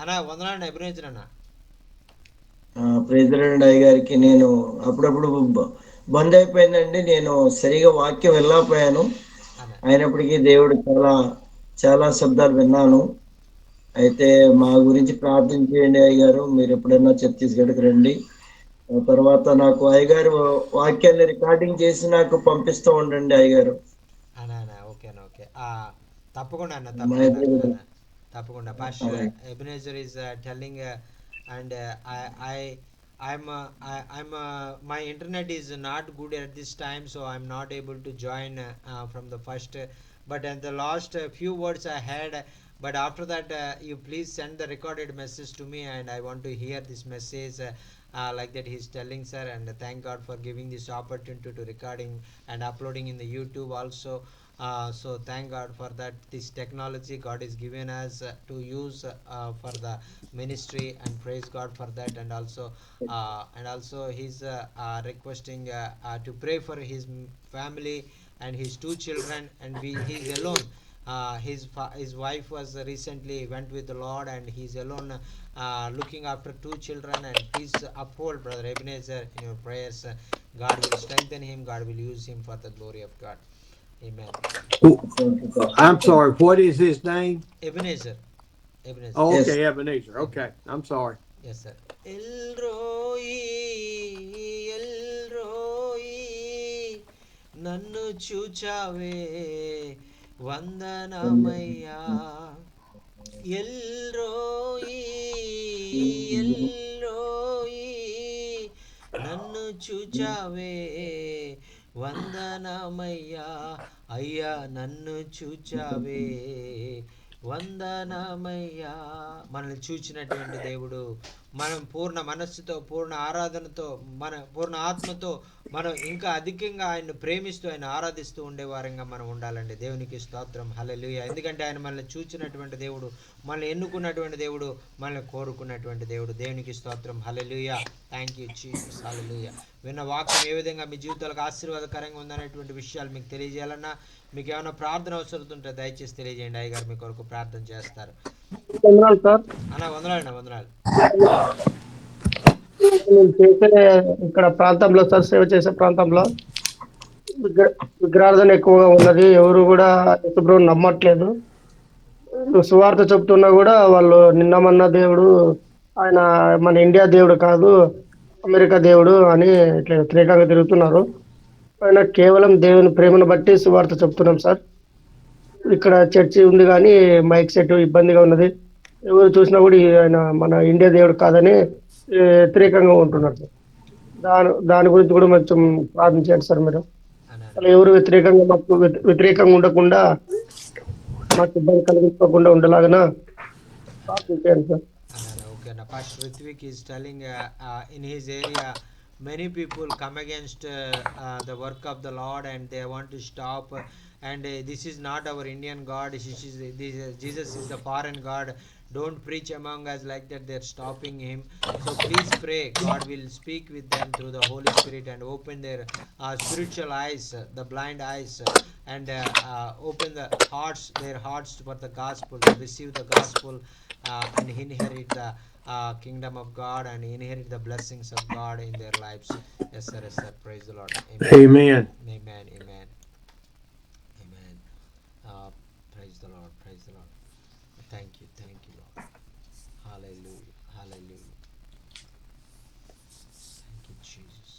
అన్నా వందనాలు అభినందన అన్న. President అయ్య గారికి నేను అప్పుడప్పుడు బంద్ అయిపోయిందండి. నేను సరిగా వాక్యం వెళ్ళకపోయాను. అన్న అయినప్పటికీ దేవుడు చాలా చాలా శబ్దాలు విన్నాను. అయితే మా గురించి ప్రార్థన చేయండి అయ్య గారు. మీరు ఎప్పుడైనా ఛత్తీస్గఢ్కి రండి. ఆ తర్వాత నాకు అయ్యగారు వాక్యాన్ని రికార్డింగ్ చేసి నాకు పంపిస్తూ ఉండండి అయ్యగారు. అన్న అన్న ఓకే అన్న ఓకే తప్పకుండా అన్న మా తప్పకుండా ఇద్దరు అన్న తప్పకుండా pastor Ebenezer is telling and I'm my internet is not good at this time, so I'm not able to join from the first, but in the last few words I had, but after that you please send the recorded message to me, and I want to hear this message like that he's telling, sir. And thank God for giving this opportunity to recording and uploading in the YouTube also. So thank God for that, this technology God is given us to use for the ministry, and praise God for that. And also he's requesting to pray for his family and his 2 children, and he's alone. His wife was recently went with the Lord, and he's alone looking after 2 children. And please uphold brother Ebenezer in your prayers. God will strengthen him, God will use him for the glory of God. Amen. I'm sorry. What is his name? Ebenezer. Ebenezer. Oh, Yes. okay, Ebenezer. Okay, I'm sorry. Yes, sir. El Roi El Roi నన్ను చూచావే వందనమయ్యా. El Roi El Roi నన్ను చూచావే వందనమయ్యా. అయ్యా నన్ను చూచావే వందనమయ్యా. మనల్ని చూచినటువంటి దేవుడు, మనం పూర్ణ మనస్సుతో పూర్ణ ఆరాధనతో మన పూర్ణ ఆత్మతో మనం ఇంకా అధికంగా ఆయన్ని ప్రేమిస్తూ ఆయన ఆరాధిస్తూ ఉండే వారంగా మనం ఉండాలండి. దేవునికి స్తోత్రం. హల్లెలూయా. ఎందుకంటే ఆయన మనల్ని చూచినటువంటి దేవుడు, మనల్ని ఎన్నుకున్నటువంటి దేవుడు, మనల్ని కోరుకున్నటువంటి దేవుడు. దేవునికి స్తోత్రం. Hallelujah. Thank you Jesus. Hallelujah. విన్న వాక్యం ఏ విధంగా మీ జీవితాలకు ఆశీర్వాదకరంగా ఉందనేటువంటి విషయాలు మీకు తెలియజేయాలన్నా, మీకు ఏమైనా ప్రార్థన అవసరం ఉంటే దయచేసి తెలియజేయండి. అయ్యగారు మీ కొరకు ప్రార్థన చేస్తారు. వందనాలు సార్. అన్న వందనాలు వందనాలు. నేను చేసే ఇక్కడ ప్రాంతంలో సార్, సేవ చేసే ప్రాంతంలో విగ్రహార్థన ఎక్కువగా ఉన్నది. ఎవరు కూడా యేసుప్రభువుని నమ్మట్లేదు. సువార్త చెప్తున్నా కూడా వాళ్ళు నిన్నమన్న దేవుడు ఆయన మన ఇండియా దేవుడు కాదు, అమెరికా దేవుడు అని ఇట్లా వ్యతిరేకంగా తిరుగుతున్నారు. ఆయన కేవలం దేవుని ప్రేమను బట్టి సువార్త చెప్తున్నాం సార్. ఇక్కడ చర్చి ఉంది కానీ మైక్ సెట్ ఇబ్బందిగా ఉన్నది. ఎవరు చూసినా కూడా ఆయన మన ఇండియా దేవుడు కాదని వ్యతిరేకంగా ఉంటున్నారు సార్. దాని గురించి కూడా కొంచెం ప్రార్థన చేయండి సార్ మీరు. అలా ఎవరు వ్యతిరేకంగా మాకు వ్యతిరేకంగా ఉండకుండా, మాకు ఇబ్బంది కలిగించకుండా ఉండేలాగా ప్రార్థన చేయండి sir. Okay, Pastor Ritvik is telling in his area many people come against the work of the Lord, and they want to stop, and this is not our Indian God. Jesus is the foreign God. Don't preach among us like that. They're stopping him. So please pray. God will speak with them through the Holy Spirit and open their spiritual eyes, the blind eyes, and open their hearts for the gospel, to receive the gospel and inherit the kingdom of God and inherit the blessings of God in their lives. Yes sir, yes sir. Praise the Lord. Amen. Amen, amen, amen. uh, Praise the Lord, praise the Lord. Thank you, Lord. Hallelujah, hallelujah. Thank you, Jesus.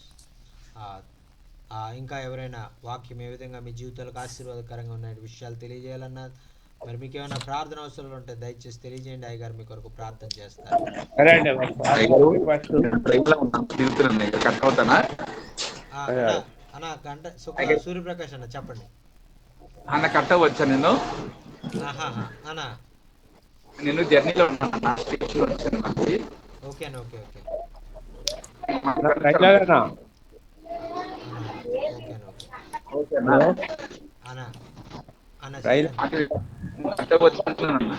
ఇంకా ఎవరైనా వాక్యం ఏ విధంగా మీ జీవితాలకు ఆశీర్వాదకరంగా ఉన్న విషయాలు తెలియజేయాలన్నా, మరి మీకు ఏమైనా ప్రార్థన అవసరాలు ఉంటే దయచేసి తెలియజేయండి. అయ్యగారు మీ కొరకు ప్రార్థన చేస్తారు. సరే అండి అయ్యగారు రిక్వెస్ట్. నేను ట్రైన్లో ఉన్నాను, తిరుగుతున్నాను, కట్ అవుతానా? అన్నా అన్నా గంట సూర్యప్రకాష్ అన్న చెప్పండి. అన్న కట్ అవ్వచ్చా? ఆహాహా అన్నా నేను జర్నీలో ఉన్నాను, నా స్టేషన్లో వచ్చాను మళ్ళీ. ఓకే అన్న, ఓకే ఓకే రైతులనా అన్నా అన్నా ఓకే అన్న, ఓకే ఓకేనా? అన్నా అన్న రైలు చెప్పండి. కట్ అవ్వచ్చు అంటున్నాను అన్న.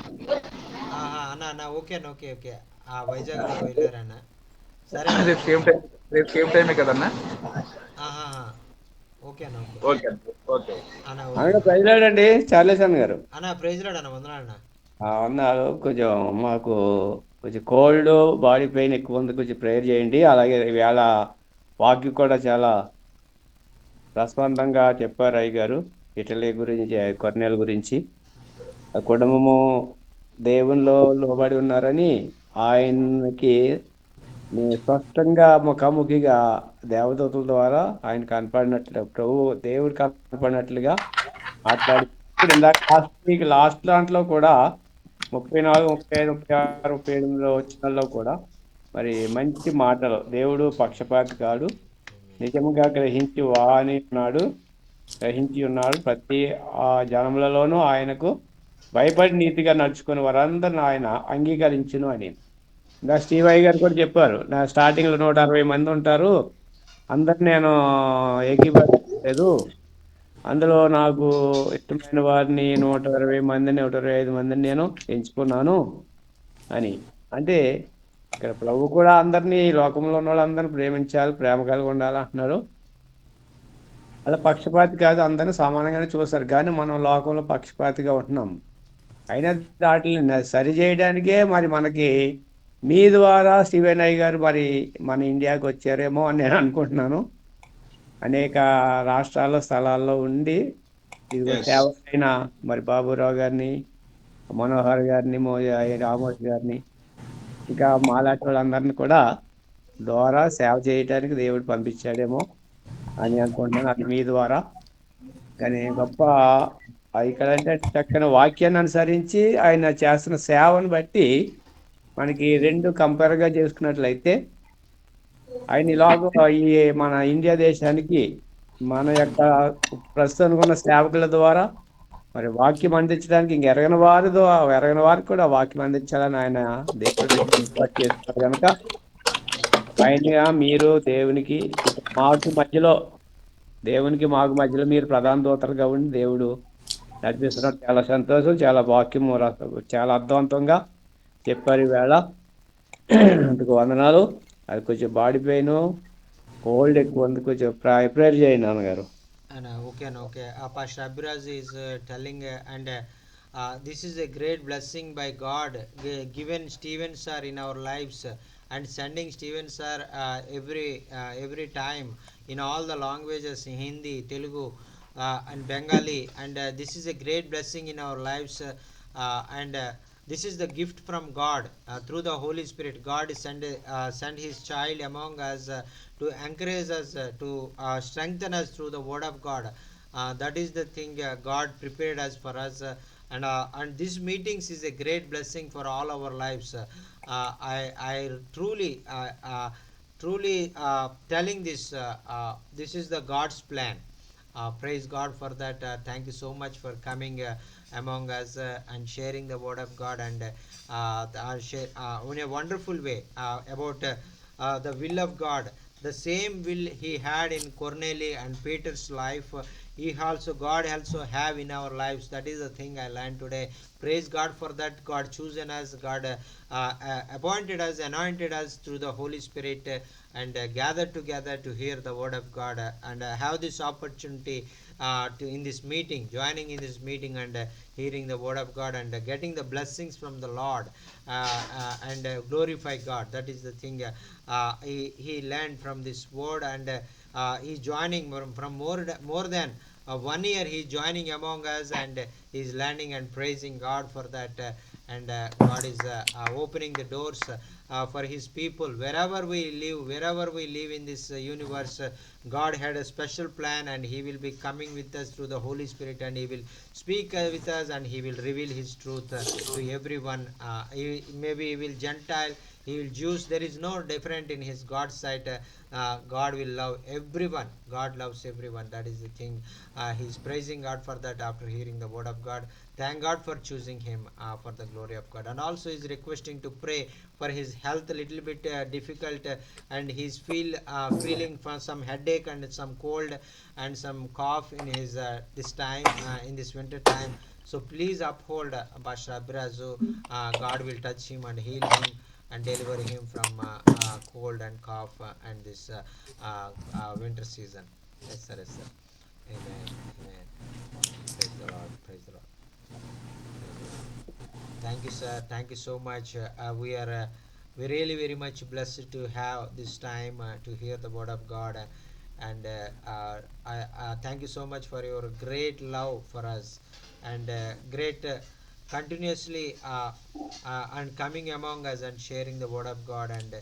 అన్న అన్న ఓకే అన్న, ఓకే ఓకే. వైజాగ్లో వెళ్ళారన్న. సరే అన్న, రేపు సేమ్ టైం, రేపు సేమ్ టైమే కదన్నా? ఆహాహా ఓకే అన్న, ఓకే ఓకే అన్న, ఓకే. అన్న, ఓకే అనగా అన్న. ప్రైజ్లాడండి చార్లెస్ అన్న గారు. అన్న ప్రైజ్ లాడ్ అన్న, వందనాలన్న. అన్నారు కొంచెం మాకు కొంచెం కోల్డ్, బాడీ పెయిన్ ఎక్కువ ఉంది, కొంచెం ప్రేయర్ చేయండి. అలాగే ఈవేళ వాక్యం కూడా చాలా ప్రస్పందంగా చెప్పారు అయ్య గారు. ఇటలీ గురించి, కొర్నేల్ గురించి. ఆ కుటుంబము దేవునిలో లోబడి ఉన్నారని ఆయనకి స్పష్టంగా ముఖాముఖిగా దేవదూతల ద్వారా ఆయన కనపడినట్లు, దేవుడు కనపడినట్లుగా మాట్లాడి, ఇప్పుడు ఇందాక లాస్ట్ దాంట్లో కూడా 34, 35, 36, 37 వచనాల్లో కూడా మరి మంచి మాటలు, దేవుడు పక్షపాతి కాడు, నిజముగా గ్రహించి ఉన్నాడు, ప్రతి జనములలోనూ ఆయనకు భయపడి నీతిగా నడుచుకుని వారందరిని ఆయన అంగీకరించును అని. ఇంకా స్టీవ్ అయ్య గారు కూడా చెప్పారు, నా స్టార్టింగ్లో 160 మంది ఉంటారు, అందరు నేను ఏకీభవించలేదు, అందులో నాకు ఇష్టమైన వారిని 120 మందిని, 125 మందిని నేను ఎంచుకున్నాను అని. అంటే ఇక్కడ ప్రభు కూడా అందరినీ, లోకంలో ఉన్న వాళ్ళందరినీ ప్రేమించాలి, ప్రేమ కలిగి ఉండాలి అంటున్నారు. అలా పక్షపాతి కాదు, అందరినీ సమానంగానే చూస్తారు, కానీ మనం లోకంలో పక్షపాతిగా ఉంటున్నాం. అయినా వాటిని సరి చేయడానికే మరి మనకి మీ ద్వారా స్టీవెన్ అయ్య గారు మరి మన ఇండియాకి వచ్చారేమో అని నేను అనుకుంటున్నాను. అనేక రాష్ట్రాల్లో, స్థలాల్లో ఉండి ఇదిగో Yes. సేవకైన మరి బాబురావు గారిని, మనోహర్ గారిని, రామోజీ గారిని, ఇంకా మాలాంటి వాళ్ళందరినీ కూడా ద్వారా సేవ చేయడానికి దేవుడు పంపించాడేమో అని అనుకుంటున్నాను, అది మీ ద్వారా. కానీ గొప్ప ఇక్కడంటే చక్కని వాక్యాన్ని అనుసరించి ఆయన చేస్తున్న సేవను బట్టి మనకి రెండు కంపేర్గా చేసుకున్నట్లయితే, ఆయన ఇలాగ ఈ మన ఇండియా దేశానికి మన యొక్క ప్రస్తుతానికి ఉన్న సేవకుల ద్వారా మరి వాక్యం అందించడానికి ఎరగని వారికి కూడా వాక్యం అందించాలని ఆయన దేవుడు ఏర్పాటు చేస్తున్నారు కనుక, ఆయన మీరు దేవునికి మాకు మధ్యలో, దేవునికి మాకు మధ్యలో మీరు ప్రధాన దూతలుగా ఉండి దేవుడు నడిపిస్తున్నారు. చాలా సంతోషం. చాలా వాక్యం చాలా అర్థవంతంగా చెప్పారు ఈవేళ. అందుకు వందనాలు. అది కొంచెం బాడీ పెయిన్, కోల్డ్ ఎక్కువ ఉంది, కొంచెం ప్రేయర్ చేయండి నాన్నగారు. And okay, and okay. Pastor Abhiraz is telling, and this is a great blessing by God given Stephen sir in our lives, and sending Stephen sir every time in all the languages, Hindi, Telugu, and Bengali, and this is a great blessing in our lives, and this is the gift from God through the Holy Spirit. God send His child among us to encourage us, to strengthen us through the Word of God. That is the thing God prepared us for us, and this meetings is a great blessing for all our lives. I truly telling this. This is the God's plan. Praise God for that. Thank you so much for coming among us and sharing the word of God, and share in a wonderful way about the will of God. The same will he had in Corneli and Peter's life. God also have in our lives. That is the thing I learned today. Praise God for that. God chosen us. God appointed us, anointed us through the Holy Spirit, and gather together to hear the word of God, and have this opportunity to in this meeting, joining in this meeting, and hearing the word of God, and getting the blessings from the Lord, and glorify God. That is the thing. He learned from this word, and he's joining from more than 1 year. He's joining among us, and he's learning and praising God for that. And God is opening the doors for his people wherever we live in this universe. God had a special plan, and he will be coming with us through the Holy Spirit, and he will speak with us, and he will reveal his truth to everyone. Maybe he will Gentile, he will Jews. There is no different in his God's sight. God will love everyone. God loves everyone. That is the thing. He's praising God for that after hearing the word of God. Thank God for choosing him for the glory of God. And also is requesting to pray for his health, a little bit difficult, and he's feeling for some headache and some cold and some cough in his this time, in this winter time. So please uphold Pastor Abirazu. God will touch him and heal him and deliver him from cold and cough and this winter season. Yes, sir. Yes, sir. Amen. Amen. Praise the Lord. Praise the Lord. Thank you, sir. Thank you so much. We really very much blessed to have this time to hear the word of God, and I thank you so much for your great love for us, and great continuously and coming among us and sharing the word of God, and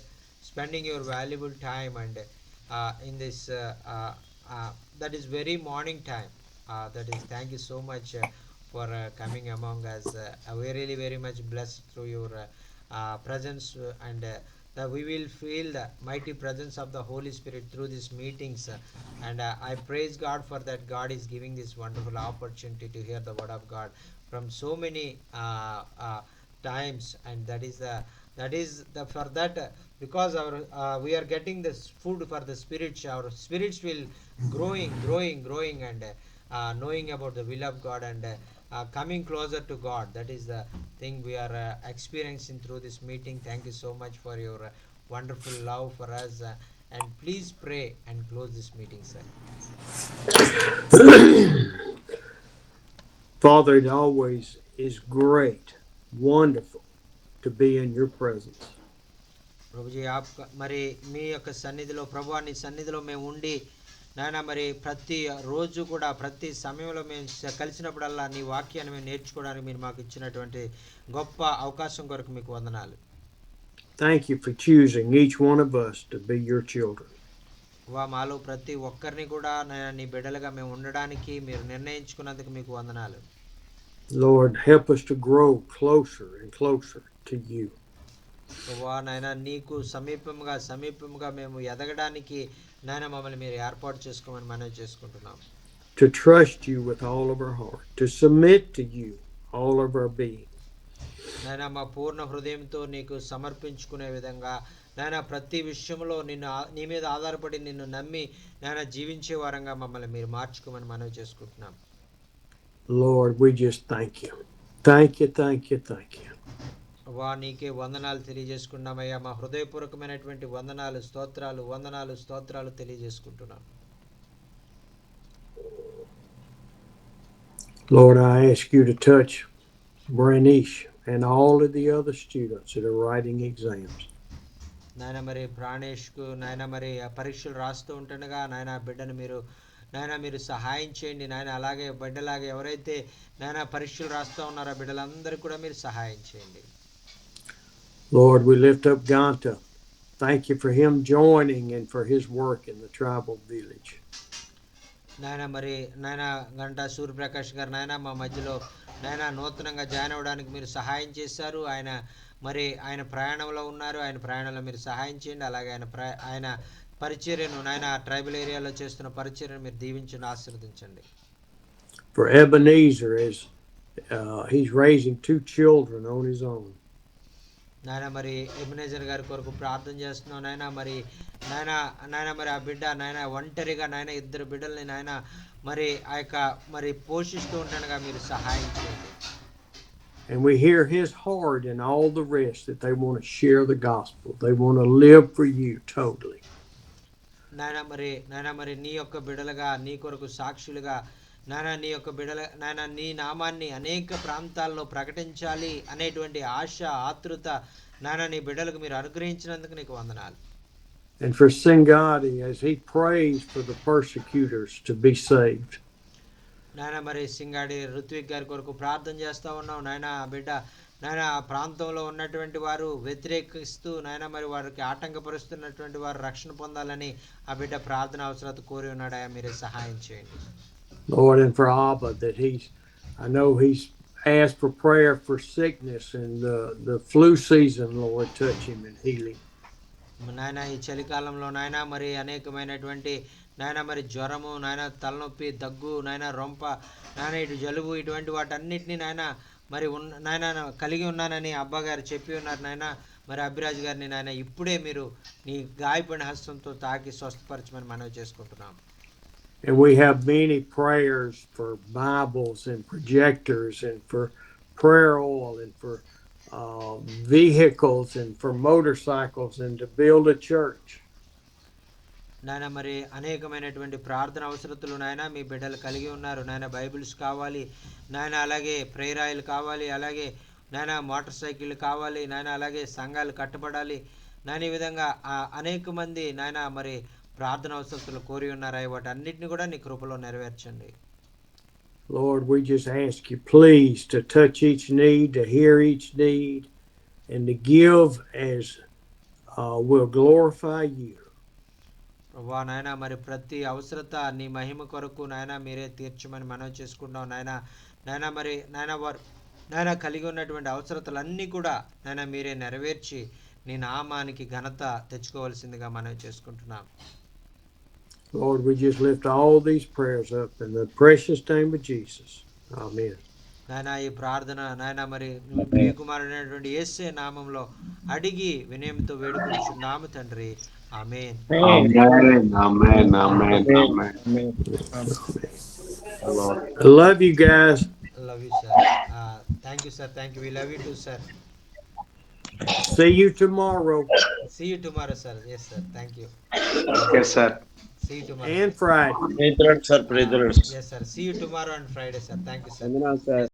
spending your valuable time, and in this that is very morning time. That is, thank you so much for coming among us. We really very much blessed through your presence, and that we will feel the mighty presence of the Holy Spirit through these meetings. And I praise God for that. God is giving this wonderful opportunity to hear the word of God from so many times, and that is the for that because our we are getting this food for the spirits. Our spirits will growing, and knowing about the will of God, and coming closer to God. That is the thing we are experiencing through this meeting. Thank you so much for your wonderful love for us, and please pray and close this meeting, sir. Father, it always is great, wonderful to be in your presence. Prabhuji మరి మీ యొక్క సన్నిధిలో, ప్రభు నీ సన్నిధిలో మేము ఉండి నాయన, మరి ప్రతి రోజు కూడా ప్రతి సమయంలో మేము కలిసినప్పుడల్లా నీ వాక్యాన్ని మేము నేర్చుకోవడానికి మీరు మాకు ఇచ్చినటువంటి గొప్ప అవకాశం కొరకు మీకు వందనాలు. Thank you for choosing each one of us to be your children. మాలో ప్రతి ఒక్కరిని కూడా నీ బిడ్డలుగా మేము ఉండడానికి మీరు నిర్ణయించుకున్నందుకు మీకు వందనాలు. Lord, help us to grow closer and closer to you. నాయన నీకు సమీపముగా మేము ఎదగడానికి నాయన మమ్మల్ని మీరు ఏర్పాటు చేసుకోమని మనవి చేసుకుంటున్నాం. To trust you with all of our heart, to submit to you all of our being. నాయన మా పూర్ణ హృదయంతో నీకు సమర్పించుకునే విధంగా నాయన ప్రతి విషయంలో నీ మీద ఆధారపడి నిన్ను నమ్మి నాయన జీవించే వారంగా మమ్మల్ని మీరు మార్చుకోమని మనవి చేసుకుంటున్నాం. Lord, we just thank you. Thank you, thank you, thank you. నీకే వందనాలు తెలియజేసుకున్నామయ్యా. మా హృదయపూర్వకమైనటువంటి స్తోత్రాలు తెలియజేసుకుంటున్నాం. Lord, I ask you to touch Branish and all of the other students that are writing exams. నాయన మరి ప్రాణేష్కు నాయన మరి పరీక్షలు రాస్తూ ఉంటుండగా నాయన బిడ్డను మీరు సహాయం చేయండి నాయన. అలాగే బిడ్డలాగా ఎవరైతే నాయన పరీక్షలు రాస్తూ ఉన్నారో బిడ్డలందరూ కూడా మీరు సహాయం చేయండి. Lord, we lift up Ganta. Thank you for him joining and for his work in the tribal village. నాయన గంటా సూర్యప్రకాష్ గారు నాయన మా మధ్యలో నాయన నూతనంగా జాయిన్ అవ్వడానికి మీరు సహాయం చేశారు. ఆయన ప్రయాణంలో ఉన్నారు. ఆయన ప్రయాణంలో మీరు సహాయం చేయండి. అలాగే ఆయన పరిచర్యను నాయన ట్రైబల్ ఏరియాలో చేస్తున్న పరిచర్యను మీరు దీవించండి, ఆశీర్వదించండి. For Ebenezer, as he's raising 2 children on his own. నాయన మరి ఎబెనేజర్ గారి కొరకు ప్రార్థన చేస్తున్నాం నాయన. మరి ఆ బిడ్డ నాయన ఒంటరిగా నాయన 2 బిడ్డల్ని నాయన మరి ఆ యొక్క మరి పోషిస్తూ ఉండగా మీరు సహాయం చేయండి. And we hear his heart and all the rest that they want to share the gospel. They want to live for you totally. నాయన మరి నీ యొక్క బిడలుగా నీ కొరకు సాక్షులుగా నాయన నీ యొక్క నాయన నీ నామాన్ని అనేక ప్రాంతాల్లో ప్రకటించాలి అనేటువంటి ఆశ ఆతృత నాయన నీ బిడ్డలకు మీరు అనుగ్రహించినందుకు నీకు వందనాలు. And for Singati as he prays for the persecutors to be saved. నాయన మరి సింగాడి ఋత్విక్ గారి కొరకు ప్రార్థన చేస్తా ఉన్నాం నాయన బిడ్డ నాయన ఆ ప్రాంతంలో ఉన్నటువంటి వారు వ్యతిరేకిస్తూ నాయన మరి వారికి ఆటంకపరుస్తున్నటువంటి వారు రక్షణ పొందాలని ఆ బిడ్డ ప్రార్థన అవసరత కోరి ఉన్నాడయా, మీరే సహాయం చేయండి. Lord, and for Abba, that I know he's asked for prayer for sickness and the flu season, Lord, touch him and heal him. నాయన ఈ చలికాలంలో నాయన మరి అనేకమైనటువంటి నాయన మరి జ్వరము నాయన తలనొప్పి దగ్గు నాయన రొంప నాయన ఇటు జలుబు ఇటువంటి వాటన్నిటిని నాయన మరి నాయన కలిగి ఉన్నానని అబ్బగారు చెప్పి ఉన్నారు నాయన. మరి అభిరాజ్ గారిని నాయన ఇప్పుడే మీరు నీ గాయపడిన హస్తంతో తాకి స్వస్థపరచమని మనవి చేసుకుంటున్నాం. And we have many prayers for Bibles and projectors and for prayer oil and for vehicles and for motorcycles and to build a church. నాయన మరి అనేకమైనటువంటి ప్రార్థన అవసరతలు నాయన మీ బిడ్డలు కలిగి ఉన్నారు నాయన. బైబిల్స్ కావాలి నాయన, అలాగే ప్రేయర్ ఆయిల్ కావాలి, అలాగే నాయన మోటార్ సైకిల్ కావాలి నాయన, అలాగే సంఘాలు కట్టబడాలి నాయన. ఈ విధంగా అనేక మంది నాయన మరి ప్రార్థన అవసరతలు కోరి ఉన్నారా, వాటన్నిటిని కూడా నీ కృపలో నెరవేర్చండి. Lord, we just ask you please to touch each need, to hear each need, and to give as will glorify you. ప్రభా నాయన మరి ప్రతి అవసరత నీ మహిమ కొరకు నాయన మీరే తీర్చమని మనవి చేసుకుంటాం నాయన. నాయన మరి నాయన వారు నాయన కలిగి ఉన్నటువంటి అవసరతలన్నీ కూడా నాయన మీరే నెరవేర్చి నీ నామానికి ఘనత తెచ్చుకోవాల్సిందిగా మనవి చేసుకుంటున్నాం. Lord, we just lift all these prayers up in the precious name of Jesus. Amen. నాయన ఈ ప్రార్థన నాయన మరి ప్రియ కుమారుడైనటువంటి యేసే నామంలో అడిగి వినయంతో వేడుకొనుచున్నాము తండ్రి. ఆమేన్. Amen. Amen. Amen. Amen. I love you guys. Love you, sir. Thank you, sir. Thank you. We love you too, sir. See you tomorrow. See you tomorrow, sir. Yes, sir. Thank you. Yes, sir. See you tomorrow. And Friday. Praise the Lord, sir. Praise the Lord. Yes, sir. See you tomorrow on Friday, sir. Thank you, sir. వందనాలు sir.